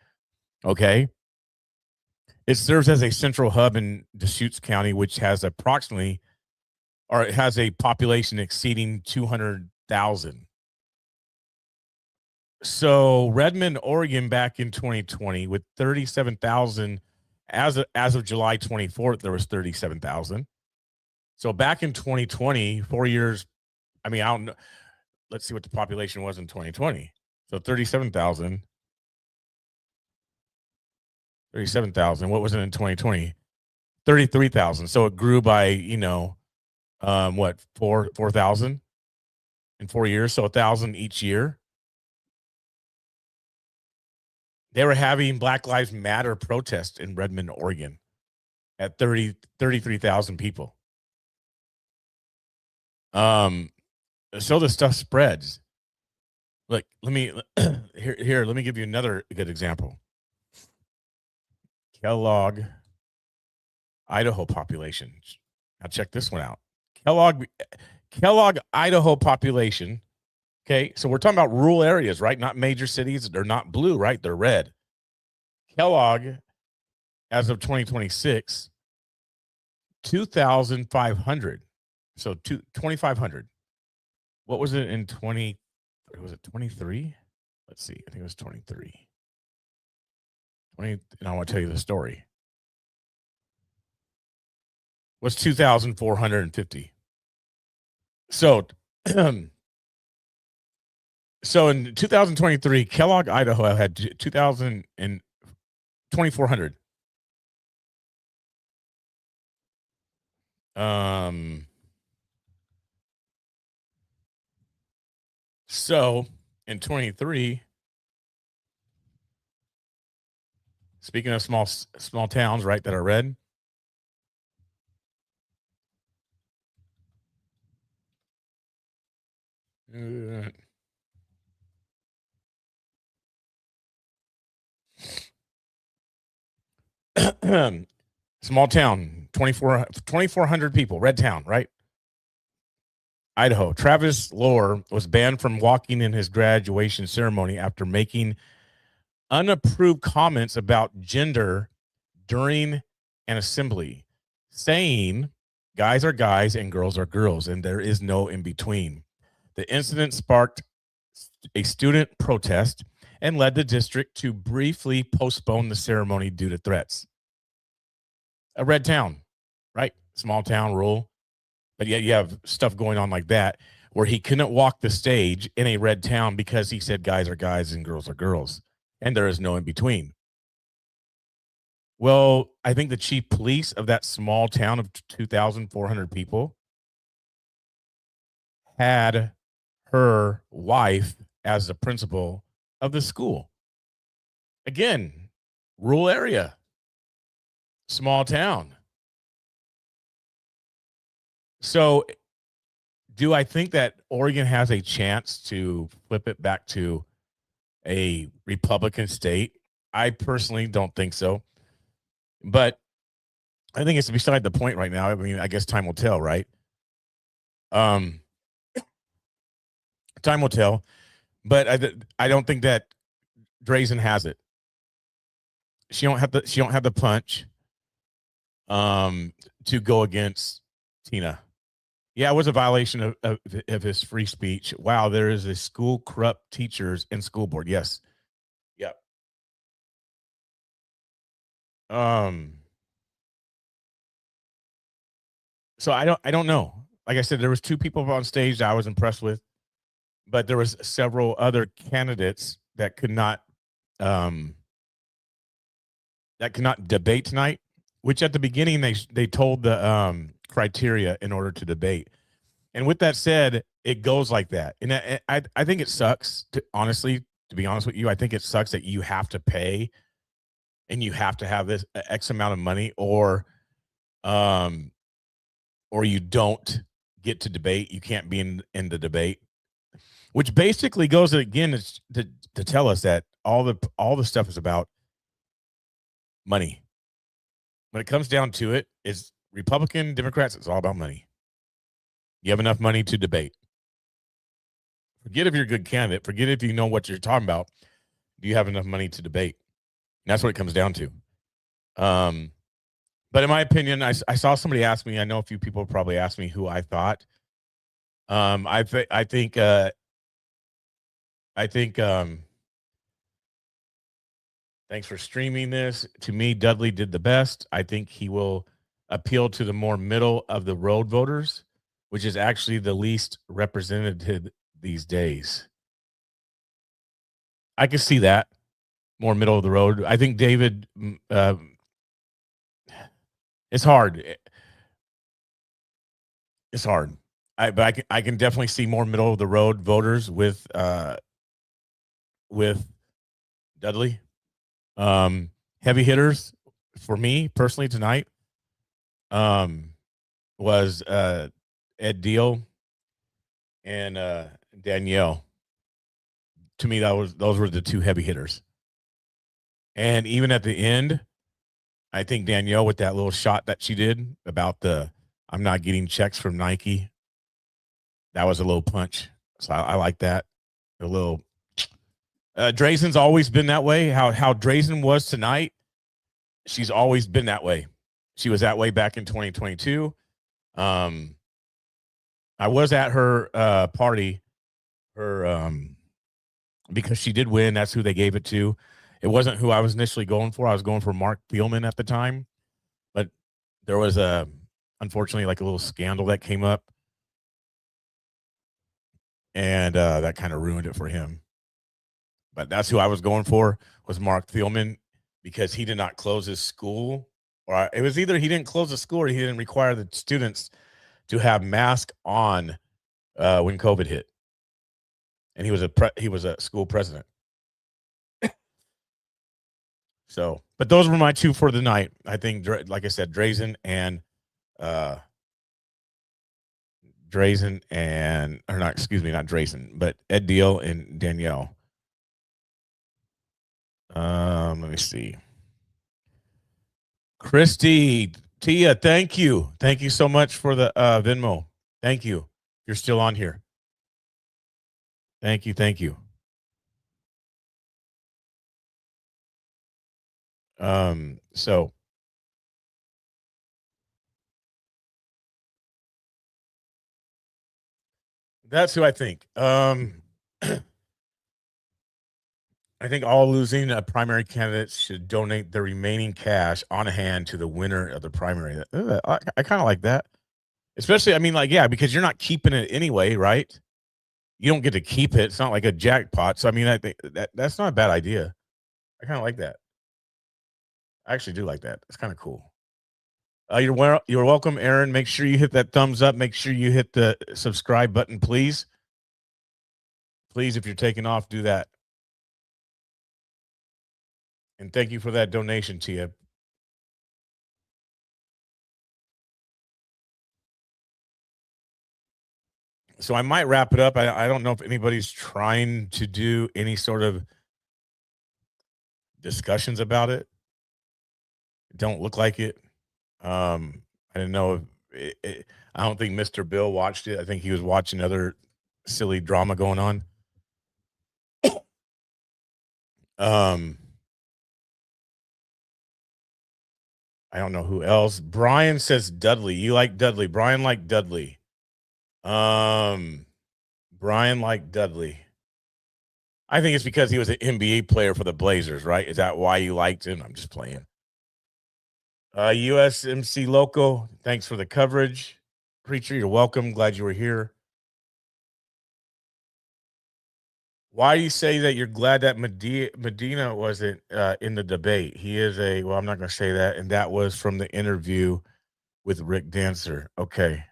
Okay. It serves as a central hub in Deschutes County, which has it has a population exceeding 200,000. So Redmond, Oregon, back in 2020, with 37,000, as of July 24th, there was 37,000. So back in 2020, 4 years, I mean, I don't know. Let's see what the population was in 2020. So 37,000. 37,000. What was it in 2020? 33,000. So it grew by, 4,000 in 4 years. So 1,000 each year. They were having Black Lives Matter protests in Redmond, Oregon at 33,000 people. So the stuff spreads. Look, let me give you another good example. Kellogg, Idaho population. Now check this one out. Kellogg, Idaho population. Okay, so we're talking about rural areas, right? Not major cities. They're not blue, right? They're red. Kellogg, as of 2026, 2,500. So 2,500. What was it in 20? Was it 23? Let's see. I think it was 23. 20, and I want to tell you the story. Was 2,450. So, so in 2023, Kellogg, Idaho had 2,400. So in 23, speaking of small towns, right, that are red. Small town, 2,400 people, red town, right? Idaho. Travis Lohr was banned from walking in his graduation ceremony after making unapproved comments about gender during an assembly, saying guys are guys and girls are girls, and there is no in between. The incident sparked a student protest and led the district to briefly postpone the ceremony due to threats. A red town, right? Small town, rural. But yet you have stuff going on like that where he couldn't walk the stage in a red town because he said guys are guys and girls are girls. And there is no in between. Well, I think the chief police of that small town of 2,400 people had her wife as the principal of the school. Again, rural area, small town. So do I think that Oregon has a chance to flip it back to a Republican state? I personally don't think so. But I think it's beside the point right now. I mean, I guess time will tell, right? Time will tell. But I don't think that Drazen has it. She don't have the punch to go against Tina. Yeah, it was a violation of his free speech. Wow, there is a school corrupt teachers and school board. Yes. Yep. So I don't know. Like I said, there was two people on stage that I was impressed with, but there was several other candidates that could not debate tonight, which at the beginning they told the criteria in order to debate. And with that said, it goes like that. And I think it sucks, to be honest with you, I think it sucks that you have to pay and you have to have this X amount of money or you don't get to debate. You can't be in the debate, which basically goes again is to tell us that all the stuff is about money. When it comes down to it, it's Republican, Democrats, it's all about money. You have enough money to debate. Forget if you're a good candidate. Forget if you know what you're talking about. Do you have enough money to debate? And that's what it comes down to. But in my opinion, I saw somebody ask me, I know a few people probably asked me who I thought. I think thanks for streaming this. To me, Dudley did the best. I think he will appeal to the more middle of the road voters, which is actually the least represented these days. I can see that more middle of the road. I think David, it's hard. It's hard. But I can definitely see more middle of the road voters with Dudley. Heavy hitters for me personally tonight was Ed Deal and Danielle. To me, those were the two heavy hitters. And even at the end, I think Danielle with that little shot that she did about I'm not getting checks from Nike. That was a little punch. So I like that. A little. Drazen's always been that way. How Drazen was tonight, she's always been that way. She was that way back in 2022. I was at her party, because she did win. That's who they gave it to. It wasn't who I was initially going for. I was going for Mark Thielman at the time, but there was unfortunately like a little scandal that came up, and that kind of ruined it for him. But that's who I was going for, was Mark Thielman, because he did not close his school, or it was either he didn't close the school or he didn't require the students to have masks on when COVID hit, and he was a school president. So, but those were my two for the night. I think, like I said, Drazen and not Drazen, but Ed Deal and Danielle. Let me see. Christy, Tia, thank you. Thank you so much for the Venmo. Thank you. You're still on here. Thank you. Thank you. So that's who I think. I think all losing primary candidates should donate the remaining cash on hand to the winner of the primary. I kind of like that. Especially, I mean, like, yeah, because you're not keeping it anyway, right? You don't get to keep it. It's not like a jackpot. So, I mean, I think that's not a bad idea. I kind of like that. I actually do like that. It's kind of cool. You're welcome, Aaron. Make sure you hit that thumbs up. Make sure you hit the subscribe button, please. Please, if you're taking off, do that. And thank you for that donation, Tia. So I might wrap it up. I don't know if anybody's trying to do any sort of discussions about it. Don't look like it. I didn't know if I don't think Mr. Bill watched it. I think he was watching other silly drama going on. I don't know who else. Brian says Dudley. You like Dudley. Brian liked Dudley. Brian liked Dudley. I think it's because he was an NBA player for the Blazers, right? Is that why you liked him? I'm just playing. USMC Loco, thanks for the coverage. Preacher, you're welcome. Glad you were here. Why do you say that you're glad that Medina wasn't in the debate? He is well, I'm not going to say that. And that was from the interview with Rick Dancer. Okay.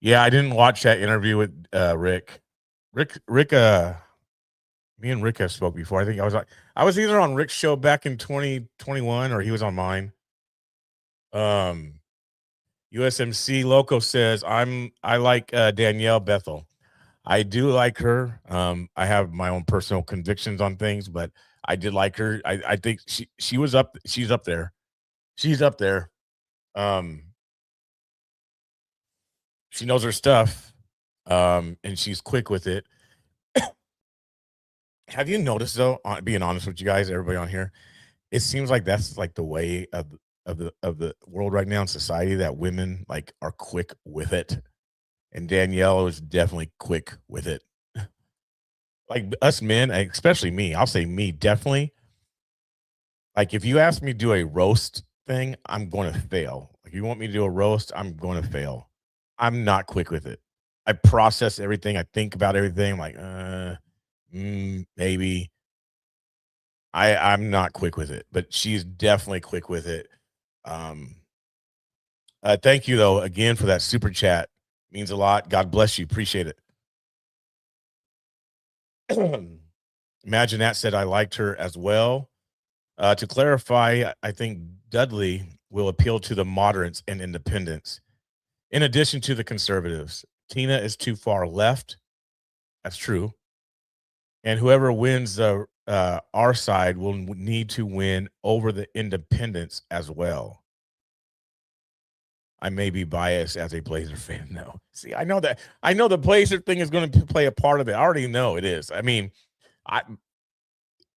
Yeah, I didn't watch that interview with Rick. Rick, me and Rick have spoke before. I think I was either on Rick's show back in 2021 or he was on mine. USMC Loco says I like Danielle Bethel. I do like her. I have my own personal convictions on things, but I did like her. I think she was up. She's up there. She's up there. She knows her stuff, and she's quick with it. Have you noticed, though, being honest with you guys, everybody on here, it seems like that's like the way of the world right now in society, that women like are quick with it. And Danielle was definitely quick with it. Like us men, especially me, I'll say me, definitely. Like if you ask me to do a roast thing, I'm going to fail. Like you want me to do a roast, I'm going to fail. I'm not quick with it. I process everything. I think about everything. I'm like, maybe. I'm not quick with it, but she's definitely quick with it. Thank you though again for that super chat. Means a lot. God bless you. Appreciate it. Imagine that said I liked her as well. To clarify, I think Dudley will appeal to the moderates and independents, in addition to the conservatives. Tina is too far left. That's true. And whoever wins the our side will need to win over the independents as well. I may be biased as a Blazer fan, though. See, I know the Blazer thing is going to play a part of it. I already know it is. I mean,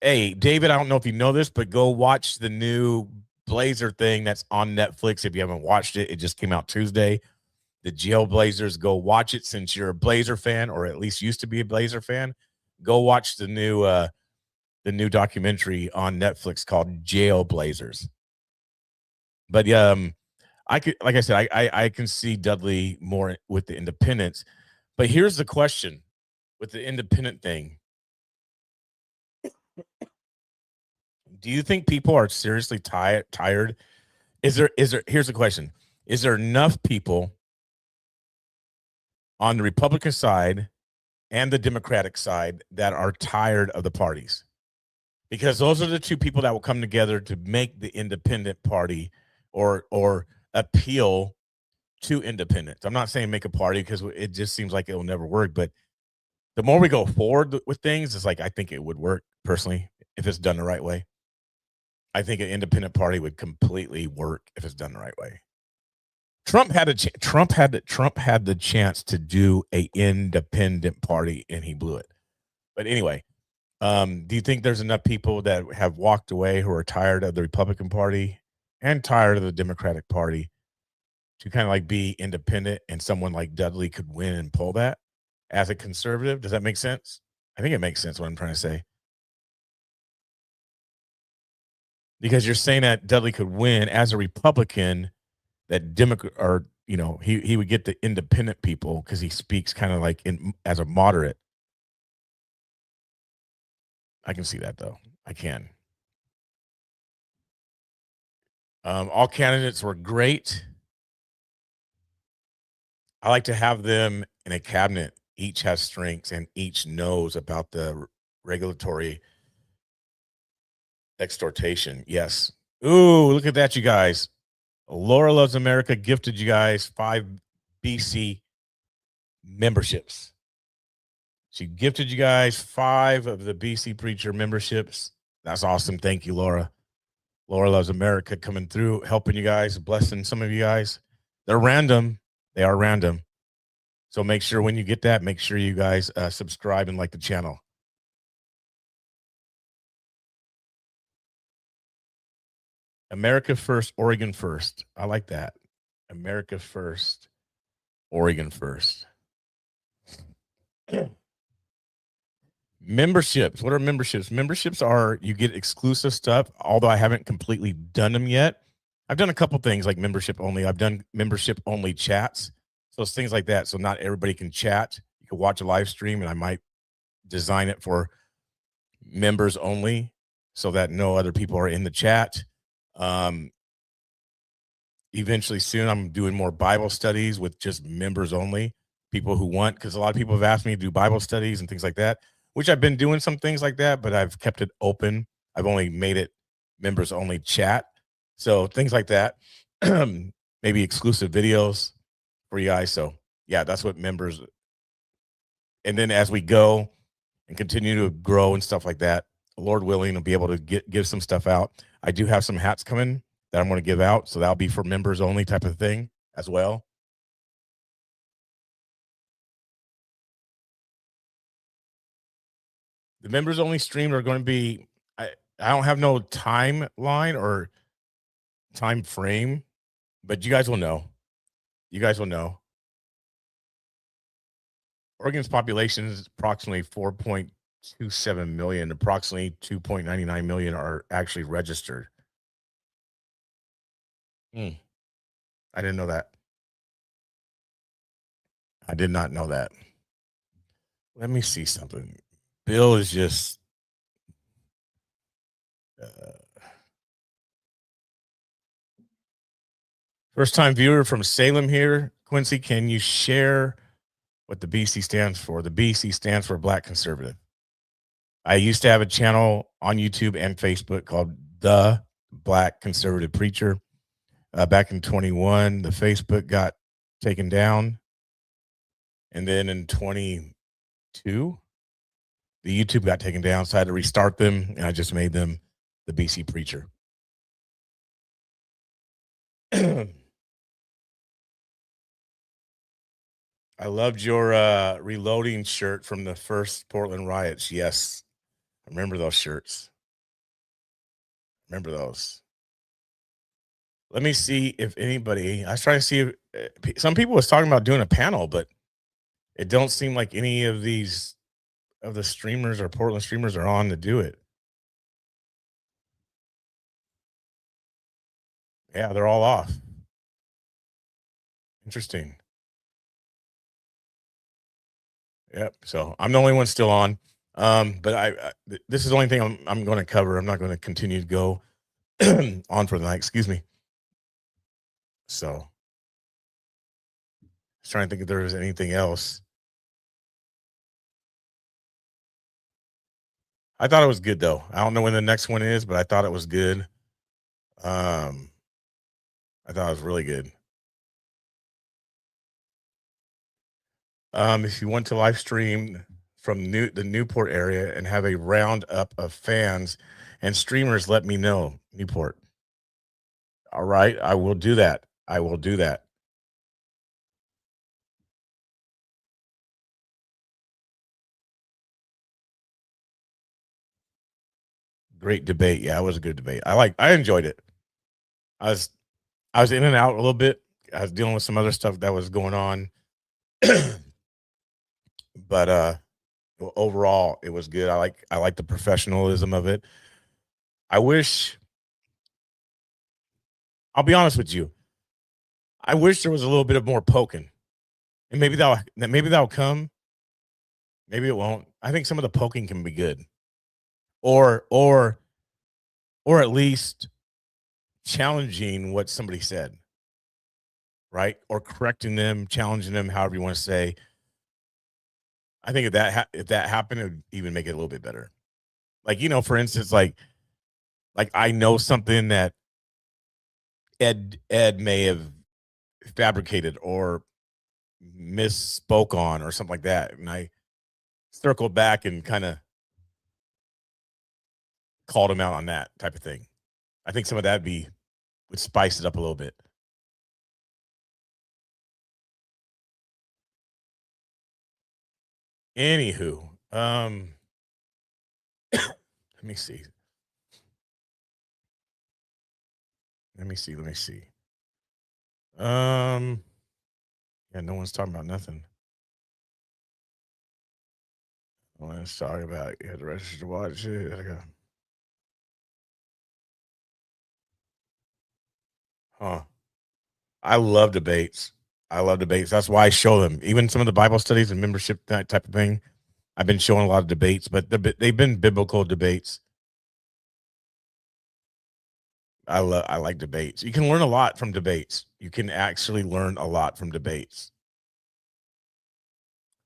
hey, David, I don't know if you know this, but go watch the new Blazer thing that's on Netflix. If you haven't watched it, it just came out Tuesday. The Jail Blazers, go watch it since you're a Blazer fan, or at least used to be a Blazer fan. Go watch the new documentary on Netflix called Jail Blazers. But I could, like I said, I can see Dudley more with the independents. But here's the question with the independent thing. Do you think people are seriously tired? Here's the question. Is there enough people on the Republican side and the Democratic side that are tired of the parties? Because those are the two people that will come together to make the independent party or appeal to independents. I'm not saying make a party because it just seems like it will never work. But the more we go forward with things, it's like I think it would work personally if it's done the right way. I think an independent party would completely work if it's done the right way. Trump had the chance to do a independent party and he blew it. But anyway, do you think there's enough people that have walked away who are tired of the Republican Party and tired of the Democratic Party to kind of like be independent, and someone like Dudley could win and pull that as a conservative? Does that make sense? I think it makes sense what I'm trying to say. Because you're saying that Dudley could win as a Republican, that Democrat, or he would get the independent people because he speaks kind of like as a moderate. I can see that though. I can. All candidates were great. I like to have them in a cabinet. Each has strengths and each knows about the regulatory extortation. Yes. Ooh, look at that, you guys. Laura Loves America gifted you guys 5 BC memberships. She gifted you guys 5 of the BC Preacher memberships. That's awesome. Thank you, Laura. Laura Loves America coming through, helping you guys, blessing some of you guys. They're random. They are random. So make sure when you get that, make sure you guys subscribe and like the channel. America first, Oregon first. I like that. America first, Oregon first. Memberships. What are memberships? Memberships are, you get exclusive stuff, although I haven't completely done them yet. I've done a couple things like membership only. I've done membership only chats. So it's things like that. So not everybody can chat. You can watch a live stream, and I might design it for members only so that no other people are in the chat. Eventually soon, I'm doing more Bible studies with just members only, people who want, because a lot of people have asked me to do Bible studies and things like that, which I've been doing some things like that, but I've kept it open. I've only made it members only chat. So things like that, maybe exclusive videos for you guys. So yeah, that's what members. And then as we go and continue to grow and stuff like that, Lord willing, will be able to give some stuff out. I do have some hats coming that I'm going to give out. So that'll be for members only type of thing as well. The members only stream are going to be, I don't have no timeline or time frame, but you guys will know. You guys will know. Oregon's population is approximately 4.27 million. Approximately 2.99 million are actually registered. I didn't know that. I did not know that. Let me see something. Bill is just first time viewer from Salem here. Quincy, can you share what the BC stands for? The BC stands for Black Conservative. I used to have a channel on YouTube and Facebook called The Black Conservative Preacher. Back in 21, the Facebook got taken down. And then in 22, the YouTube got taken down, so I had to restart them, and I just made them the BC Preacher. I loved your reloading shirt from the first Portland riots. Yes, I remember those shirts. Remember those. Let me see if anybody. I was trying to see if some people was talking about doing a panel, but it don't seem like any of these of the streamers or Portland streamers are on to do it. Yeah, they're all off. Interesting. Yep. So I'm the only one still on. But this is the only thing I'm going to cover. I'm not going to continue to go on for the night. Excuse me. So I was trying to think if there was anything else. I thought it was good though. I don't know when the next one is, but I thought it was good. I thought it was really good. If you want to live stream from the Newport area and have a roundup of fans and streamers, let me know, Newport. All right, I will do that. I will do that. Great debate. Yeah, it was a good debate. I enjoyed it. I was in and out a little bit. I was dealing with some other stuff that was going on. But overall it was good. I like the professionalism of it. I'll be honest with you. I wish there was a little bit of more poking. And maybe that'll come. Maybe it won't. I think some of the poking can be good. Or at least challenging what somebody said. Right? Or correcting them, challenging them, however you want to say. I think if that happened, it would even make it a little bit better. Like, for instance, like I know something that Ed may have fabricated or misspoke on or something like that, and I circled back and kind of called him out on that type of thing. I think some of that would spice it up a little bit. Anywho, let me see. Yeah, no one's talking about nothing. No one's talking about you had to register to watch it. Huh. I love debates. That's why I show them. Even some of the Bible studies and membership, that type of thing. I've been showing a lot of debates, but they've been biblical debates. I like debates. You can learn a lot from debates. You can actually learn a lot from debates.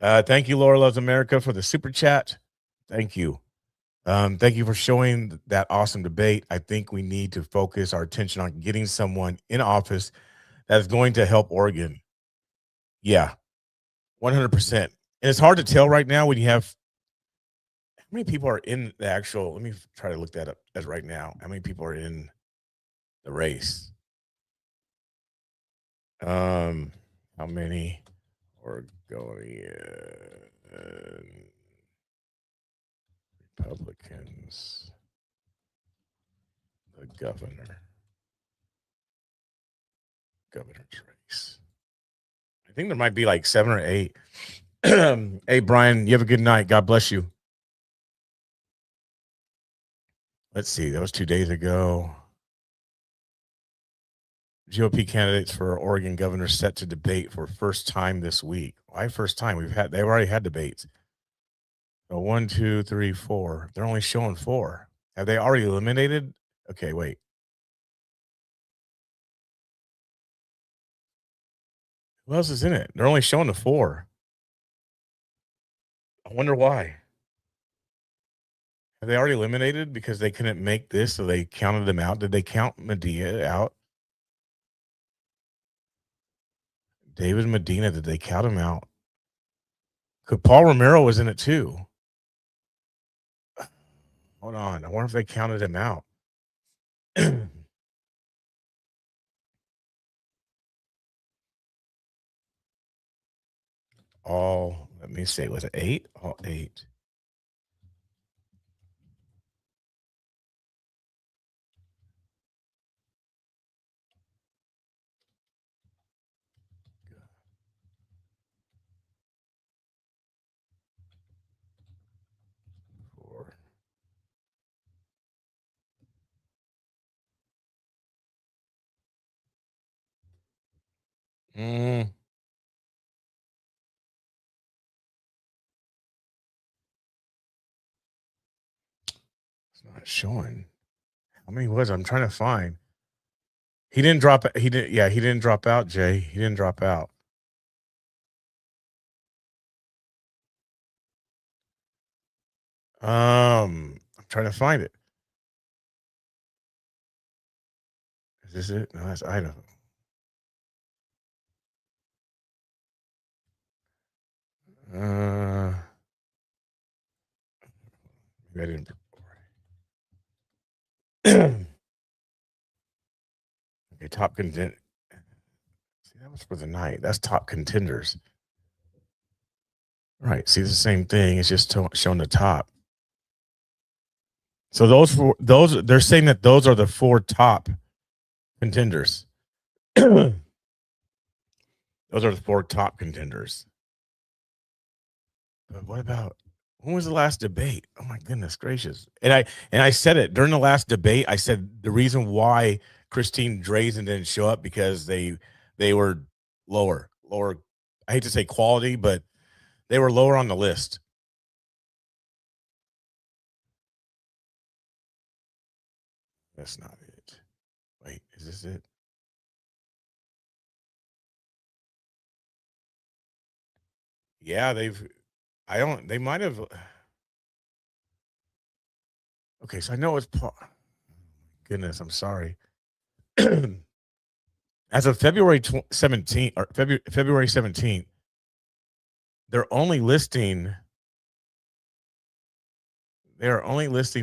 Thank you, Laura Loves America, for the super chat. Thank you. Thank you for showing that awesome debate. I think we need to focus our attention on getting someone in office that's going to help Oregon. Yeah, 100%. And it's hard to tell right now when you have how many people are in the actual. Let me try to look that up as right now. How many people are in the race? How many Oregonian Republicans? The governor's race. I think there might be like 7 or 8. Hey, Brian, you have a good night. God bless you. Let's see. That was 2 days ago. GOP candidates for Oregon governor set to debate for first time this week. Why first time? They've already had debates. So 1, 2, 3, 4. They're only showing 4. Have they already eliminated? Okay, wait. Who else is in it? They're only showing the 4. I wonder why. Have they already eliminated because they couldn't make this, so they counted them out? Did they count Medina out? David Medina, did they count him out? Because Paul Romero was in it too. Hold on. I wonder if they counted him out. All, let me see, was it 8? All 8. Four. Mm. It's not showing. How many was it? I'm trying to find. He didn't drop. He didn't. Yeah, he didn't drop out. Jay. He didn't drop out. I'm trying to find it. Is this it? No, that's Idaho. Maybe I didn't. Okay, top contender. See, that was for the night. That's top contenders. Right. See, it's the same thing. It's just showing the top. So those they're saying that those are the 4 top contenders. Those are the 4 top contenders. But what about, when was the last debate? Oh my goodness gracious! And I said it during the last debate. I said the reason why Christine Drazen didn't show up because they were lower. I hate to say quality, but they were lower on the list. That's not it. Wait, is this it? Yeah, they might have. Okay, so I know it's goodness, I'm sorry. As of February 17th or February 17th, they're only listing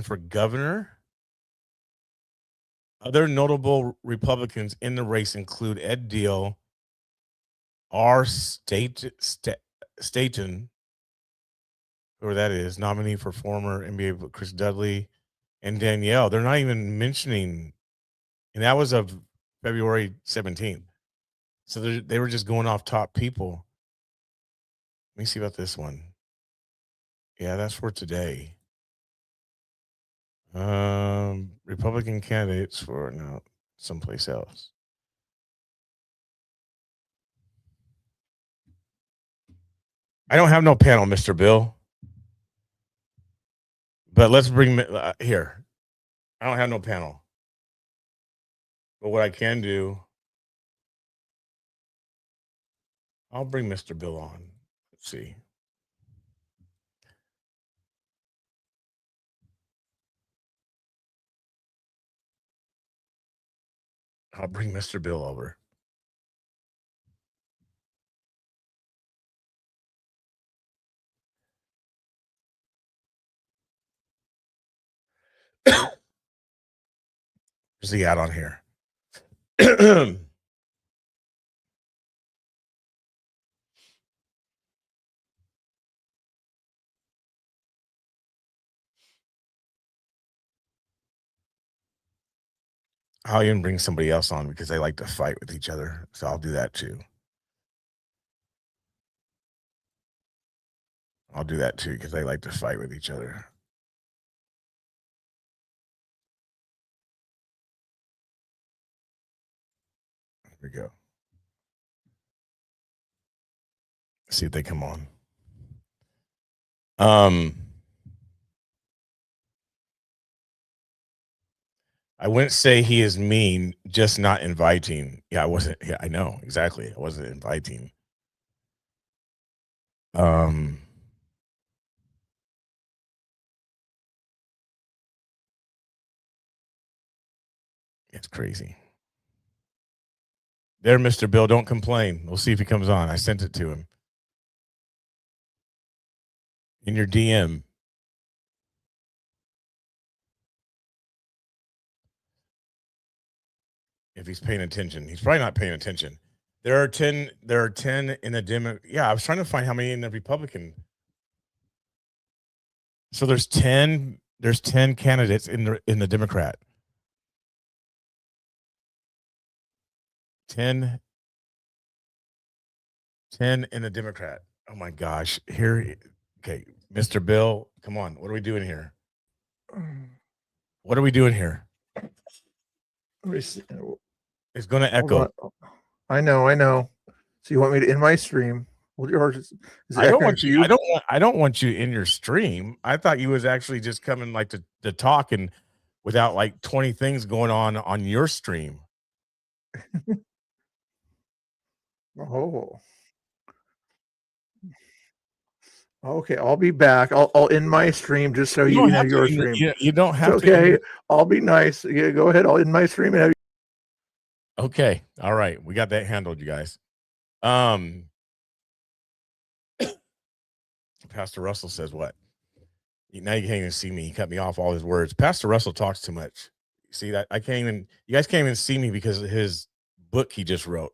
for governor. Other notable Republicans in the race include Ed Deal, R. Staten, whoever that is, nominee for former NBA Chris Dudley, and Danielle. They're not even mentioning, and that was of February 17th. So they were just going off top people. Let me see about this one. Yeah, that's for today. Republican candidates for no, someplace else. I don't have no panel, Mr. Bill. But let's bring here. I don't have no panel. But what I can do, I'll bring Mr. Bill on. Let's see. I'll bring Mr. Bill over. Where's the ad on here? I'll even bring somebody else on because they like to fight with each other. So I'll do that too. I'll do that too because they like to fight with each other. Here we go. See if they come on. I wouldn't say he is mean, just not inviting. Yeah, I wasn't. Yeah, I know exactly. I wasn't inviting. It's crazy. There, Mr. Bill, don't complain. We'll see if he comes on. I sent it to him in your DM. if he's paying attention. He's probably not paying attention. There are 10 in the Demo. Yeah, I was trying to find how many in the Republican. So there's 10 candidates in the Democrat. 10 in the Democrat. Oh my gosh. Here, okay, Mr. Bill, come on. What are we doing here? What are we doing here? Let me see. It's going to Hold echo. on. I know. So you want me to end my stream? Well, yours is I don't echoing want for you. I don't want you in your stream. I thought you was actually just coming like to talk and without like 20 things going on your stream. Oh. Okay, I'll be back. I'll end my stream just so you don't can have have to your end your- stream. you don't It's have to. okay. I'll be nice. Yeah, go ahead. I'll end my stream and have Okay. All right. We got that handled, you guys. Pastor Russell says what? Now you can't even see me. He cut me off all his words. Pastor Russell talks too much. See that? You guys can't even see me because of his book he just wrote.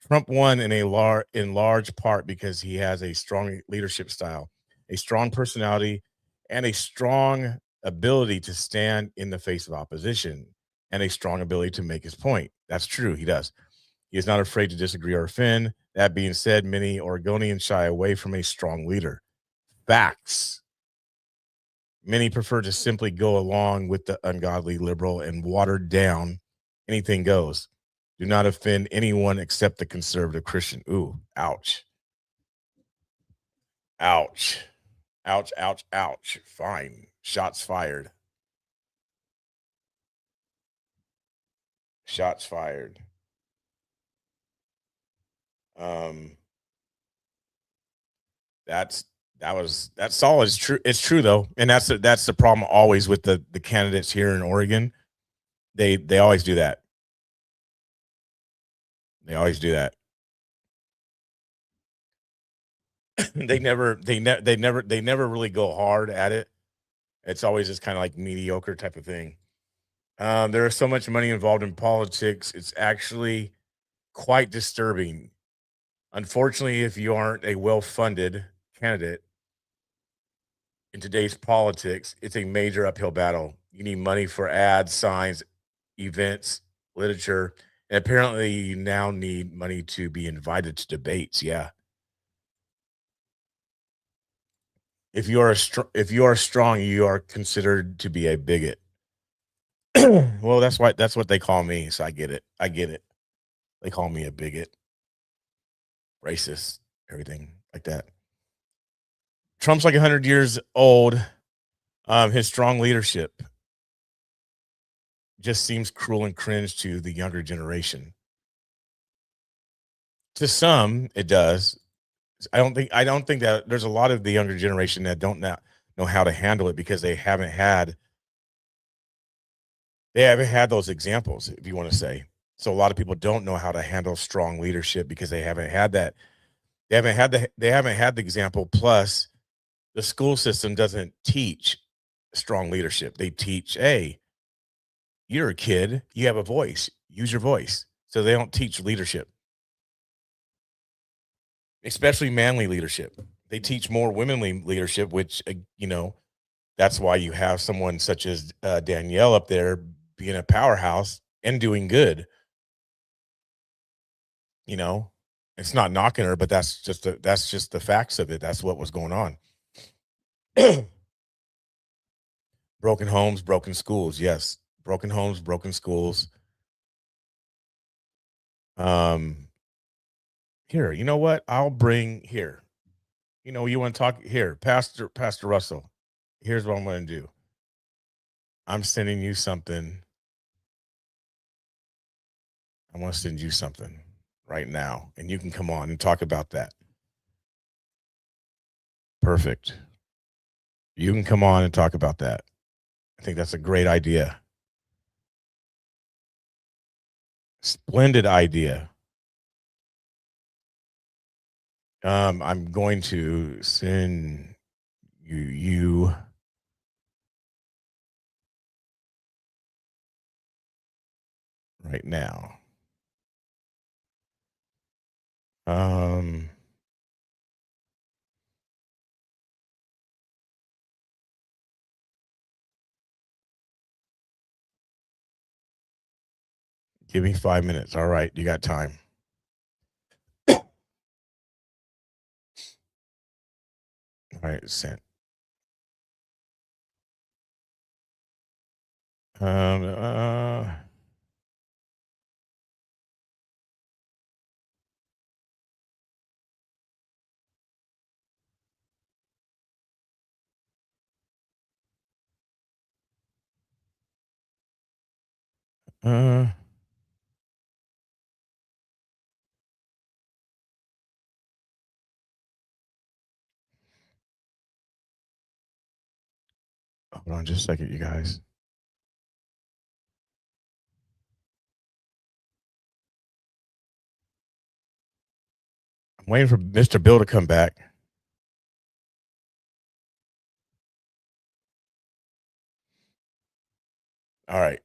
Trump won in large part because he has a strong leadership style, a strong personality, and a strong ability to stand in the face of opposition and a strong ability to make his point. That's true. He does. He is not afraid to disagree or offend. That being said, many Oregonians shy away from a strong leader. Facts. Many prefer to simply go along with the ungodly liberal and watered down anything goes. Do not offend anyone except the conservative Christian. Ooh, ouch. Ouch. Ouch, ouch, ouch. Fine. Shots fired. Shots fired. That's solid. It's true. It's true though. And that's the problem always with the candidates here in Oregon. They always do that. They always do that. they never really go hard at it. It's always just kind of like mediocre type of thing. There is so much money involved in politics. It's actually quite disturbing. Unfortunately, if you aren't a well-funded candidate in today's politics, it's a major uphill battle. You need money for ads, signs, events, literature, and apparently you now need money to be invited to debates. Yeah. If you are strong, you are considered to be a bigot. Well, that's what they call me. So I get it. They call me a bigot, racist, everything like that. Trump's like 100 years old. His strong leadership just seems cruel and cringe to the younger generation. To some, it does. I don't think that there's a lot of the younger generation that don't know how to handle it because they haven't had those examples, if you want to say. So a lot of people don't know how to handle strong leadership because they haven't had that. They haven't had the example. Plus, the school system doesn't teach strong leadership. They teach, hey, you're a kid, you have a voice, use your voice. So they don't teach leadership, especially manly leadership. They teach more womanly leadership, which, that's why you have someone such as Danielle up there being a powerhouse and doing good. It's not knocking her, but that's just the facts of it. That's what was going on. Broken homes, broken schools. Yes. Broken homes, broken schools. Here, you know what? I'll bring here. You want to talk here, Pastor Russell. Here's what I'm going to do. I'm sending you something. I want to send you something right now, and you can come on and talk about that. Perfect. You can come on and talk about that. I think that's a great idea. Splendid idea. I'm going to send you right now. Give me 5 minutes. All right, you got time. All right, sent. Um, uh, uh, Hold on just a second, you guys. I'm waiting for Mr. Bill to come back. All right.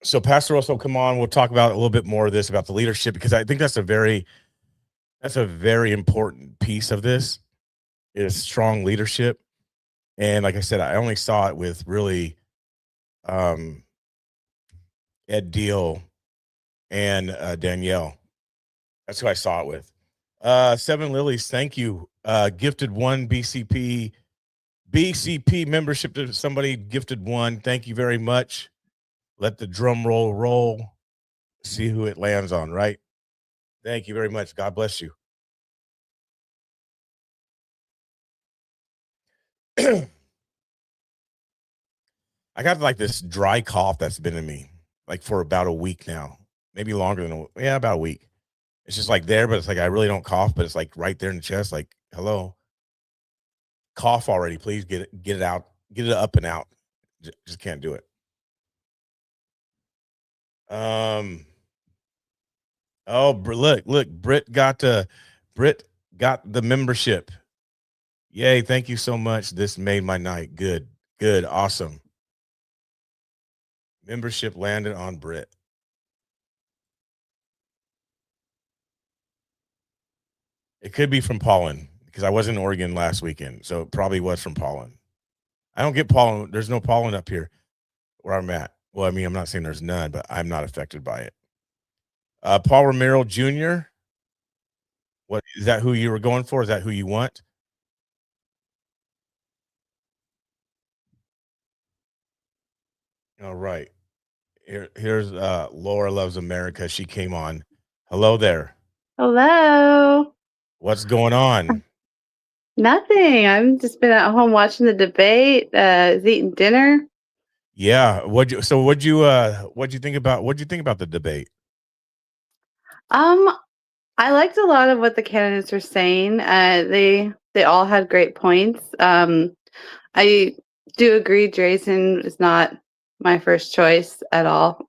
So Pastor Russell, come on. We'll talk about a little bit more of this about the leadership, because I think that's a very important piece of this is strong leadership. And like I said, I only saw it with really Ed Deal and Danielle. That's who I saw it with. Seven Lilies, thank you. Gifted one BCP membership to somebody, gifted one. Thank you very much. Let the drum roll. See who it lands on, right? Thank you very much. God bless you. I got like this dry cough that's been in me like for about a week now, maybe longer than about a week. It's just like there, but it's like I really don't cough, but it's like right there in the chest. Like, hello, cough already, please get it out, get it up and out. Just can't do it. Oh, look, Britt got the membership. Yay! Thank you so much. This made my night. Good, awesome. Membership landed on Britt. It could be from pollen because I was in Oregon last weekend, so it probably was from pollen. I don't get pollen. There's no pollen up here where I'm at. Well, I mean, I'm not saying there's none, but I'm not affected by it. Paul Romero Jr. What is that? Who you were going for? Is that who you want? All right. Here's Laura Loves America. She came on. Hello there. Hello. What's going on? Nothing. I've just been at home watching the debate, eating dinner. Yeah. What'd you think about the debate? I liked a lot of what the candidates were saying. They all had great points. I do agree Drazen is not my first choice at all.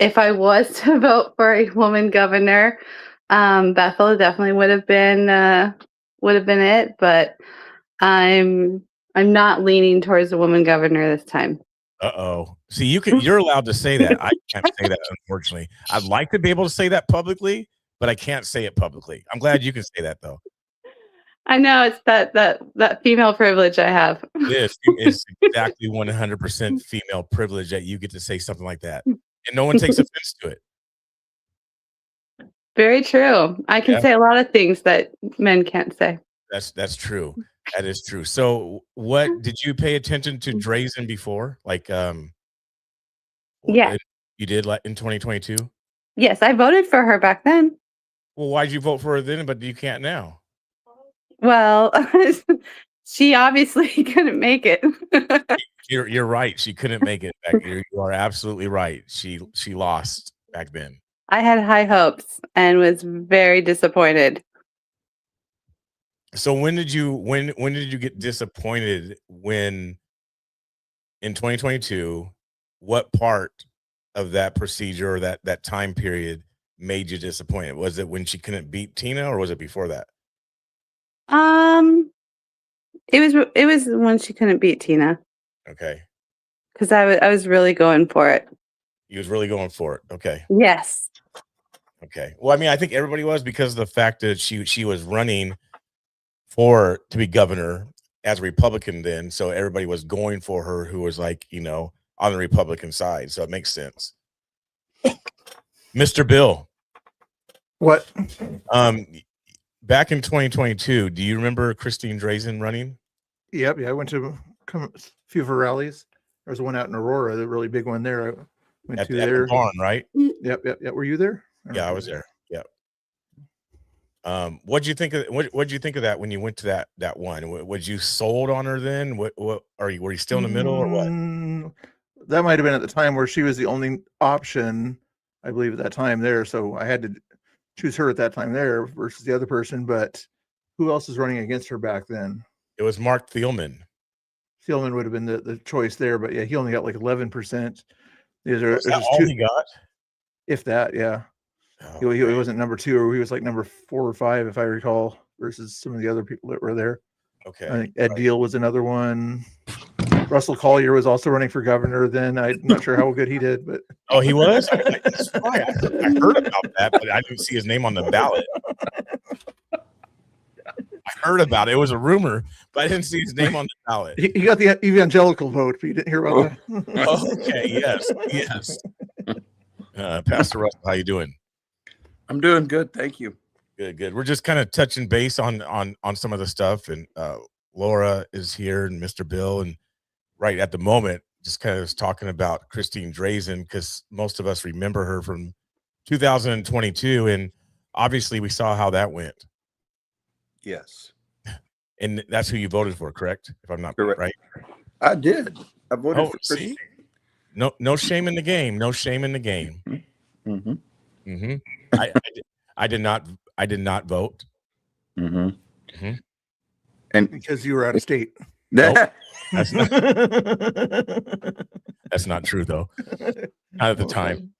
If I was to vote for a woman governor, Bethel definitely would have been it, but I'm not leaning towards a woman governor this time. Uh-oh. See, you're allowed to say that. I can't say that, unfortunately. I'd like to be able to say that publicly, but I can't say it publicly. I'm glad you can say that though. I know it's that female privilege I have. It's exactly 100% female privilege that you get to say something like that. And no one takes offense to it. Very true. I can say a lot of things that men can't say. That's true. That is true. So what did you pay attention to Drazen before? Like Yeah. You did like in 2022? Yes, I voted for her back then. Well, why'd you vote for her then, but you can't now? Well, she obviously couldn't make it. You're right. She couldn't make it back. You are absolutely right. She lost back then. I had high hopes and was very disappointed. So when did you get disappointed when in 2022, what part of that procedure or that time period made you disappointed? Was it when she couldn't beat Tina or was it before that? It was when she couldn't beat Tina. Okay. Because I was really going for it. He was really going for it. Okay. Yes. Okay. Well, I mean, I think everybody was, because of the fact that she was running to be governor as a Republican then. So everybody was going for her who was like, on the Republican side. So it makes sense. Mr. Bill, What? back in 2022, do you remember Christine Drazen running? Yep. Yeah. I went to a few of her rallies. There was one out in Aurora, the really big one there. I went At to the there. barn, right? Yep. Were you there? Yeah, I was there. Yep. What'd you think of that when you went to that one? Was you sold on her then? Were you still in the middle, or what? That might have been at the time where she was the only option, I believe, at that time there. So I had to choose her at that time there versus the other person. But who else was running against her back then? It was Mark Thielman. Thielman would have been the choice there, but yeah, he only got like 11%. Was that all he got? If that, yeah. Oh, He wasn't number 2, or he was like number 4 or 5, if I recall, versus some of the other people that were there. okay. I think Ed Deal was another one. Russell Collier was also running for governor then. I'm not sure how good he did, but Oh, he was? I heard about that, but I didn't see his name on the ballot. I heard about it. It was a rumor, but I didn't see his name on the ballot. he got the evangelical vote, but you didn't hear about that. Okay, yes. Pastor Russell, how you doing? I'm doing good, thank you. Good. We're just kind of touching base on some of the stuff, and Laura is here, and Mr. Bill, and right at the moment, just kind of talking about Christine Drazen, because most of us remember her from 2022, and obviously we saw how that went. Yes. And that's who you voted for, correct? If I'm not Correct. right. I did. I voted Oh, for see? Christine. No shame in the game. No shame in the game. Mm-hmm. Mm-hmm. I did not vote. Mm-hmm. Mm-hmm. And Because you were out of state. Nope. That's not true, though. Not at the time.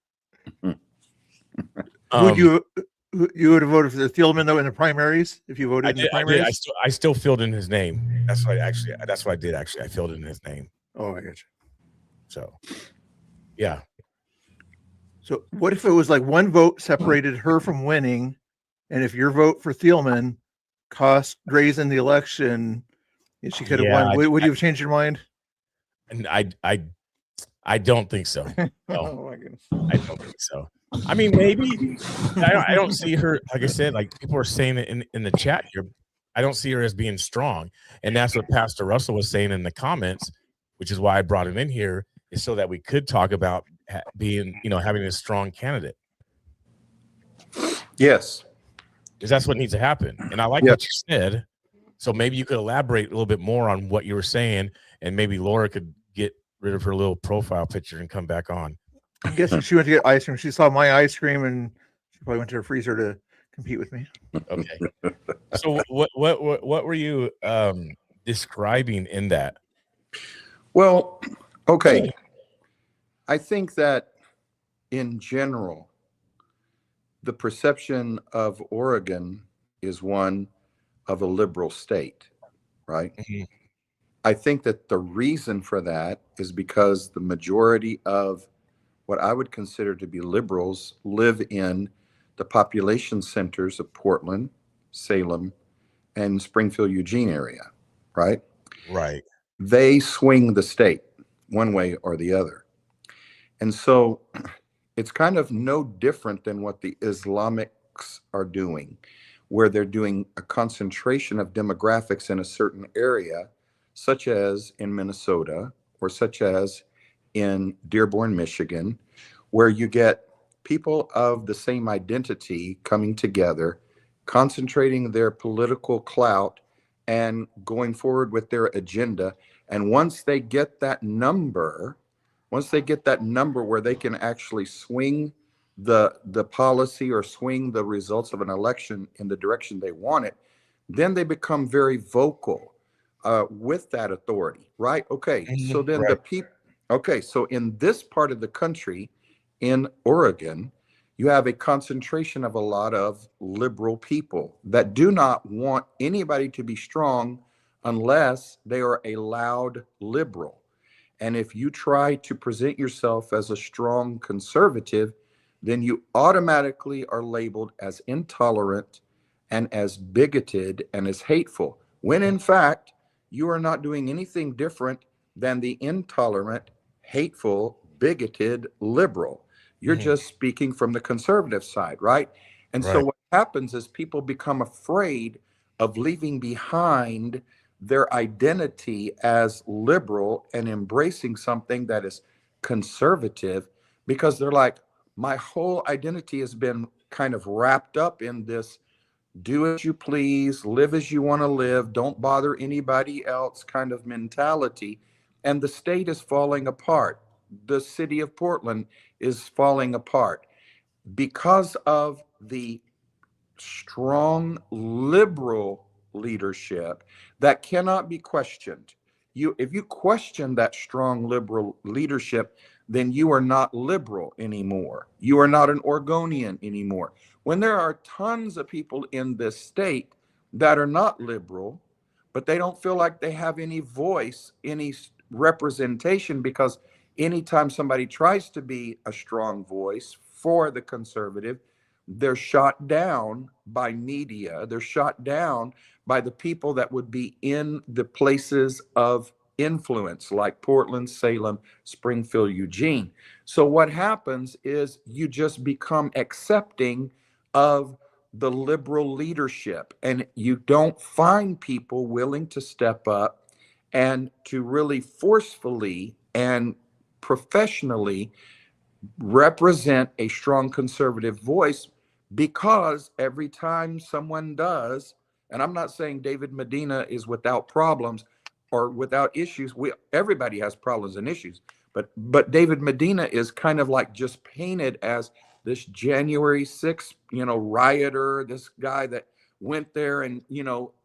You would have voted for the Thielman though in the primaries if you voted in the primaries? I still filled in his name. That's what I did. Actually, I filled in his name. Oh, I got you. So, yeah. So what if it was like one vote separated her from winning, and if your vote for Thielman cost Drazen the election, and she could have won, would you have changed your mind? And I don't think so. No, Oh my goodness. I don't think so. I mean, maybe. I don't see her, like I said, like people are saying it in the chat here. I don't see her as being strong. And that's what Pastor Russell was saying in the comments, which is why I brought him in here, is so that we could talk about being, having a strong candidate. yes. Because that's what needs to happen. And I like what you said. So maybe you could elaborate a little bit more on what you were saying, and maybe Laura could get rid of her little profile picture and come back on. I'm guessing she went to get ice cream. She saw my ice cream and she probably went to her freezer to compete with me. Okay. So what were you describing in that? Well, okay. I think that in general, the perception of Oregon is one of a liberal state, right? Mm-hmm. I think that the reason for that is because the majority of what I would consider to be liberals live in the population centers of Portland, Salem, and Springfield, Eugene area, right? Right. They swing the state one way or the other. And so it's kind of no different than what the Islamics are doing, where they're doing a concentration of demographics in a certain area, such as in Minnesota or such as in Dearborn, Michigan, where you get people of the same identity coming together, concentrating their political clout and going forward with their agenda. And once they get that number where they can actually swing the policy or swing the results of an election in the direction they want it, then they become very vocal with that authority, right? Okay, so then right. the people, okay, so in this part of the country, in Oregon, you have a concentration of a lot of liberal people that do not want anybody to be strong unless they are a loud liberal. And if you try to present yourself as a strong conservative, then you automatically are labeled as intolerant and as bigoted and as hateful, when in fact, you are not doing anything different than the intolerant, hateful, bigoted liberal. You're just speaking from the conservative side, right? And so Right. what happens is people become afraid of leaving behind their identity as liberal and embracing something that is conservative, because they're like, my whole identity has been kind of wrapped up in this do as you please, live as you want to live, don't bother anybody else kind of mentality. And the state is falling apart. The city of Portland is falling apart because of the strong liberal leadership that cannot be questioned. If you question that strong liberal leadership, then you are not liberal anymore. You are not an Oregonian anymore. When there are tons of people in this state that are not liberal, but they don't feel like they have any voice, any representation, because anytime somebody tries to be a strong voice for the conservative, they're shot down by media. They're shot down by the people that would be in the places of influence, like Portland, Salem, Springfield, Eugene. So what happens is you just become accepting of the liberal leadership, and you don't find people willing to step up and to really forcefully and professionally represent a strong conservative voice, because every time someone does, and I'm not saying David Medina is without problems or without issues. Everybody has problems and issues, but David Medina is kind of like just painted as this January 6th, rioter, this guy that went there and,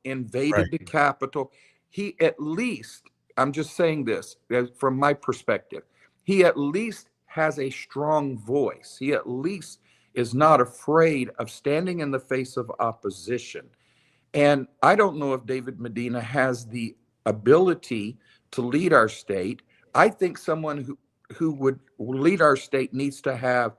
invaded Right. the Capitol. He at least, I'm just saying this from my perspective, he at least has a strong voice. He at least is not afraid of standing in the face of opposition. And I don't know if David Medina has the ability to lead our state. I think someone who would lead our state needs to have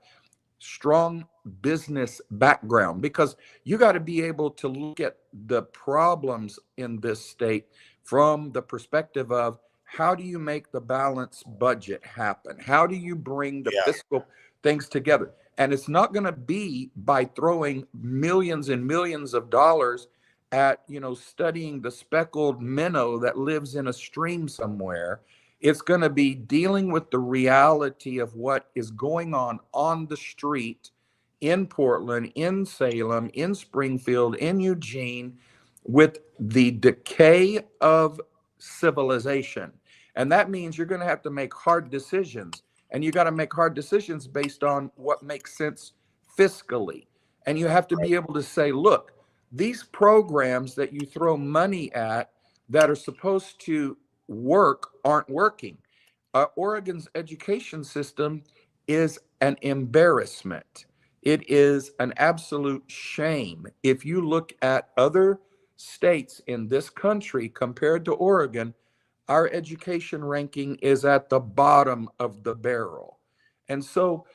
strong business background, because you got to be able to look at the problems in this state from the perspective of, how do you make the balanced budget happen? How do you bring the fiscal things together? And it's not going to be by throwing millions and millions of dollars at, studying the speckled minnow that lives in a stream somewhere. It's going to be dealing with the reality of what is going on the street in Portland, in Salem, in Springfield, in Eugene, with the decay of civilization. And that means you're going to have to make hard decisions. And you got to make hard decisions based on what makes sense fiscally. And you have to be able to say, look, these programs that you throw money at that are supposed to work aren't working. Oregon's education system is an embarrassment. It is an absolute shame. If you look at other states in this country compared to Oregon, our education ranking is at the bottom of the barrel. And so,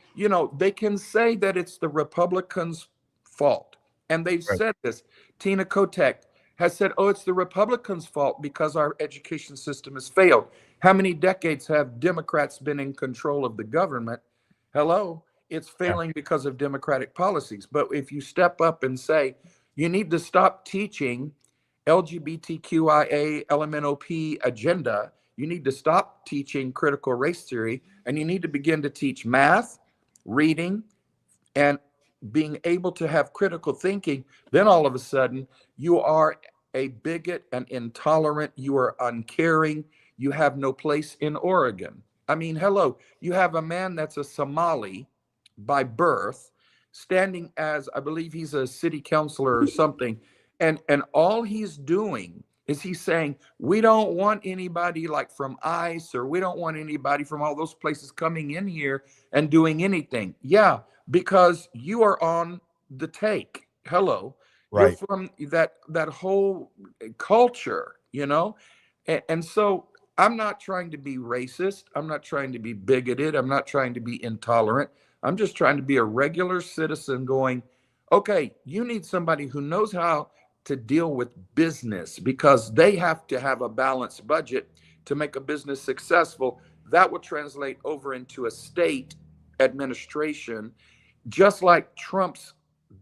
they can say that it's the Republicans' fault. And they've Right. said this. Tina Kotek has said, oh, it's the Republicans' fault because our education system has failed. How many decades have Democrats been in control of the government? Hello, it's failing because of Democratic policies. But if you step up and say, you need to stop teaching LGBTQIA, LMNOP agenda, you need to stop teaching critical race theory, and you need to begin to teach math, reading, and being able to have critical thinking, then all of a sudden you are a bigot and intolerant, you are uncaring, you have no place in Oregon. I mean, hello, you have a man that's a Somali by birth, standing as, I believe he's a city councilor or something, and all he's doing is he's saying, we don't want anybody like from ICE, or we don't want anybody from all those places coming in here and doing anything. Yeah, because you are on the take. Hello. You're Right. from that whole culture, and so I'm not trying to be racist. I'm not trying to be bigoted. I'm not trying to be intolerant. I'm just trying to be a regular citizen going, okay, you need somebody who knows how to deal with business because they have to have a balanced budget to make a business successful. That will translate over into a state administration, just like Trump's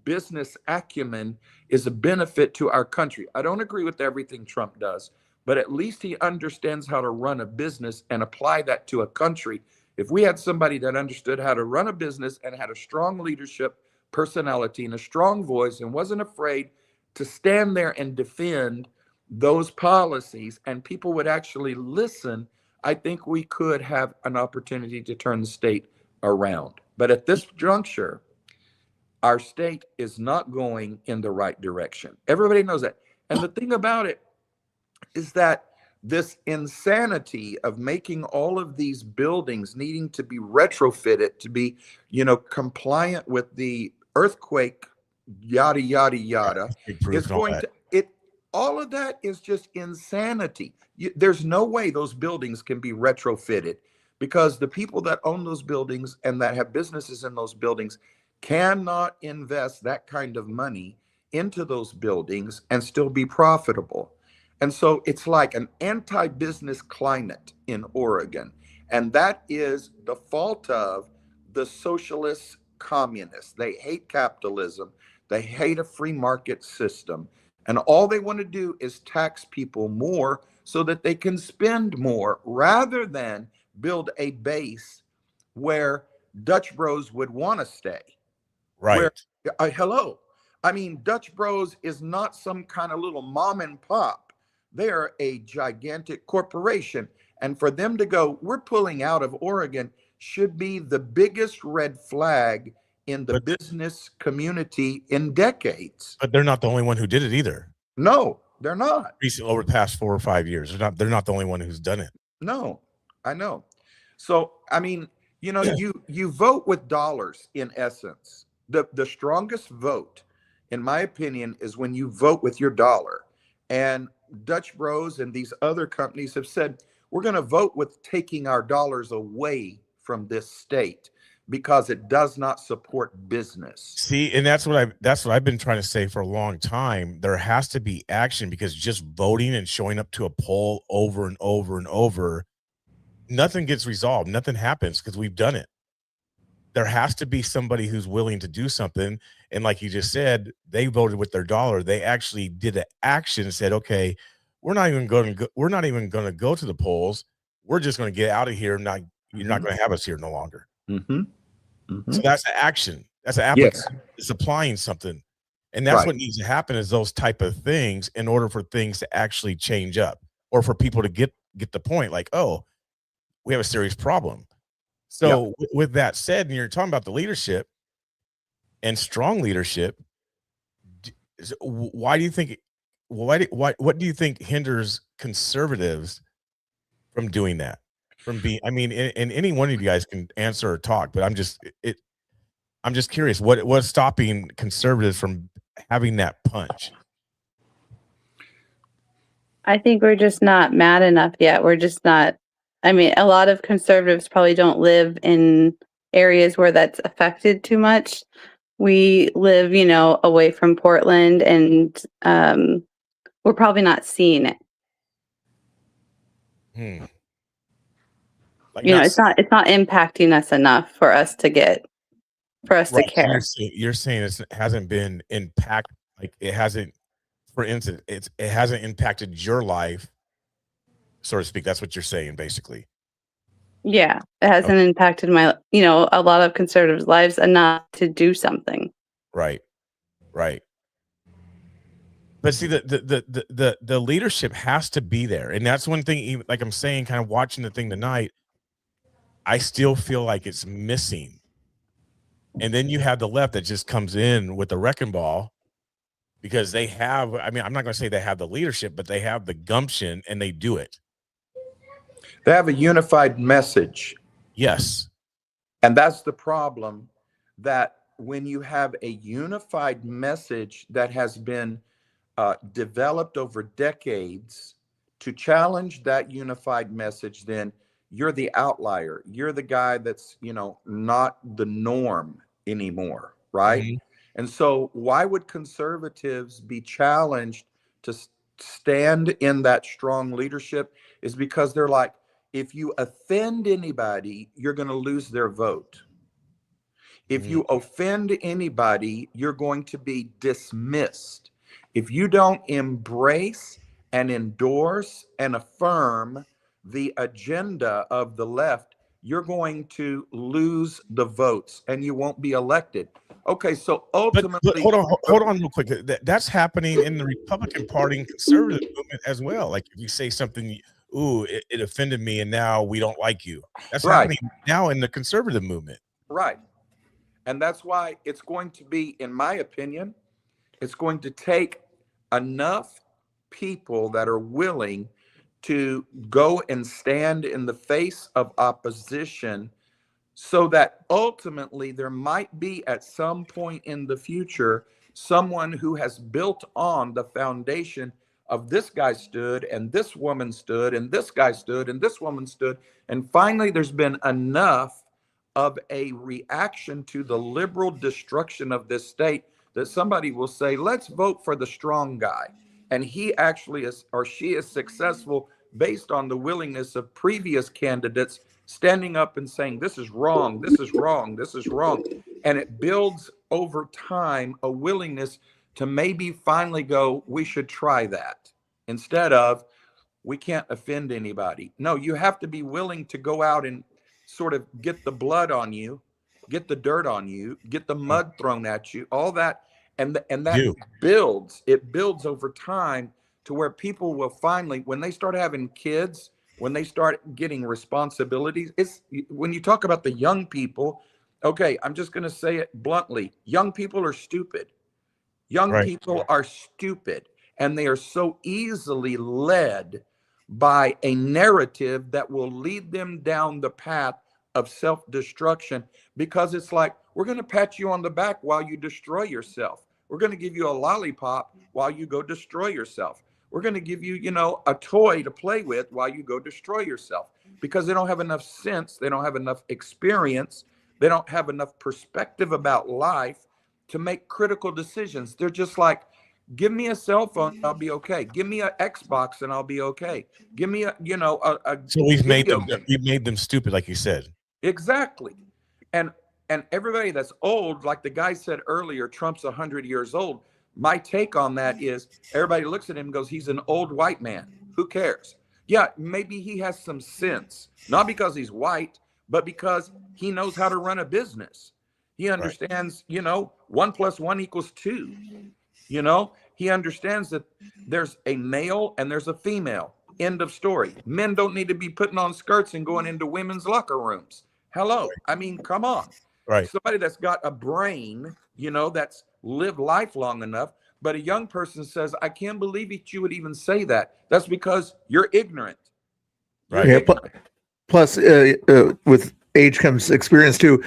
business acumen is a benefit to our country. I don't agree with everything Trump does, but at least he understands how to run a business and apply that to a country. If we had somebody that understood how to run a business and had a strong leadership personality and a strong voice and wasn't afraid to stand there and defend those policies, and people would actually listen, I think we could have an opportunity to turn the state around. But at this juncture, our state is not going in the right direction. Everybody knows that. And the thing about it is that this insanity of making all of these buildings needing to be retrofitted to be, compliant with the earthquake, yada, yada, yada, is going to, all of that is just insanity. There's no way those buildings can be retrofitted because the people that own those buildings and that have businesses in those buildings cannot invest that kind of money into those buildings and still be profitable. And so it's like an anti-business climate in Oregon. And that is the fault of the socialist communists. They hate capitalism. They hate a free market system. And all they want to do is tax people more so that they can spend more rather than build a base where Dutch Bros would want to stay. Right. Hello. I mean, Dutch Bros is not some kind of little mom and pop. They're a gigantic corporation. And for them to go, we're pulling out of Oregon, should be the biggest red flag in the business community in decades. But they're not the only one who did it either. No, they're not. Recently, over the past 4 or 5 years, they're not the only one who's done it. No, I know. So, I mean, you vote with dollars in essence. The strongest vote, in my opinion, is when you vote with your dollar. And Dutch Bros and these other companies have said, we're going to vote with taking our dollars away from this state because it does not support business. See, and that's what I've been trying to say for a long time. There has to be action because just voting and showing up to a poll over and over and over, nothing gets resolved. Nothing happens because we've done it. There has to be somebody who's willing to do something. And like you just said, they voted with their dollar. They actually did an action and said, okay, we're not even going to go to the polls. We're just going to get out of here. You're not going to have us here no longer. Mm-hmm. Mm-hmm. So that's an action. That's an applicant. Yes. It's applying something. And that's what needs to happen is those type of things in order for things to actually change up or for people to get the point like, oh, we have a serious problem. So with that said, and you're talking about the leadership and strong leadership, why do you think what do you think hinders conservatives from doing that? From being, I mean, and any one of you guys can answer or talk, but I'm just curious, what's stopping conservatives from having that punch? I think we're just not mad enough yet. We're just not. I mean, a lot of conservatives probably don't live in areas where that's affected too much. We live, away from Portland, and we're probably not seeing it. Like it's not impacting us enough for us to care. You're saying it hasn't been impact, like it hasn't, for instance, it hasn't impacted your life, so to speak. That's what you're saying, basically. Yeah, it hasn't impacted my, a lot of conservatives' lives enough to do something. Right. But see, the leadership has to be there, and that's one thing. Even like I'm saying, kind of watching the thing tonight, I still feel like it's missing. And then you have the left that just comes in with the wrecking ball because they have. I mean, I'm not going to say they have the leadership, but they have the gumption, and they do it. They have a unified message. Yes. And that's the problem, that when you have a unified message that has been developed over decades to challenge that unified message, then you're the outlier. You're the guy that's, not the norm anymore, right? Mhm. And so why would conservatives be challenged to stand in that strong leadership? Is because they're like, if you offend anybody, you're going to lose their vote. If you offend anybody, you're going to be dismissed. If you don't embrace and endorse and affirm the agenda of the left, you're going to lose the votes and you won't be elected. Okay, so But ultimately, hold on real quick. That's happening in the Republican Party and conservative movement as well. Like if you say something, ooh, it offended me, and now we don't like you. That's right, happening now in the conservative movement. right. And that's why it's going to be, in my opinion, it's going to take enough people that are willing to go and stand in the face of opposition, so that ultimately there might be at some point in the future someone who has built on the foundation of this guy stood and this woman stood and this guy stood and this woman stood. And finally, there's been enough of a reaction to the liberal destruction of this state that somebody will say, let's vote for the strong guy. And he actually is, or she is successful based on the willingness of previous candidates standing up and saying, this is wrong, this is wrong, this is wrong. And it builds over time a willingness to maybe finally go, we should try that, instead of, we can't offend anybody. No, you have to be willing to go out and sort of get the blood on you, get the dirt on you, get the mud thrown at you, all that. And that builds, it builds over time to where people will finally, when they start having kids, when they start getting responsibilities, it's when you talk about the young people, okay, I'm just going to say it bluntly. Young people are stupid. Young people are stupid, and they are so easily led by a narrative that will lead them down the path of self-destruction, because it's like, we're going to pat you on the back while you destroy yourself. We're going to give you a lollipop while you go destroy yourself. We're going to give you, a toy to play with while you go destroy yourself, because they don't have enough sense. They don't have enough experience. They don't have enough perspective about life to make critical decisions. They're just like, give me a cell phone, I'll be okay. Give me an Xbox and I'll be okay. Give me a So we've made video them game. we made them stupid, like you said. Exactly. And everybody that's old, like the guy said earlier, Trump's 100 years old. My take on that is, everybody looks at him and goes, he's an old white man. Who cares? Yeah, maybe he has some sense, not because he's white, but because he knows how to run a business. He understands, 1 + 1 = 2. He understands that there's a male and there's a female. End of story. Men don't need to be putting on skirts and going into women's locker rooms. Hello. I mean, come on. Right. Somebody that's got a brain, that's lived life long enough. But a young person says, I can't believe that you would even say that. That's because you're ignorant. You're ignorant. Plus, with age comes experience too.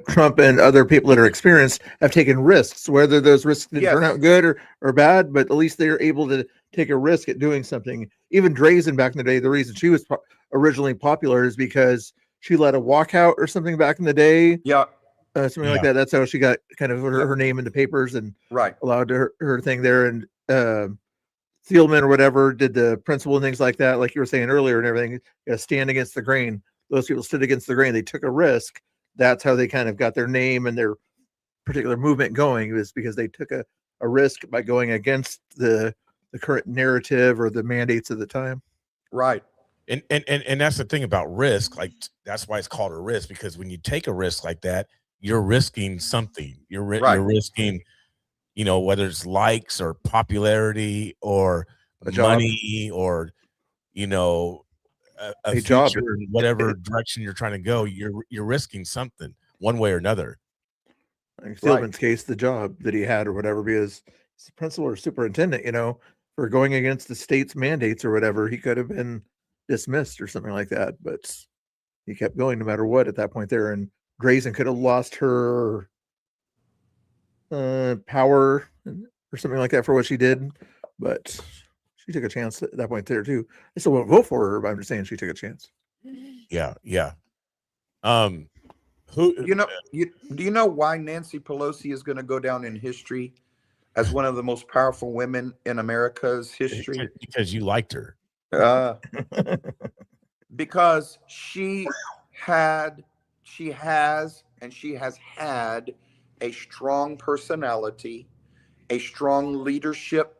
Trump and other people that are experienced have taken risks, whether those risks didn't turn out good or bad, but at least they're able to take a risk at doing something. Even Drazen back in the day, the reason she was originally popular is because she led a walkout or something back in the day. Yeah. Something like that. That's how she got kind of her name in the papers and allowed her thing there. And Thielman or whatever did the principle and things like that, like you were saying earlier, and everything. Stand against the grain. Those people stood against the grain. They took a risk. That's how they kind of got their name and their particular movement going, was because they took a risk by going against the current narrative or the mandates of the time. Right. And that's the thing about risk. Like, that's why it's called a risk, because when you take a risk like that, you're risking something. You're risking, whether it's likes or popularity or money or, a future job in whatever direction you're trying to go. You're risking something one way or another. In Thielman's case, the job that he had or whatever, because he's the principal or superintendent, for going against the state's mandates or whatever, he could have been dismissed or something like that. But he kept going no matter what at that point there. And Drazen could have lost her power or something like that for what she did, but She took a chance at that point there too. I still won't vote for her, but I'm just saying she took a chance. Yeah, yeah. Who Do you know why Nancy Pelosi is going to go down in history as one of the most powerful women in America's history? because you liked her. Because she has, and she has had a strong personality, a strong leadership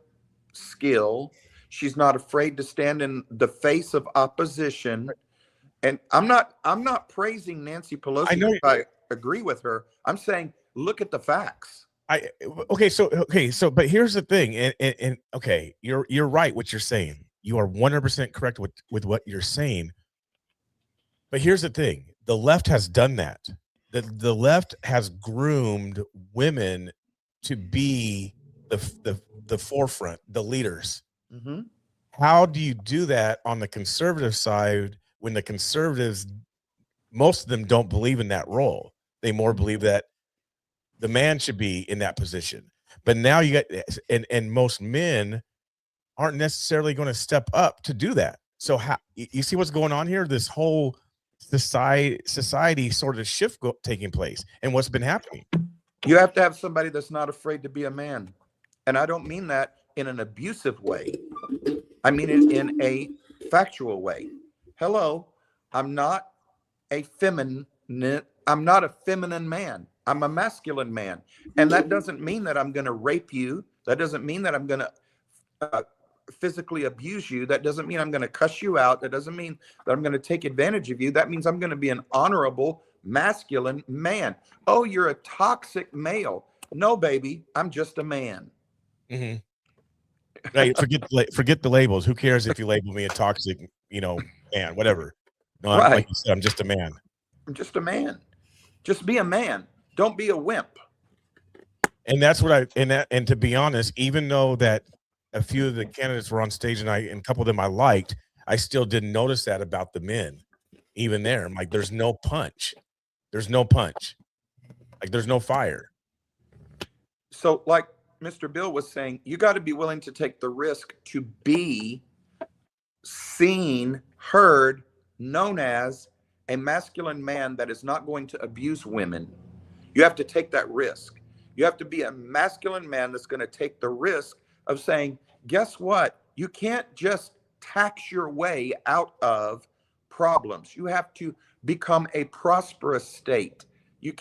skill. She's not afraid to stand in the face of opposition. And I'm not praising Nancy Pelosi. I know. I agree with her. I'm saying, look at the facts. So but here's the thing, and okay, you're right what you're saying. You are 100% correct with what you're saying. But here's the thing: the left has done that. The left has groomed women to be the forefront, the leaders. Mm-hmm. How do you do that on the conservative side when the conservatives, most of them don't believe in that role? They more believe that the man should be in that position. But now you got, and most men aren't necessarily going to step up to do that. So how you see what's going on here? This whole society sort of shift taking place, and what's been happening. You have to have somebody that's not afraid to be a man. And I don't mean that in an abusive way. I mean it in a factual way. Hello, I'm not a feminine man. I'm a masculine man. And that doesn't mean that I'm going to rape you. That doesn't mean that I'm going to physically abuse you. That doesn't mean I'm going to cuss you out. That doesn't mean that I'm going to take advantage of you. That means I'm going to be an honorable, masculine man. Oh, you're a toxic male. No, baby, I'm just a man. Mm-hmm. Hey, forget the labels. Who cares if you label me a toxic, man, whatever. No, Right. like you said, I'm just a man. I'm just a man. Just be a man. Don't be a wimp. And that's what and to be honest, even though that a few of the candidates were on stage and a couple of them I liked, I still didn't notice that about the men. Even there, I'm like, there's no punch. There's no punch. Like there's no fire. So like Mr. Bill was saying, you got to be willing to take the risk to be seen, heard, known as a masculine man that is not going to abuse women. You have to take that risk. You have to be a masculine man that's going to take the risk of saying, guess what? You can't just tax your way out of problems. You have to become a prosperous state. You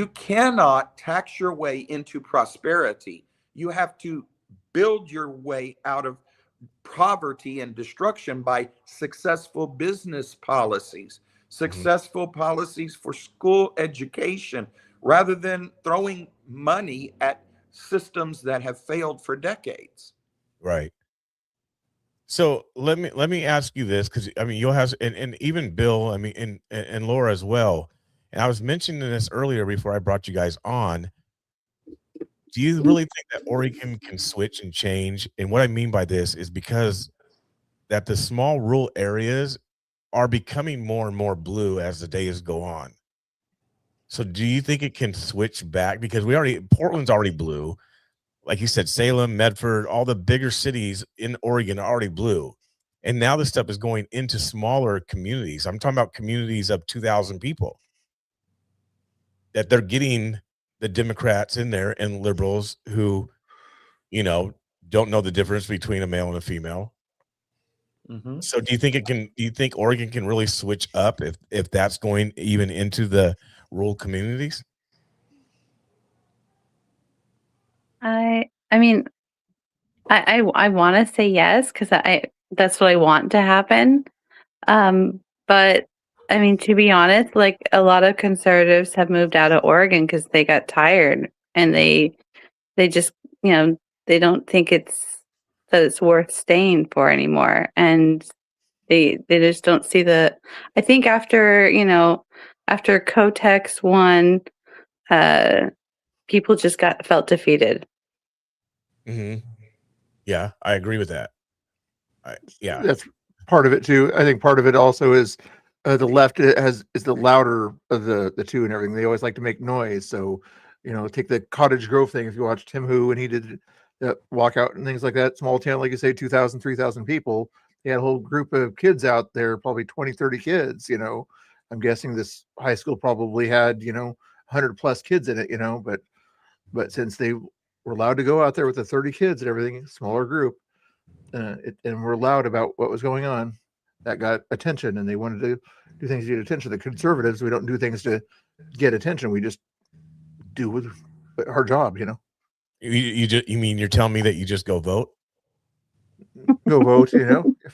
cannot tax your way into prosperity. You have to build your way out of poverty and destruction by successful business policies, successful policies for school education, rather than throwing money at systems that have failed for decades. Right. So let me ask you this, because I mean you'll have and even Bill, I mean, and Laura as well. And I was mentioning this earlier before I brought you guys on. Do you really think that Oregon can switch and change? And what I mean by this is because that the small rural areas are becoming more and more blue as the days go on. So do you think it can switch back? Because Portland's already blue. Like you said, Salem, Medford, all the bigger cities in Oregon are already blue. And now this stuff is going into smaller communities. I'm talking about communities of 2,000 people. That they're getting the Democrats in there and liberals who, don't know the difference between a male and a female. Mm-hmm. So do you think Oregon can really switch up if that's going even into the rural communities? I mean, I want to say yes because that's what I want to happen. But I mean, to be honest, like a lot of conservatives have moved out of Oregon because they got tired and they just they don't think that it's worth staying for anymore, and they just don't see I think after Kotex won, people just felt defeated. Mm-hmm. Yeah, I agree with that. Yeah, That's part of it too. I think part of it also is the left is the louder of the two and everything. They always like to make noise. So, take the Cottage Grove thing. If you watch Tim Hu and he did that walk out and things like that. Small town, like you say, 2,000, 3,000 people. They had a whole group of kids out there, probably 20, 30 kids, you know. I'm guessing this high school probably had, 100 plus kids in it, but since they were allowed to go out there with the 30 kids and everything, smaller group, and were loud about what was going on, that got attention, and they wanted to do things to get attention. The conservatives, we don't do things to get attention. We just do our job, You mean you're telling me that you just go vote? Go vote,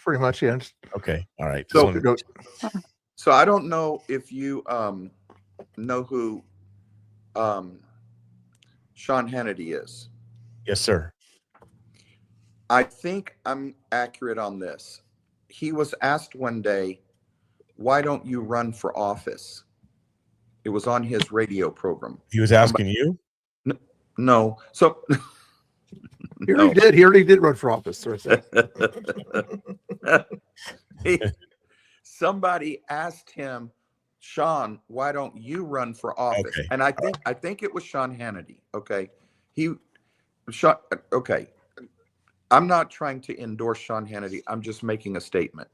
pretty much, yeah. Okay, all right. So- Just wanted to- So I don't know if you know who Sean Hannity is. Yes, sir. I think I'm accurate on this. He was asked one day, "Why don't you run for office?" It was on his radio program. He was asking you? No. So He already did run for office. So somebody asked him, "Sean, why don't you run for office?" Okay. And I think it was Sean Hannity. Okay. Okay. I'm not trying to endorse Sean Hannity. I'm just making a statement.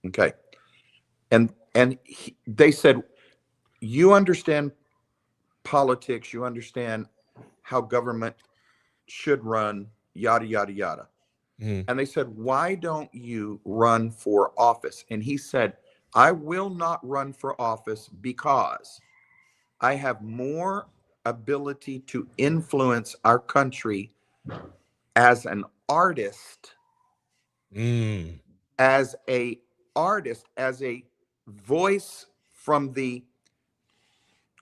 Okay. And they said, "You understand politics, you understand how government should run, yada, yada, yada." Mhm. And they said, "Why don't you run for office?" And he said, "I will not run for office because I have more ability to influence our country as an artist, as a voice from the,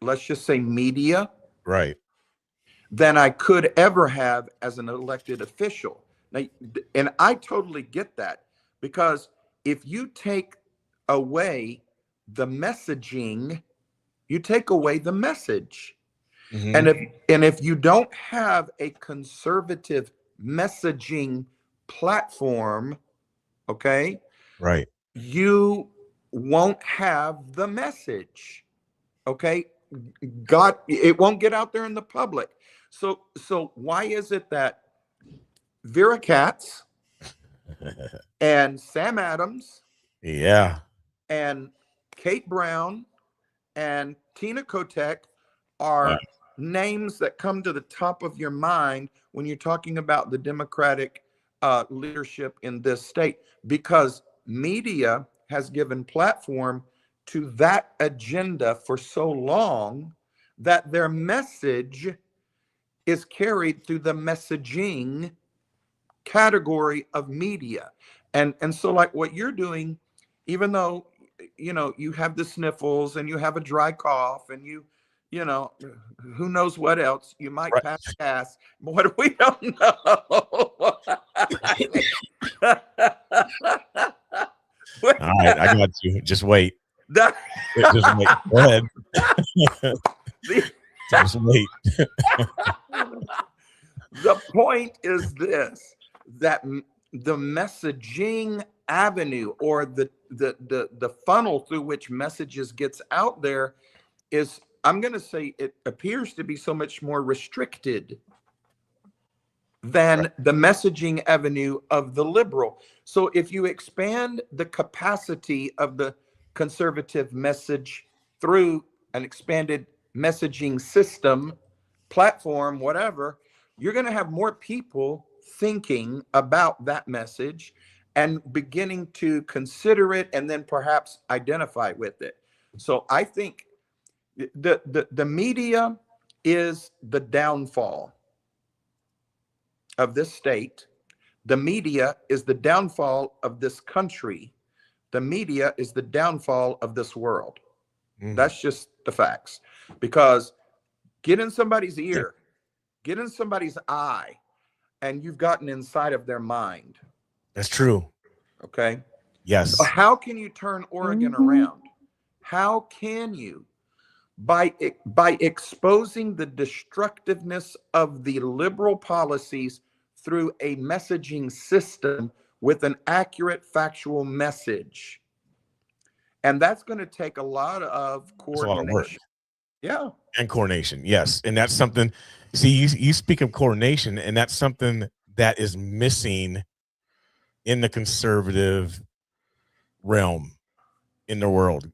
let's just say, media, Right. than I could ever have as an elected official." Now, and I totally get that, because if you take away the messaging, you take away the message. Mhm. And if you don't have a conservative messaging platform, okay, Right. you won't have the message. Okay, it won't get out there in the public. So why is it that Vera Katz and Sam Adams Yeah. and Kate Brown and Tina Kotek are Right. names that come to the top of your mind when you're talking about the Democratic leadership in this state? Because media has given platform to that agenda for so long that their message is carried through the messaging category of media. And so, like what you're doing, even though you have the sniffles and you have a dry cough and who knows what else, you might Right. pass gas, but what we don't know. All right, I got you. Just wait. That- Just wait. Go ahead. Just wait. The point is this, that the messaging avenue, or the funnel through which messages gets out there, is, I'm going to say, it appears to be so much more restricted than the messaging avenue of the liberal. So if you expand the capacity of the conservative message through an expanded messaging system, platform, whatever, you're going to have more people thinking about that message and beginning to consider it and then perhaps identify with it. So I think the media is the downfall of this state. The media is the downfall of this country. The media is the downfall of this world. That's just the facts. Because get in somebody's ear, get in somebody's eye, and you've gotten inside of their mind. That's true. Okay. Yes. So how can you turn Oregon around? How can you? By exposing the destructiveness of the liberal policies through a messaging system with an accurate, factual message. And that's going to take a lot of coordination. That's a lot of work. Yeah. And coordination. Yes. And that's something, see, you speak of coordination, and that's something that is missing in the conservative realm in the world,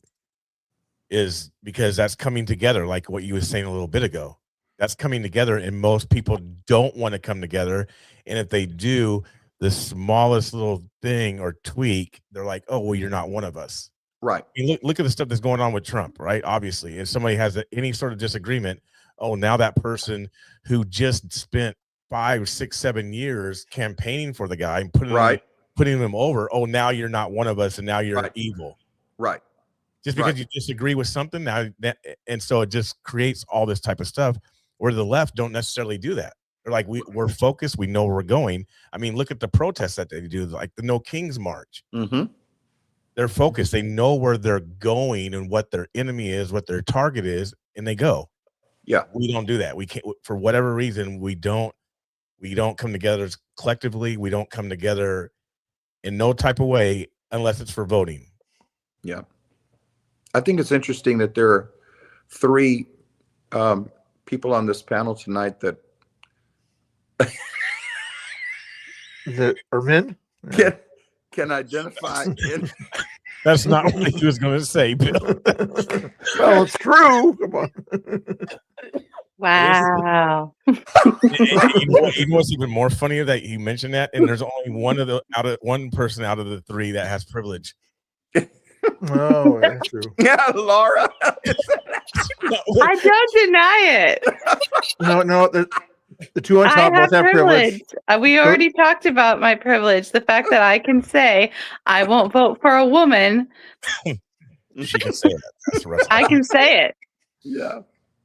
is because that's coming together, like what you were saying a little bit ago. That's coming together, and most people don't want to come together. And if they do, the smallest little thing or tweak, they're like, oh, well, you're not one of us. Right. I mean, look at the stuff that's going on with Trump, right? Obviously, if somebody has any sort of disagreement, oh, now that person who just spent 5, 6, 7 years campaigning for the guy and putting him over, oh, now you're not one of us, and now you're evil. Right. Just because you disagree with something now, and so it just creates all this type of stuff where the left don't necessarily do that. They're like, we're focused, we know where we're going. I mean, look at the protests that they do, like the No Kings March. Mm-hmm. They're focused. They know where they're going and what their enemy is, what their target is, and they go. Yeah. We don't do that. We can't, for whatever reason, we don't come together collectively. We don't come together in no type of way unless it's for voting. Yeah. I think it's interesting that there are 3 people on this panel tonight that are men. Can identify. That's not what he was going to say, Bill. Well, it's true. Come on. Wow. And you know what's even more funny that you mentioned that, and there's only one person out of the 3 that has privilege. Oh, that's true. Yeah, Laura. I don't deny it. No, the 2 on I top both have privilege. We already talked about my privilege. The fact that I can say I won't vote for a woman. She can say that. That's the rest. I can say it. Yeah.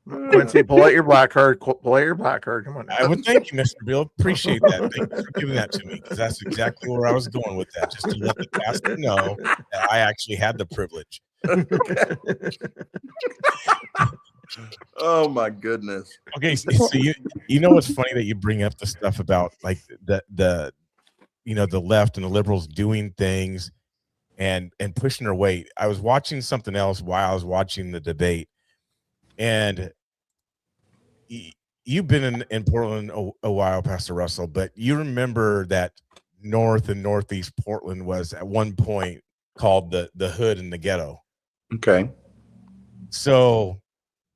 Quincy, pull out your black card. Pull out your black card. Come on. I would thank you, Mr. Bill. Appreciate that. Thank you for giving that to me, because that's exactly where I was going with that. Just to let the pastor know that I actually had the privilege. Oh my goodness. Okay, so you know what's funny that you bring up the stuff about like the the left and the liberals doing things and pushing their weight. I was watching something else while I was watching the debate, and you've been in Portland a while, Pastor Russell, but you remember that North and Northeast Portland was at one point called the hood and the ghetto. Okay. So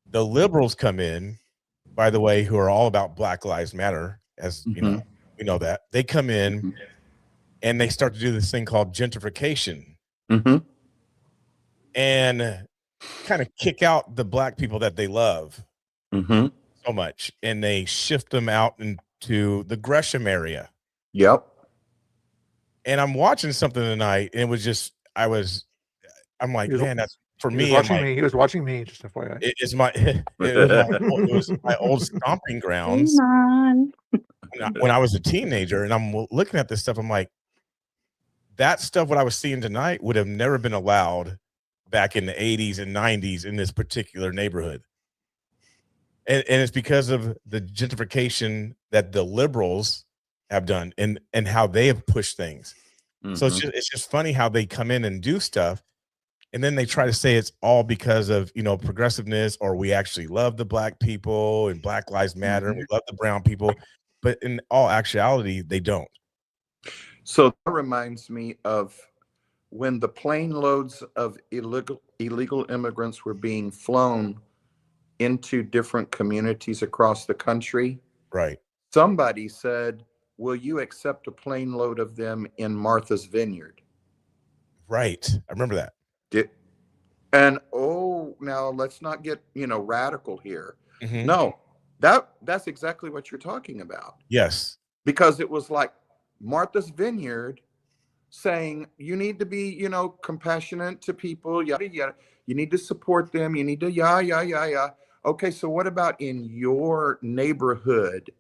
the liberals come in, by the way, who are all about Black Lives Matter, as you know, we know that. They come in and they start to do this thing called gentrification. And kind of kick out the Black people that they love so much, and they shift them out into the Gresham area. Yep. And I'm watching something tonight, and it was just I'm like, man, that's for me. He was watching me. Just FYI. It was my old stomping grounds when I was a teenager, and I'm looking at this stuff. I'm like, that stuff, what I was seeing tonight, would have never been allowed back in the 80s and 90s in this particular neighborhood. And it's because of the gentrification that the liberals have done and how they have pushed things. So it's just funny how they come in and do stuff, and then they try to say it's all because of progressiveness, or we actually love the Black people and Black Lives Matter and we love the brown people, but in all actuality they don't. So that reminds me of when the plane loads of illegal immigrants were being flown into different communities across the country. Right. Somebody said, will you accept a plane load of them in Martha's Vineyard? Right. I remember that. Now let's not get, radical here. No, that's exactly what you're talking about. Yes. Because it was like Martha's Vineyard saying you need to be, compassionate to people, yada, yada. You need to support them. You need to, yeah. Okay, so what about in your neighborhood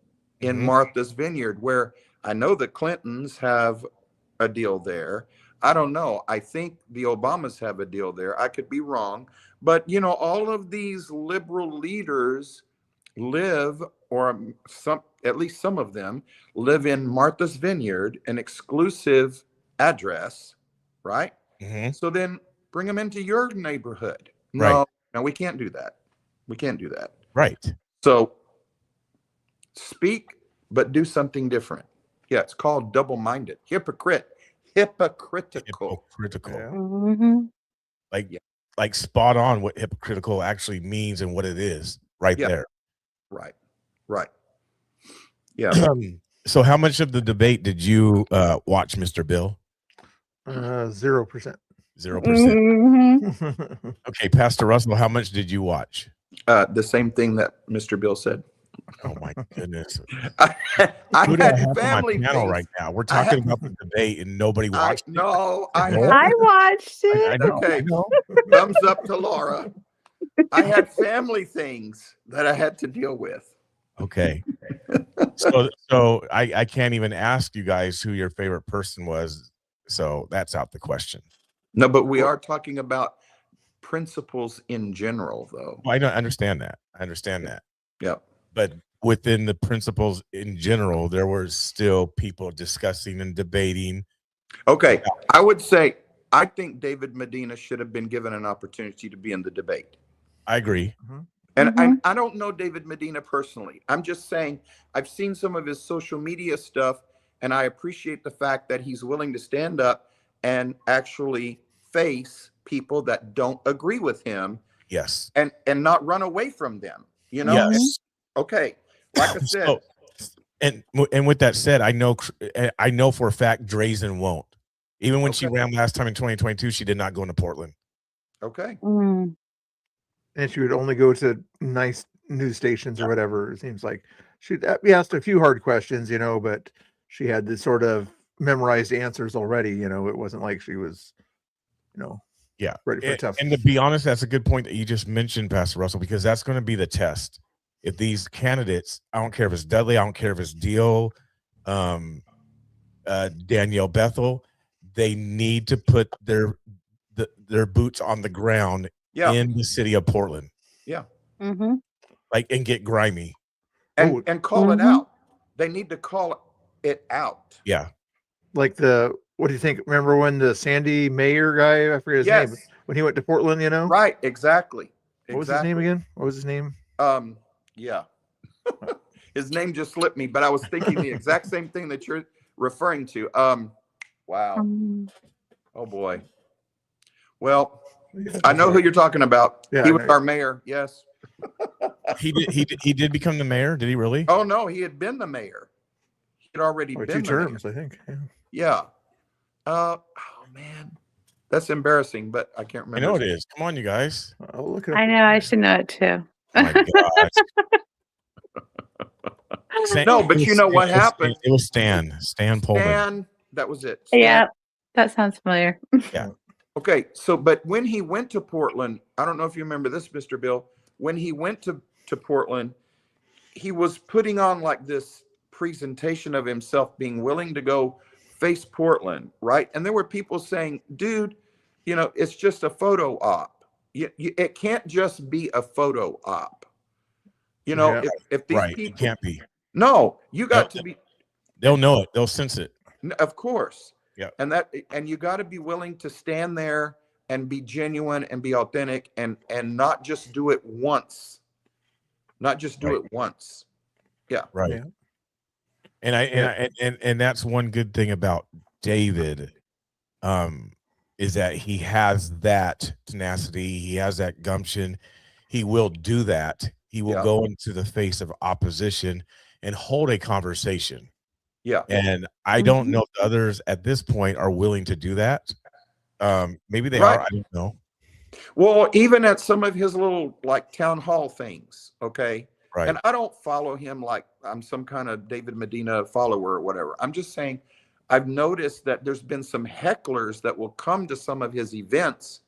in Martha's Vineyard, where I know the Clintons have a deal there. I don't know. I think the Obamas have a deal there. I could be wrong. But, all of these liberal leaders live, or at least some of them live in Martha's Vineyard, an exclusive address, right? So then bring them into your neighborhood. No, we can't do that. We can't do that. Right. So speak, but do something different. Yeah, it's called double-minded. Hypocritical. Hypocritical. Yeah. Mhm. Like, Yeah. like spot on what hypocritical actually means and what it is right Yeah. there. Right. Right. Yeah. So how much of the debate did you watch, Mr. Bill? 0%. 0%. Mhm. Okay, Pastor Russell, how much did you watch? The same thing that Mr. Bill said. Oh my goodness. I Who do I had have on my family panel things. right now? We're I talking had- about the debate and nobody watched it. No, I No. had I watched I it. know. Okay. I know. thumbs up to Laura. I had family things that I had to deal with. Okay. So I can't even ask you guys who your favorite person was. So that's out the question. No, but we are talking about principles in general, though. Well, I don't understand that. I understand that. Yeah. But within the principles in general, there were still people discussing and debating. Okay. I would say I think David Medina should have been given an opportunity to be in the debate. I agree. And Mhm. I don't know David Medina personally. I'm just saying I've seen some of his social media stuff, and I appreciate the fact that he's willing to stand up and actually face people that don't agree with him Yes. and not run away from them. You know? Yes. Okay. Like I said, So, and with that said, I know for a fact Drazen won't. Even when she Okay. ran last time in 2022, she did not go into Portland. okay. Mm. And she would only go to nice news stations or whatever. It seems like she'd be asked a few hard questions, but she had the sort of memorized answers already. It wasn't like she was, Yeah. ready for a tough. And to be honest, that's a good point that you just mentioned, Pastor Russell, because that's going to be the test. If these candidates, I don't care if it's Dudley, I don't care if it's Dio, Danielle Bethel, they need to put their boots on the ground Yeah. in the city of Portland, Mhm. like, and get grimy. And call it out. They need to call it out. Yeah. Like what do you think? Remember when the Sandy Mayer guy, I forget his name, when he went to Portland, Right. Exactly. What was his name again? What was his name? Yeah. His name just slipped me, but I was thinking the exact same thing that you're referring to. Wow. Oh boy. Well, I know who you're talking about. Yeah, He I was know. our mayor. Yes. He did become the mayor. Did he really? Oh no, he had been the mayor. He had already Or been 2 the mayor. terms, I think. Yeah. Yeah. Oh man, that's embarrassing, but I can't I remember. know it his name. is. Come on, you guys. I'll look it up. I know. I should know it too. Oh my gosh. No, but you know what happened? It was Stan Pullman. And that was it. Stan. Yeah, that sounds familiar. Yeah. Okay, so but when he went to Portland, I don't know if you remember this, Mr. Bill. When he went to Portland, he was putting on like this presentation of himself being willing to go face Portland, right? And there were people saying, dude, it's just a photo op. It can't just be a photo op. Yeah. If these Right. people It can't be. No, you got Nope. to be. They'll know it. They'll sense it. Of course. Yeah. And you got to be willing to stand there and be genuine and be authentic and not just do it once. Not just do Right. it once. Yeah. Right. Yeah. And that's one good thing about David, is that he has that tenacity. He has that gumption. He will do that. He will Yeah. go into the face of opposition and hold a conversation. Yeah. And I don't know if the others at this point are willing to do that. Maybe they Right. are. I don't know. Well, even at some of his little like town hall things, okay? Right. And I don't follow him like I'm some kind of David Medina follower or whatever. I'm just saying I've noticed that there's been some hecklers that will come to some of his events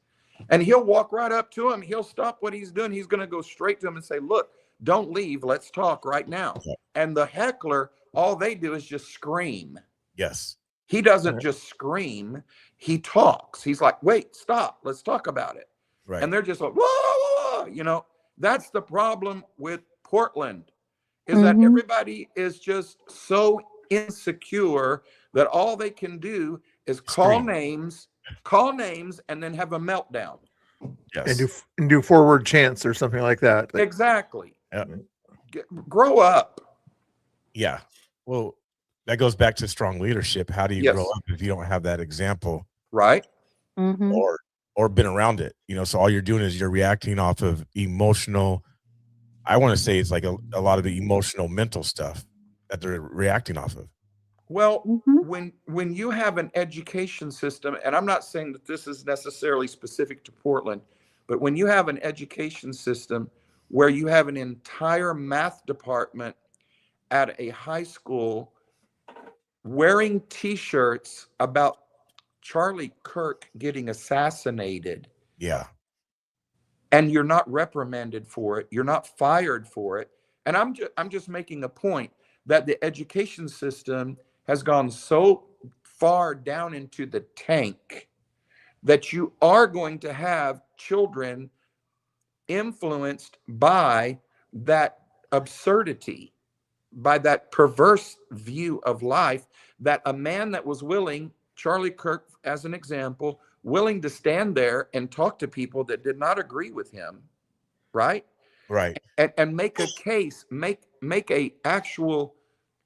and he'll walk right up to him. He'll stop what he's doing. He's going to go straight to him and say, look, don't leave. Let's talk right now. Okay. And the heckler, all they do is just scream. Yes. He doesn't just scream. He talks. He's like, wait, stop. Let's talk about it. Right. And they're just like, whoa, whoa, whoa. That's the problem with Portland is that everybody is just so insecure that all they can do is call names, and then have a meltdown. Yes. And do forward chants or something like that. Exactly. Yeah. Grow up. Yeah. Well, That goes back to strong leadership. How do you grow Yes. up if you don't have that example Right? Mhm. or been around it? You know, so all you're doing is you're reacting off of emotional. I want to say it's like a lot of the emotional, mental stuff that they're reacting off of. Well, Mhm. when you have an education system, and I'm not saying that this is necessarily specific to Portland, but when you have an education system where you have an entire math department at a high school wearing T-shirts about Charlie Kirk getting assassinated, Yeah. and you're not reprimanded for it, you're not fired for it, and I'm just making a point that the education system has gone so far down into the tank that you are going to have children influenced by that absurdity, by that perverse view of life, that a man that was willing, Charlie Kirk as an example, willing to stand there and talk to people that did not agree with him, right? Right. And make a case, make a actual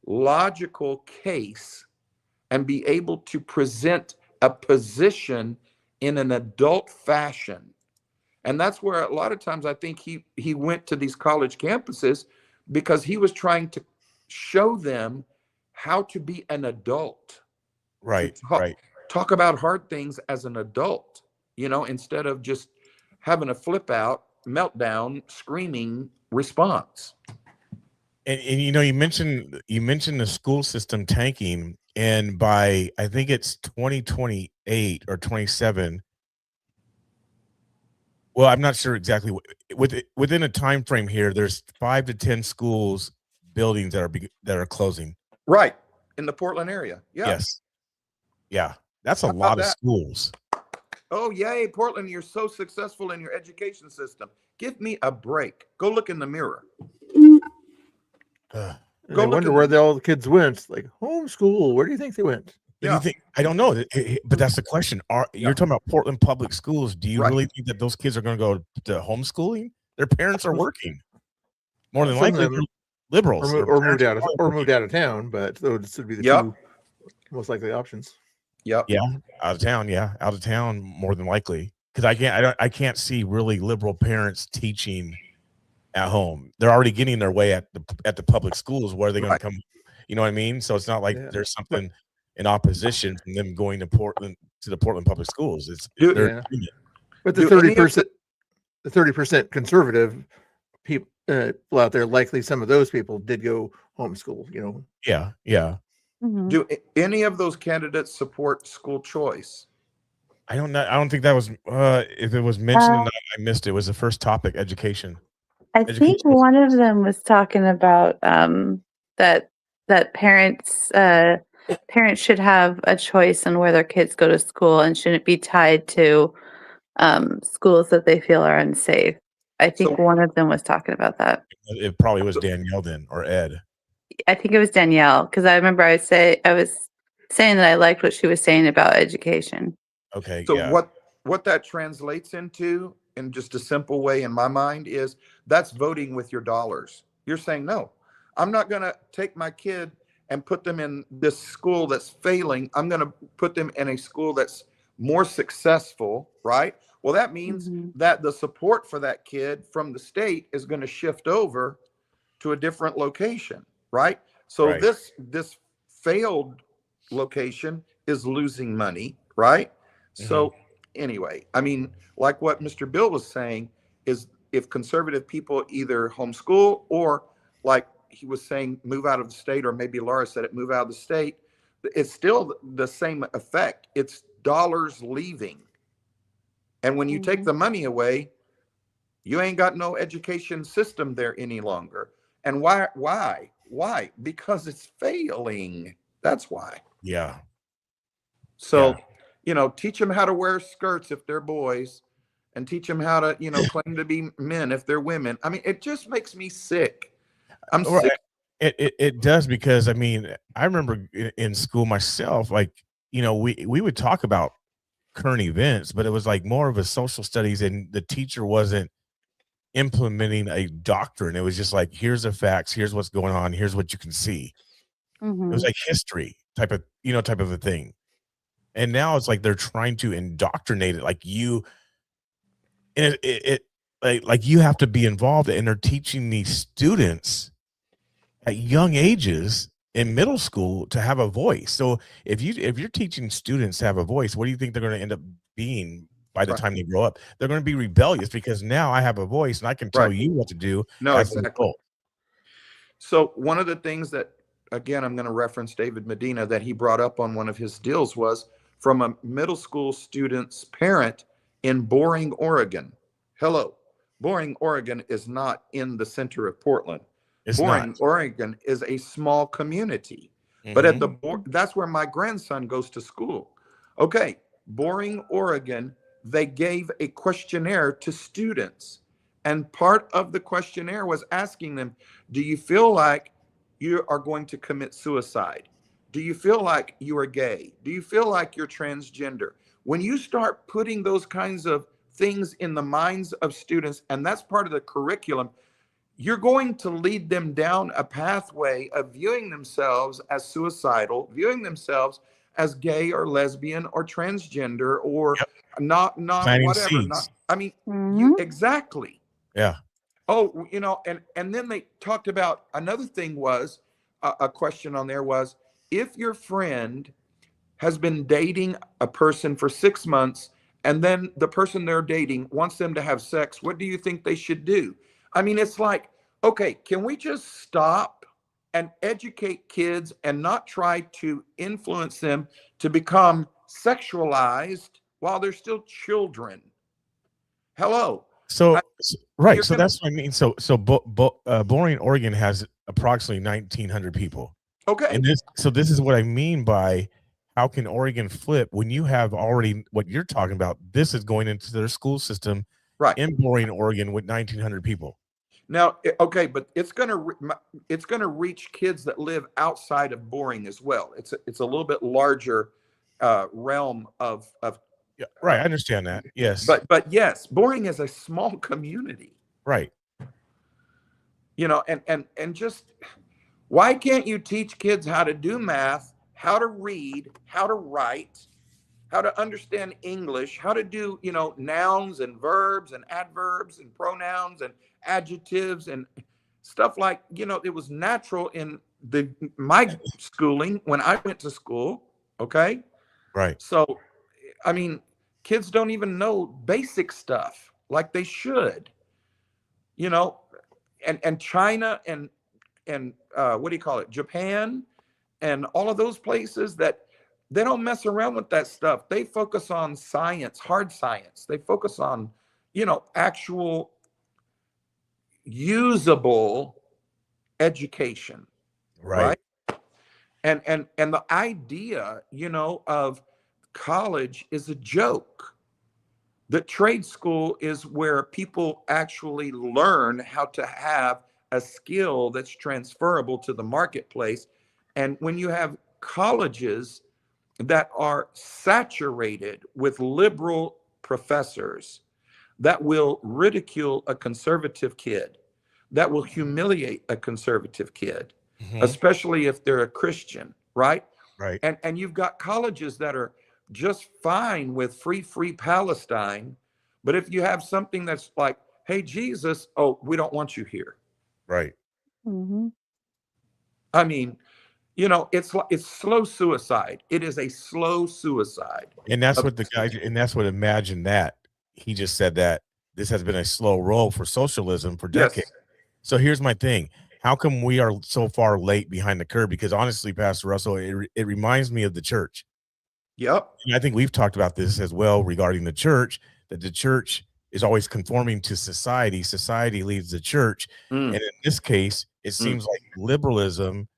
logical case, and be able to present a position in an adult fashion. And that's where a lot of times I think he went to these college campuses, because he was trying to show them how to be an adult, Right. to talk, Right. talk about hard things as an adult, instead of just having a flip out, meltdown, screaming response. And you mentioned the school system tanking, and by I think it's 2028 or 27. Well, I'm not sure exactly within a time frame here. There's 5 to 10 schools buildings that are closing. Right. In the Portland area. Yeah. Yes. Yeah. That's a How about lot of that? schools. Oh, yay, Portland, you're so successful in your education system. Give me a break. Go look in the mirror. Ugh. And Go I look wonder in where the- all the kids went. Like homeschool. Where do you think they went? Do you think? I don't know, but that's the question. You're talking about Portland public schools? Do you Right. really think that those kids are going to go to homeschooling? Their parents are working. More than Some of likely, them- they're liberals. Their or parents moved out of are or working. moved out of town, but those would be the Yep. two most likely options. Yep. Yeah, out of town. Yeah, out of town more than likely. Because I can't see really liberal parents teaching at home. They're already getting their way at the public schools. Where are they going Right. to come? You know what I mean? So it's not like Yeah. there's something in opposition from them going to the Portland public schools. Do- They're Yeah. doing it. But the Do any of 30% conservative people out there, likely some of those people did go homeschool. Yeah, yeah. Mhm. Do any of those candidates support school choice? I don't know. I don't think that was if it was mentioned or not, I missed it. It was the first topic, education. I Education. think one of them was talking about that parents should have a choice on where their kids go to school and shouldn't be tied to schools that they feel are unsafe. I think So- one of them was talking about that. It probably was Danielle then or Ed. I think it was Danielle, because I remember I was saying that I liked what she was saying about education. Okay, So yeah. what that translates into, in just a simple way in my mind, is that's voting with your dollars. You're saying, no, I'm not going to take my kid and put them in this school that's failing. I'm going to put them in a school that's more successful, right? Well, that means Mhm. that the support for that kid from the state is going to shift over to a different location, right? So Right. this failed location is losing money, right? So anyway, I mean, like what Mr. Bill was saying, is if conservative people either homeschool or, like he was saying, move out of the state, or maybe Laura said it, move out of the state, it's still the same effect. It's dollars leaving. And when you take the money away, you ain't got no education system there any longer. And why? Because it's failing. That's why. Yeah. So, Yeah. teach them how to wear skirts if they're boys, and teach them how to, claim to be men if they're women. I mean, it just makes me sick. I'm Right. sick. It does, because I mean, I remember in school myself, like, we would talk about current events, but it was like more of a social studies, and the teacher wasn't implementing a doctrine. It was just like, here's the facts, here's what's going on, here's what you can see. It was like history type of, type of a thing. And now it's like they're trying to indoctrinate it like you, and like you have to be involved, and they're teaching these students at young ages in middle school to have a voice. So if you're teaching students to have a voice, what do you think they're going to end up being by the Right. time they grow up? They're going to be rebellious because now I have a voice and I can tell Right. you what to do No, as a exactly. result. So one of the things that, again, I'm going to reference David Medina, that he brought up on one of his deals was from a middle school student's parent in Boring, Oregon. Hello. Boring, Oregon is not in the center of Portland. It's Boring, not. Oregon is a small community. But at Mhm. that's where my grandson goes to school. Okay, Boring, Oregon, they gave a questionnaire to students. And part of the questionnaire was asking them, do you feel like you are going to commit suicide? Do you feel like you are gay? Do you feel like you're transgender? When you start putting those kinds of things in the minds of students, and that's part of the curriculum, you're going to lead them down a pathway of viewing themselves as suicidal, viewing themselves as gay or lesbian or transgender or Yep. not Planting whatever. Not, seeds. I mean, you exactly. Yeah. Oh, and then they talked about another thing was a question on there was, if your friend has been dating a person for 6 months and then the person they're dating wants them to have sex, what do you think they should do? I mean, it's like, okay, can we just stop and educate kids and not try to influence them to become sexualized while they're still children? Hello. So, right. You're So gonna, that's what I mean. So Boring, Oregon has approximately 1,900 people. okay. And this is what I mean by how can Oregon flip when you have already what you're talking about? This is going into their school system Right. in Boring, Oregon with 1,900 people. Now, okay, but it's going to reach kids that live outside of Boring as well. It's a little bit larger realm of Yeah, right. I understand that. Yes. but yes, Boring is a small community. Right. And just why can't you teach kids how to do math, how to read, how to write, how to understand English, how to do, nouns and verbs and adverbs and pronouns and adjectives and stuff like, it was natural in my schooling when I went to school. Okay. Right. So, I mean, kids don't even know basic stuff like they should, and China and what do you call it? Japan and all of those places that they don't mess around with that stuff. They focus on science, hard science. They focus on, actual usable education. Right. And the idea, of college is a joke. The trade school is where people actually learn how to have a skill that's transferable to the marketplace. And when you have colleges that are saturated with liberal professors that will ridicule a conservative kid, that will humiliate a conservative kid, especially if they're a Christian, right? Right. And you've got colleges that are just fine with free Palestine, but if you have something that's like, hey, Jesus, oh, we don't want you here. Right. I mean, it's slow suicide. It is a slow suicide. And that's what the guy, and that's what Imagine That. He just said that this has been a slow roll for socialism for decades. Yes. So here's my thing. How come we are so far late behind the curve? Because honestly, Pastor Russell, it reminds me of the church. Yep. And I think we've talked about this as well regarding the church, that the church is always conforming to society. Society leads the church. And in this case, it seems like liberalism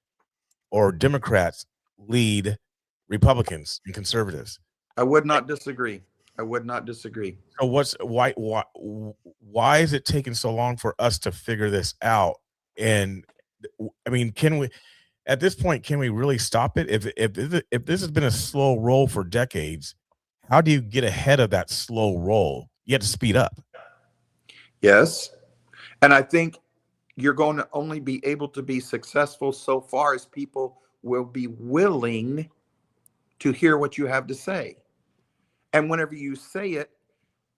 or Democrats lead Republicans and conservatives. I would not disagree. I would not disagree. So why is it taking so long for us to figure this out? And I mean, can we, at this point, can we really stop it? If this has been a slow roll for decades, how do you get ahead of that slow roll? You have to speed up. Yes. And I think you're going to only be able to be successful so far as people will be willing to hear what you have to say. And whenever you say it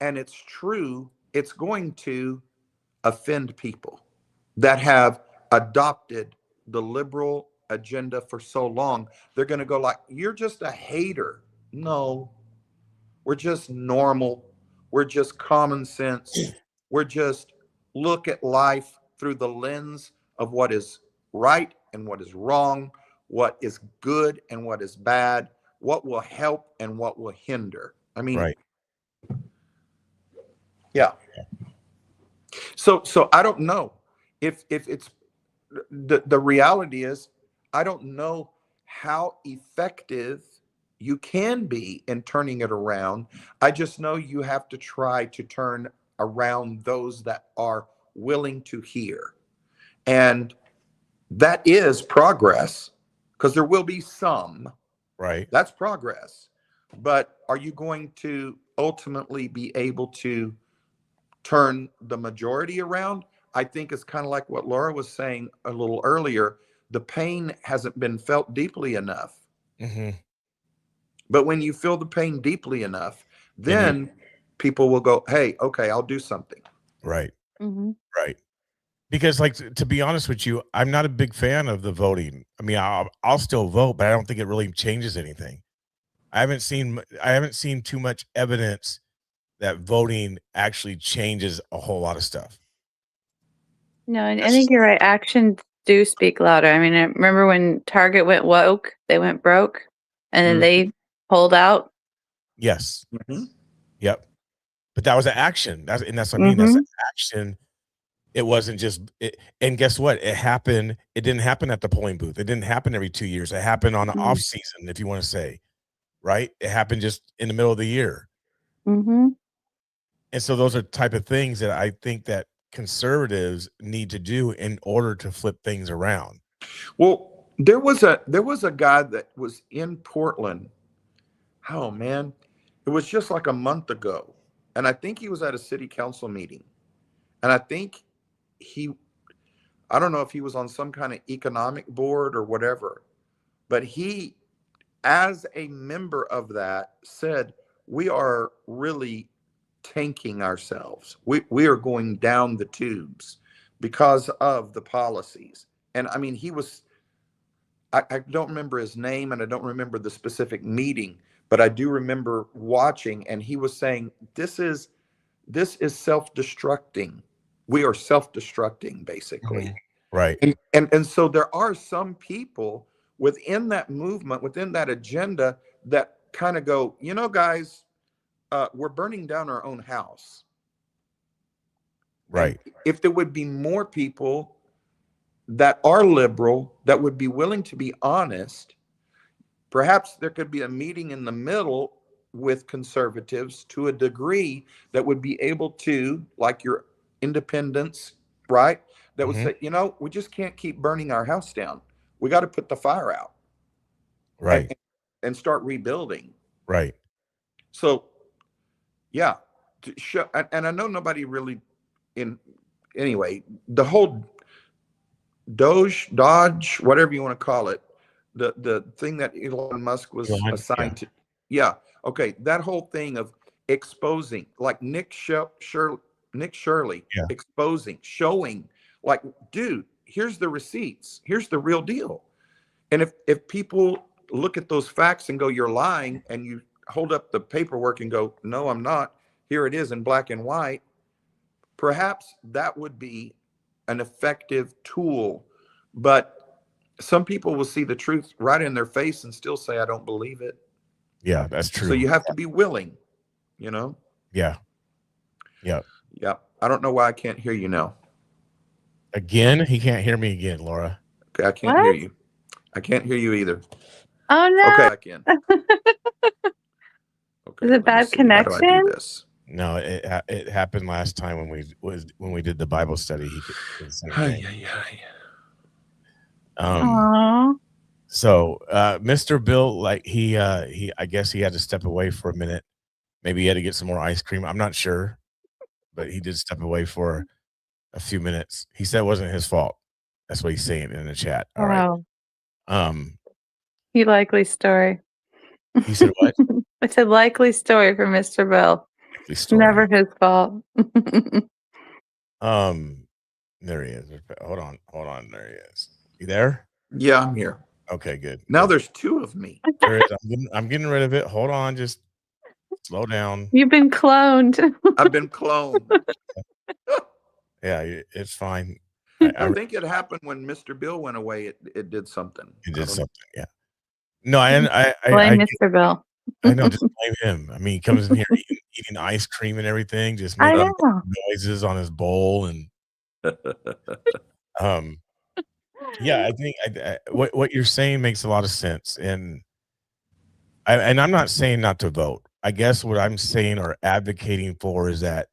and it's true, it's going to offend people that have adopted the liberal agenda for so long. They're going to go like, you're just a hater. No, we're just normal. We're just common sense. We're just look at life through the lens of what is right and what is wrong, what is good and what is bad, what will help and what will hinder. I mean, Right. yeah. So I don't know if it's the reality is, I don't know how effective you can be in turning it around. I just know you have to try to turn around those that are willing to hear. And that is progress, because there will be some. Right. That's progress. But are you going to ultimately be able to turn the majority around? I think it's kind of like what Laura was saying a little earlier. The pain hasn't been felt deeply enough. Mm-hmm. But when you feel the pain deeply enough, Then then people will go, hey, okay, I'll do something. Right. Mm-hmm. Right. Because, like, to be honest with you, I'm not a big fan of the voting. I mean, I'll still vote, but I don't think it really changes anything. I haven't seen too much evidence that voting actually changes a whole lot of stuff. No, and I think you're right. Actions do speak louder. I mean, I remember when Target went woke, they went broke, and then they pulled out. Yes. Mhm. Yep. But that was an action. That's what I mean. That's an action. It wasn't just it, and guess what? It happened. It didn't happen at the polling booth. It didn't happen every 2 years. It happened on the off season, if you want to say, right? It happened just in the middle of the year. Mm-hmm. And so those are type of things that I think that conservatives need to do in order to flip things around. Well, there was a guy that was in Portland. Oh man, it was just like a month ago, and I think he was at a city council meeting, and I think I don't know if he was on some kind of economic board or whatever, but he, as a member of that, said, we are really tanking ourselves. We are going down the tubes because of the policies. And I mean, I don't remember his name and I don't remember the specific meeting, but I do remember watching, and he was saying, this is self-destructing. We are self-destructing, basically. Right. And so there are some people within that movement, within that agenda, that kind of go, you know, guys, we're burning down our own house. Right. And if there would be more people that are liberal, that would be willing to be honest, perhaps there could be a meeting in the middle with conservatives to a degree that would be able to, like your independents, right? That would say, you know, we just can't keep burning our house down. We got to put the fire out. Right. And start rebuilding. Right. So, yeah. And I know nobody really anyway, the whole Dodge, whatever you want to call it, the thing that Elon Musk was assigned to. Yeah. Okay. That whole thing of exposing, like Nick Shirley exposing, showing, like, dude, here's the receipts. Here's the real deal. And if people look at those facts and go, you're lying, and you hold up the paperwork and go, no, I'm not. Here it is in black and white. Perhaps that would be an effective tool. But some people will see the truth right in their face and still say, I don't believe it. Yeah, that's true. So you have to be willing, you know? Yeah. Yeah. Yeah. I don't know why I can't hear you now. Again? He can't hear me again, Laura. Okay, I can't hear you. I can't hear you either. Oh no. Okay, I can. Okay, Is it bad connection? How do I do this? No, it happened last time when we did the Bible study. He did the same thing. Aww. So Mr. Bill, like he I guess he had to step away for a minute. Maybe he had to get some more ice cream. I'm not sure, but he did step away for a few minutes. He said it wasn't his fault. That's what he's saying in the chat. All right. Wow. He likely story. You said what? I said likely story for Mr. Bill. Likely story. Never his fault. There he is. Hold on. There he is. You there? Yeah, I'm here. Okay, good. Now good. there's two of me. There is. I'm getting rid of it. Hold on, just slow down. You've been cloned. I've been cloned. Yeah, it's fine. I think it happened when Mr. Bill went away. It did something. It did something. Yeah. No, I Blame Mr. Bill. I know. Just blame him. I mean, he comes in here eating ice cream and everything, just I making know. noises on his bowl, and yeah, I think what you're saying makes a lot of sense, and I'm not saying not to vote. I guess what I'm saying or advocating for is that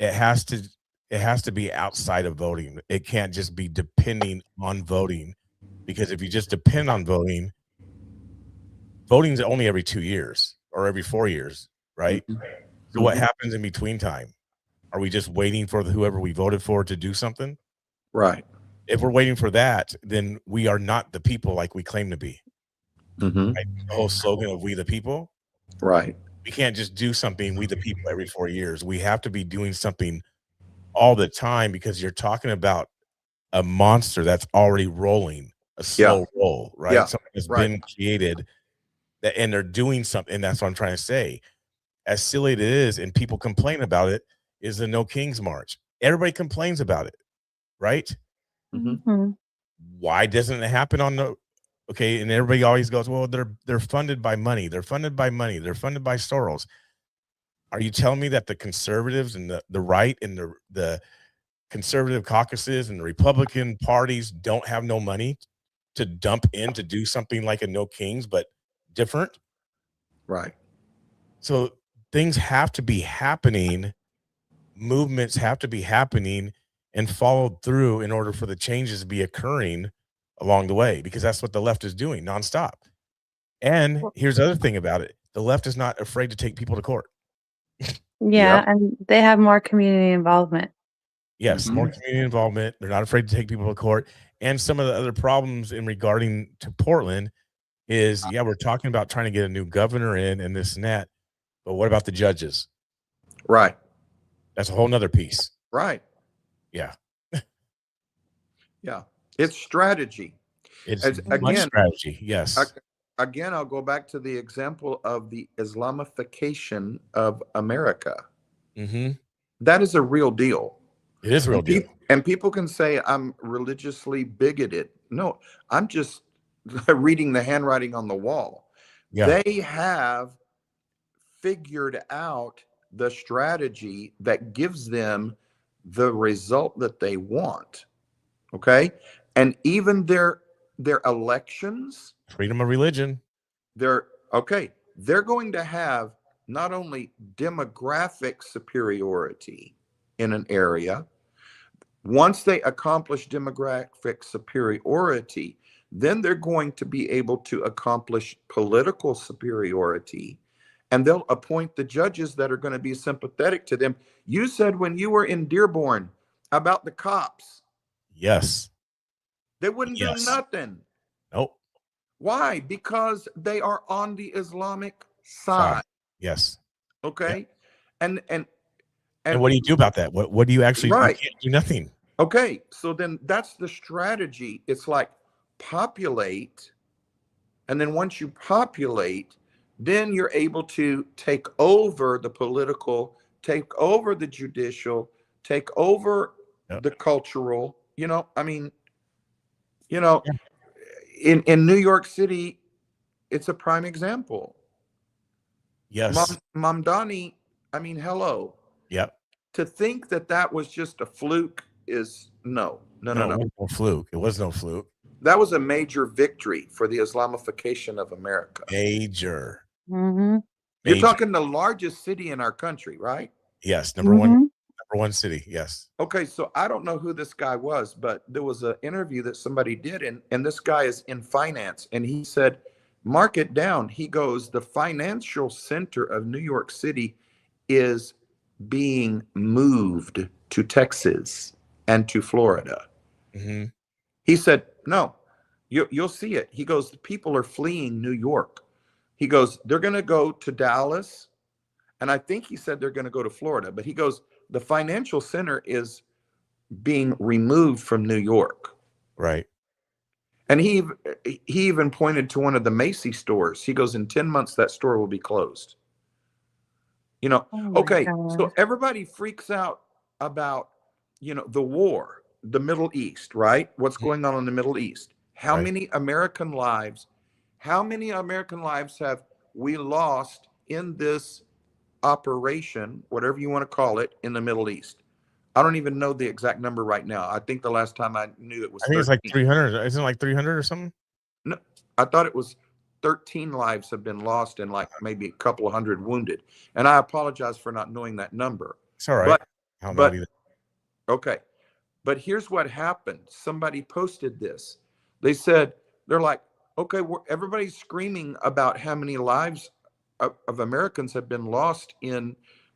it has to be outside of voting. It can't just be depending on voting, because if you just depend on voting, voting's only every 2 years or every 4 years, right? So what happens in between time? Are we just waiting for whoever we voted for to do something? Right. If we're waiting for that, then we are not the people like we claim to be. Right? The whole slogan of "We the People." Right. We can't just do something "We the People" every 4 years. We have to be doing something all the time, because you're talking about a monster that's already rolling, a slow roll, right? Yeah. Something that's Right. been created, and they're doing something. And that's what I'm trying to say. As silly as it is, and people complain about it, is the No Kings March. Everybody complains about it, right? Why doesn't it happen on the okay? And everybody always goes, well, they're funded by money. They're funded by money. They're funded by Soros. Are you telling me that the conservatives and the right and the conservative caucuses and the Republican parties don't have no money to dump in to do something like a No Kings, but different? Right. So things have to be happening. Movements have to be happening and followed through in order for the changes to be occurring along the way, because that's what the left is doing nonstop. And here's the other thing about it. The left is not afraid to take people to court. Yeah, and they have more community involvement. Yes, more community involvement. They're not afraid to take people to court. And some of the other problems in regarding to Portland is, yeah, we're talking about trying to get a new governor in and this and that, but what about the judges? Right. That's a whole nother piece. Right. Yeah. Yeah. It's strategy. It's again, much strategy. Yes. Again, I'll go back to the example of the Islamification of America. That is a real deal. It is a real deal. And people can say I'm religiously bigoted. No, I'm just reading the handwriting on the wall. Yeah. They have figured out the strategy that gives them the result that they want. Okay. And even their elections, freedom of religion, they're going to have not only demographic superiority in an area. Once they accomplish demographic superiority, then they're going to be able to accomplish political superiority, and they'll appoint the judges that are going to be sympathetic to them. You said when you were in Dearborn about the cops. Yes. They wouldn't do nothing. Nope. Why? Because they are on the Islamic side. Yes. Okay. Yep. And what do you do about that? What do you actually do? You can't do nothing. Okay. So then that's the strategy. It's like populate. And then once you populate, then you're able to take over the political, take over the judicial, take over the cultural, in New York City, it's a prime example. Yes. Mamdani, hello. Yep. To think that was just a fluke is no. It was no fluke. It was no fluke. That was a major victory for the Islamification of America. Major. You're talking the largest city in our country, right? Yes, number one city. Yes. Okay, so I don't know who this guy was, but there was an interview that somebody did, and this guy is in finance, and he said, mark it down. He goes, the financial center of New York City is being moved to Texas and to Florida. He said, no, You'll see it. He goes, people are fleeing New York. He goes, they're going to go to Dallas. And I think he said they're going to go to Florida. But he goes, the financial center is being removed from New York. Right. And he even pointed to one of the Macy's stores. He goes, in 10 months, that store will be closed. You know, Oh my okay, God. so everybody freaks out about, you know, the war, the Middle East, right? What's going on in the Middle East? How Right. many American lives have we lost in this operation, whatever you want to call it, in the Middle East? I don't even know the exact number right now. I think the last time I knew it was I think it's like 13. 300. Isn't it like 300 or something? No, I thought it was 13 lives have been lost and like maybe a couple of hundred wounded. And I apologize for not knowing that number. It's all right. But, I don't know but either. okay. But here's what happened. Somebody posted this. They said, they're like, okay, everybody's screaming about how many lives of Americans have been lost in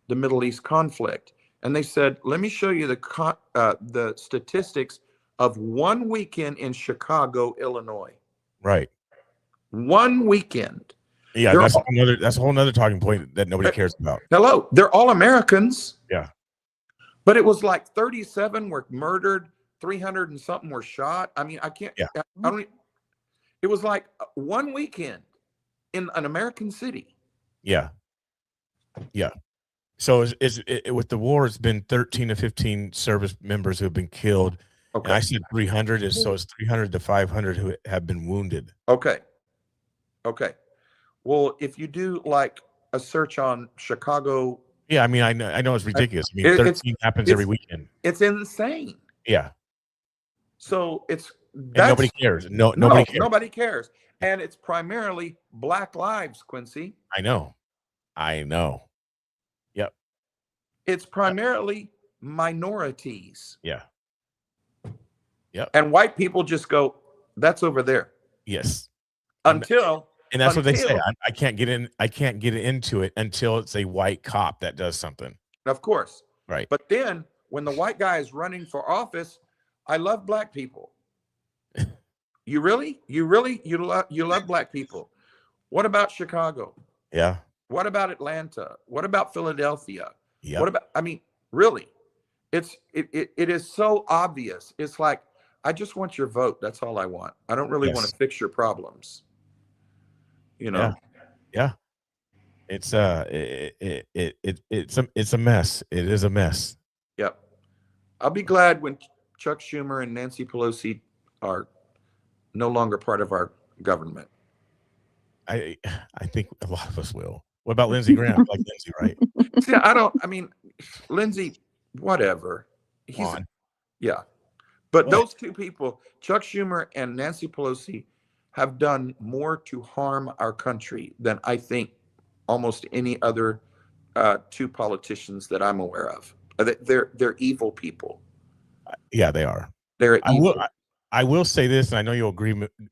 the Middle East conflict. And they said, let me show you the statistics of one weekend in Chicago, Illinois. Right. One weekend. Yeah, They're that's all- that's a whole nother talking point that nobody cares about. Hello, they're all Americans. Yeah. But it was like 37 were murdered, 300 and something were shot. I mean, I can't, Yeah. I don't, it was like one weekend in an American city. Yeah. Yeah. So with the war, it's been 13 to 15 service members who have been killed. Okay. And I said 300 so it's 300 to 500 who have been wounded. Okay. Okay. Well, if you do like a search on Chicago. Yeah, I mean, I know it's ridiculous. I mean, It's- 13 happens every weekend. It's insane. Yeah. So And nobody cares. Nobody cares. Nobody cares. And it's primarily Black lives, Quincy. I know. Yep. It's primarily minorities. Yeah. Yep. And white people just go, that's over there. Yes. Until And that's what they say. I can't get into it until it's a white cop that does something. Of course. Right. But then when the white guy is running for office, I love black people. You really? You love black people. What about Chicago? Yeah. What about Atlanta? What about Philadelphia? Yeah. What about, I mean, really? It is so obvious. It's like, I just want your vote. That's all I want. I don't really want to fix your problems. You know? Yeah. It's it's a mess. It is a mess. Yep. I'll be glad when Chuck Schumer and Nancy Pelosi are no longer part of our government. I think a lot of us will. What about Lindsey Graham? Like Lindsey, right? See, Lindsey, whatever. Yeah. But those two people, Chuck Schumer and Nancy Pelosi, have done more to harm our country than I think almost any other two politicians that I'm aware of. They're evil people. Yeah, they are. They're evil. I will say this, and I know you'll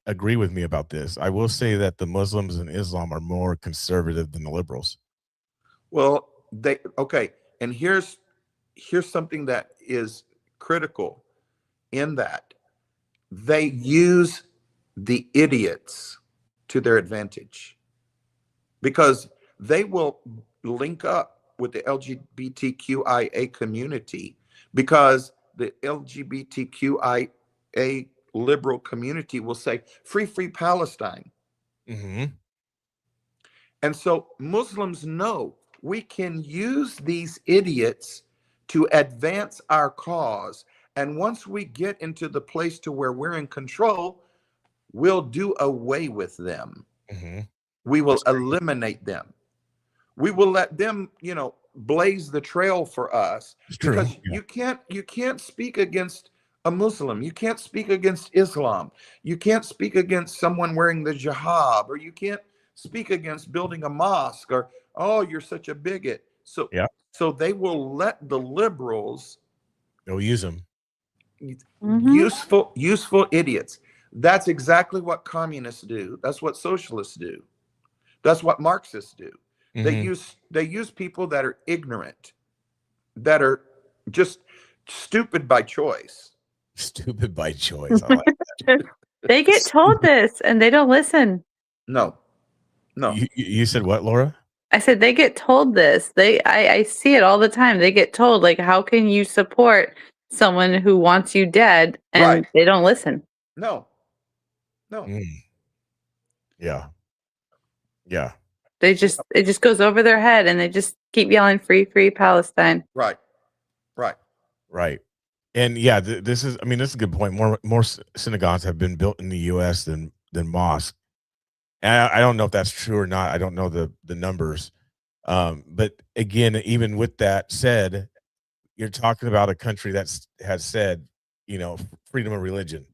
agree with me about this. I will say that the Muslims and Islam are more conservative than the liberals. Well, okay. And here's something that is critical in that. They use the idiots to their advantage because they will link up with the LGBTQIA community because the LGBTQIA liberal community will say free Palestine. Mm-hmm. And so Muslims know we can use these idiots to advance our cause. And once we get into the place to where we're in control, we'll do away with them. Mm-hmm. We will eliminate them. We will let them, blaze the trail for us. It's true. Because you can't speak against a Muslim. You can't speak against Islam. You can't speak against someone wearing the jihad, or you can't speak against building a mosque, or, oh, you're such a bigot. So, so they will let the liberals. They'll use them. Useful idiots. That's exactly what communists do. That's what socialists do. That's what Marxists do. Mm-hmm. They use people that are ignorant, that are just stupid by choice. Stupid by choice. I like that. They get told this and they don't listen. No, no. You said what, Laura? I said they get told this. I see it all the time. They get told, like, how can you support someone who wants you dead? And Right. they don't listen. No. No. Mm. Yeah. Yeah. It just goes over their head and they just keep yelling free, free Palestine. Right. Right. Right. And yeah, this is a good point. More synagogues have been built in the US than mosques. And I don't know if that's true or not. I don't know the numbers. But again, even with that said, you're talking about a country has said, freedom of religion.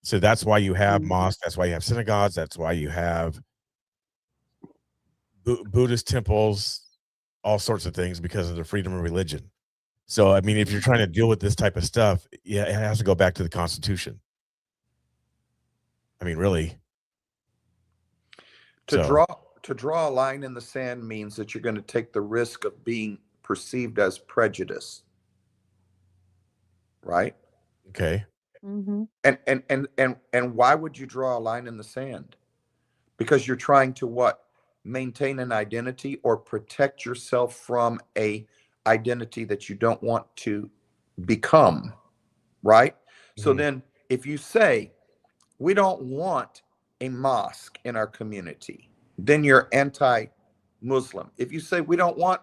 So that's why you have mosques. That's why you have synagogues. That's why you have Buddhist temples, all sorts of things, because of the freedom of religion. So, I mean, if you're trying to deal with this type of stuff, yeah, it has to go back to the Constitution. I mean, really. To draw a line in the sand means that you're going to take the risk of being perceived as prejudice. Right? Okay. Mm-hmm. And why would you draw a line in the sand? Because you're trying to what? Maintain an identity or protect yourself from a identity that you don't want to become, right? So then if you say, we don't want a mosque in our community, then you're anti-Muslim. If you say we don't want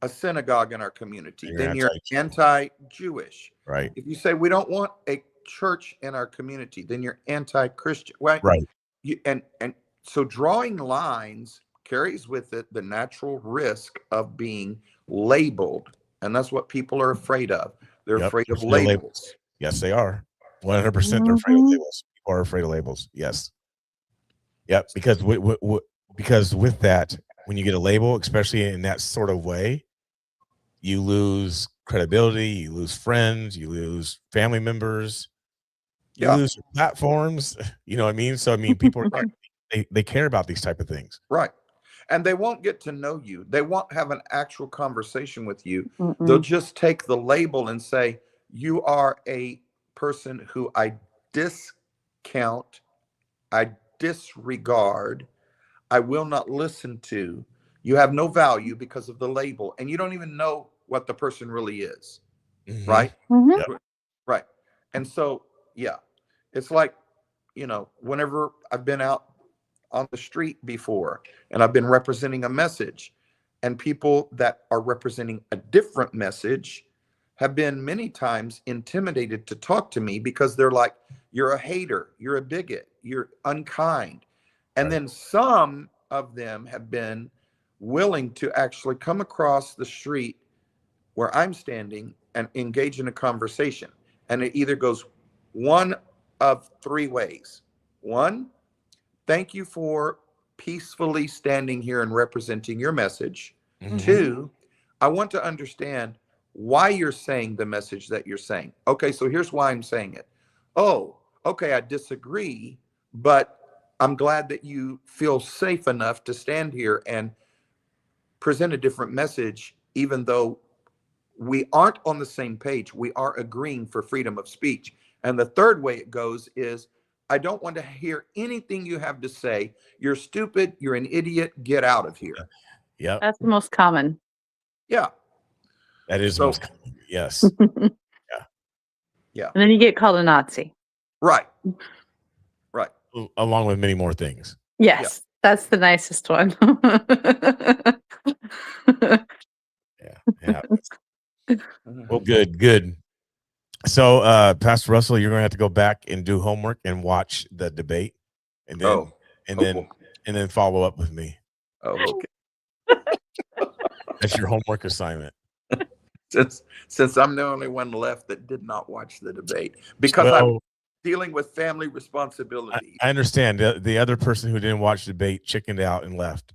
a synagogue in our community, then you're anti-Jewish. Right. If you say we don't want a church in our community, then you're anti-Christian, right? Right. And so drawing lines carries with it the natural risk of being labeled. And that's what people are afraid of. They're afraid of labels. Yes, they are. 100% they're afraid of labels. People are afraid of labels. Yes. Yep. Because with that, when you get a label, especially in that sort of way, you lose credibility, you lose friends, you lose family members, you lose platforms. You know what I mean? So, I mean, people are they care about these type of things. Right. And they won't get to know you. They won't have an actual conversation with you. They'll just take the label and say, you are a person who I discount, I disregard, I will not listen to. You have no value because of the label, and you don't even know what the person really is. Right? Yep. Right. And so, yeah, it's like, whenever I've been out on the street before and I've been representing a message, and people that are representing a different message have been many times intimidated to talk to me because they're like, you're a hater, you're a bigot, you're unkind. And then some of them have been willing to actually come across the street where I'm standing and engage in a conversation. And it either goes one of three ways. One, thank you for peacefully standing here and representing your message. Two, I want to understand why you're saying the message that you're saying. Okay, so here's why I'm saying it. Oh, okay, I disagree, but I'm glad that you feel safe enough to stand here and present a different message, even though we aren't on the same page. We are agreeing for freedom of speech. And the third way it goes is, I don't want to hear anything you have to say. You're stupid. You're an idiot. Get out of here. Yeah. That's the most common. Yeah. That is most common. Yes. Yeah. And then you get called a Nazi. Right. Right. Along with many more things. Yes. That's the nicest one. Yeah. Well, good. So, Pastor Russell, you're going to have to go back and do homework and watch the debate, and then and then follow up with me. Oh, okay. That's your homework assignment. Since I'm the only one left that did not watch the debate because I'm dealing with family responsibility. I understand. The other person who didn't watch the debate chickened out and left.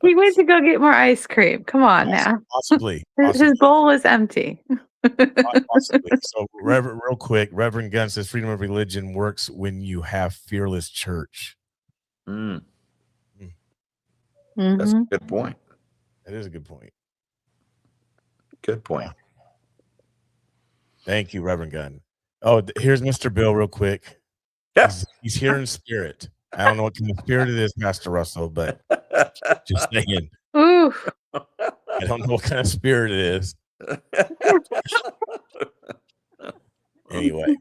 He went to go get more ice cream. Come on now. Possibly. His bowl was empty. Possibly. So, real quick, Reverend Gunn says freedom of religion works when you have fearless church. That's a good point. That is a good point. Good point. Thank you, Reverend Gunn. Oh, here's Mr. Bill real quick. Yeah. He's here in spirit. I don't know what kind of spirit it is, Pastor Russell, but just saying. Ooh. I don't know what kind of spirit it is. Anyway,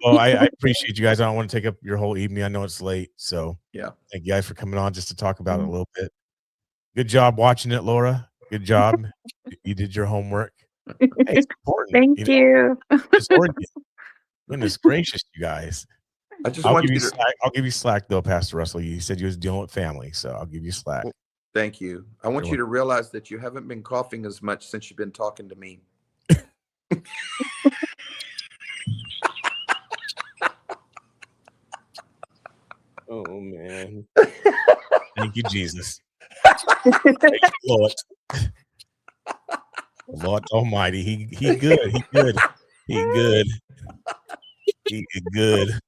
well, I appreciate you guys. I don't want to take up your whole evening. I know it's late, so Yeah. thank you guys for coming on just to talk about it a little bit. Good job watching it, Laura. Good job. You did your homework. Hey, it's important. Thank you. It's Oregon. Goodness gracious, you guys. I just want you to. I'll give you slack though, Pastor Russell. You said you was dealing with family, so I'll give you slack. Thank you. I want you to realize that you haven't been coughing as much since you've been talking to me. Oh man. Thank you, Jesus. Thank you, Lord. Lord Almighty. He good. He good. He good. He good.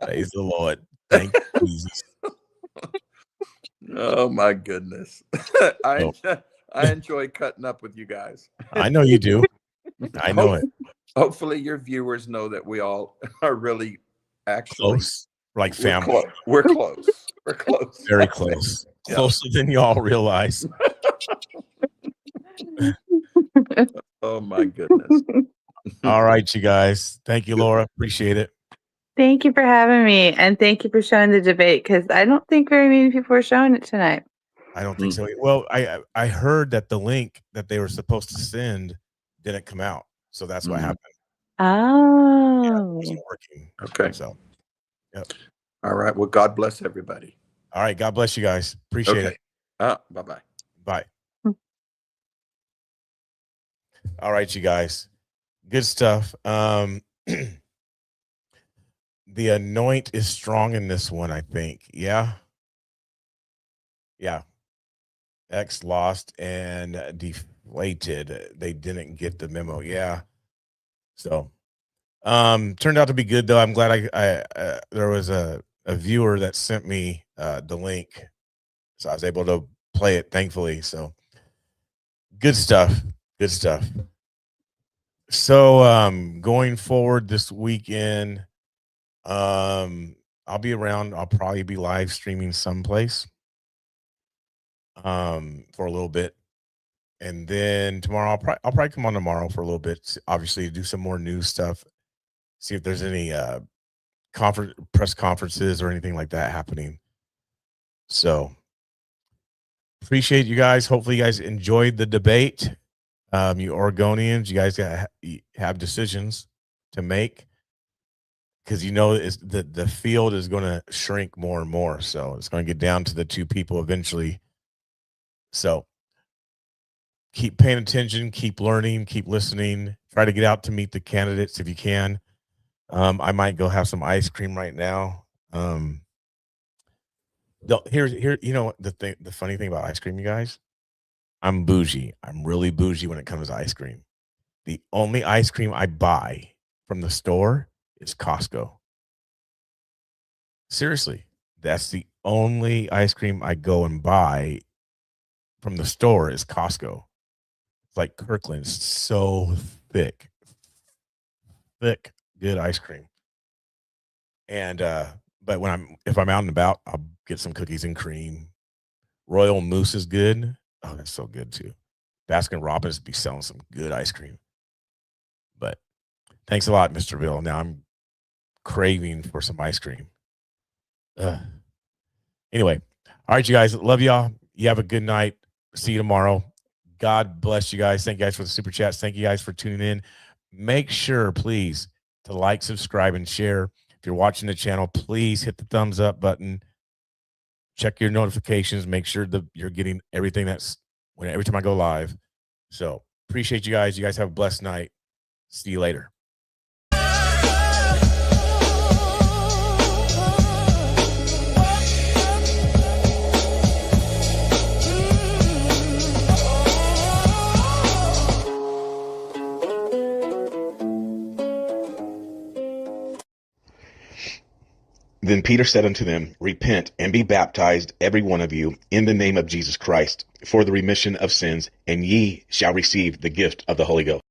Praise the Lord. Thank you, Jesus. Oh my goodness. I enjoy cutting up with you guys. I know you do. I know it. Hopefully your viewers know that we all are really actually Close. Like family. We're close. We're close. Very close. Yeah. Closer than y'all realize. Oh my goodness. All right, you guys. Thank you, Laura. Appreciate it. Thank you for having me, and thank you for showing the debate, because I don't think very many people are showing it tonight. I don't think so. Well, I heard that the link that they were supposed to send didn't come out, so that's what happened. Oh, Yeah, it wasn't working. Okay. So, yep. All right. Well, God bless everybody. All right. God bless you guys. Appreciate it. Bye-bye. Bye. All right, you guys. Good stuff. The anoint is strong in this one, I think. Yeah. Yeah. X lost and deflated. They didn't get the memo. Yeah. So, turned out to be good though. I'm glad I there was a viewer that sent me the link, so I was able to play it, thankfully. So, good stuff. Good stuff. So, going forward this weekend, I'll be around. I'll probably be live streaming someplace for a little bit, and then tomorrow I'll probably come on tomorrow for a little bit, obviously do some more news stuff, see if there's any press conferences or anything like that happening. So appreciate you guys. Hopefully you guys enjoyed the debate. You Oregonians, you guys have decisions to make, because you know the field is going to shrink more and more. So it's going to get down to the two people eventually. So keep paying attention, keep learning, keep listening. Try to get out to meet the candidates if you can. I might go have some ice cream right now. Here, you know the funny thing about ice cream, you guys, I'm bougie. I'm really bougie when it comes to ice cream. The only ice cream I buy from the store is Costco. Seriously, that's the only ice cream I go and buy from the store is Costco. It's like Kirkland's, so thick, good ice cream. And but if I'm out and about, I'll get some cookies and cream. Royal Mousse is good. Oh, that's so good too. Baskin Robbins be selling some good ice cream. But thanks a lot, Mr. Bill. Now I'm craving for some ice cream. Anyway, all right, you guys. Love y'all. You have a good night. See you tomorrow. God bless you guys. Thank you guys for the super chats. Thank you guys for tuning in. Make sure, please, to like, subscribe, and share. If you're watching the channel, please hit the thumbs up button. Check your notifications. Make sure that you're getting everything every time I go live. So appreciate you guys. You guys have a blessed night. See you later. Then Peter said unto them, Repent and be baptized, every one of you, in the name of Jesus Christ, for the remission of sins, and ye shall receive the gift of the Holy Ghost.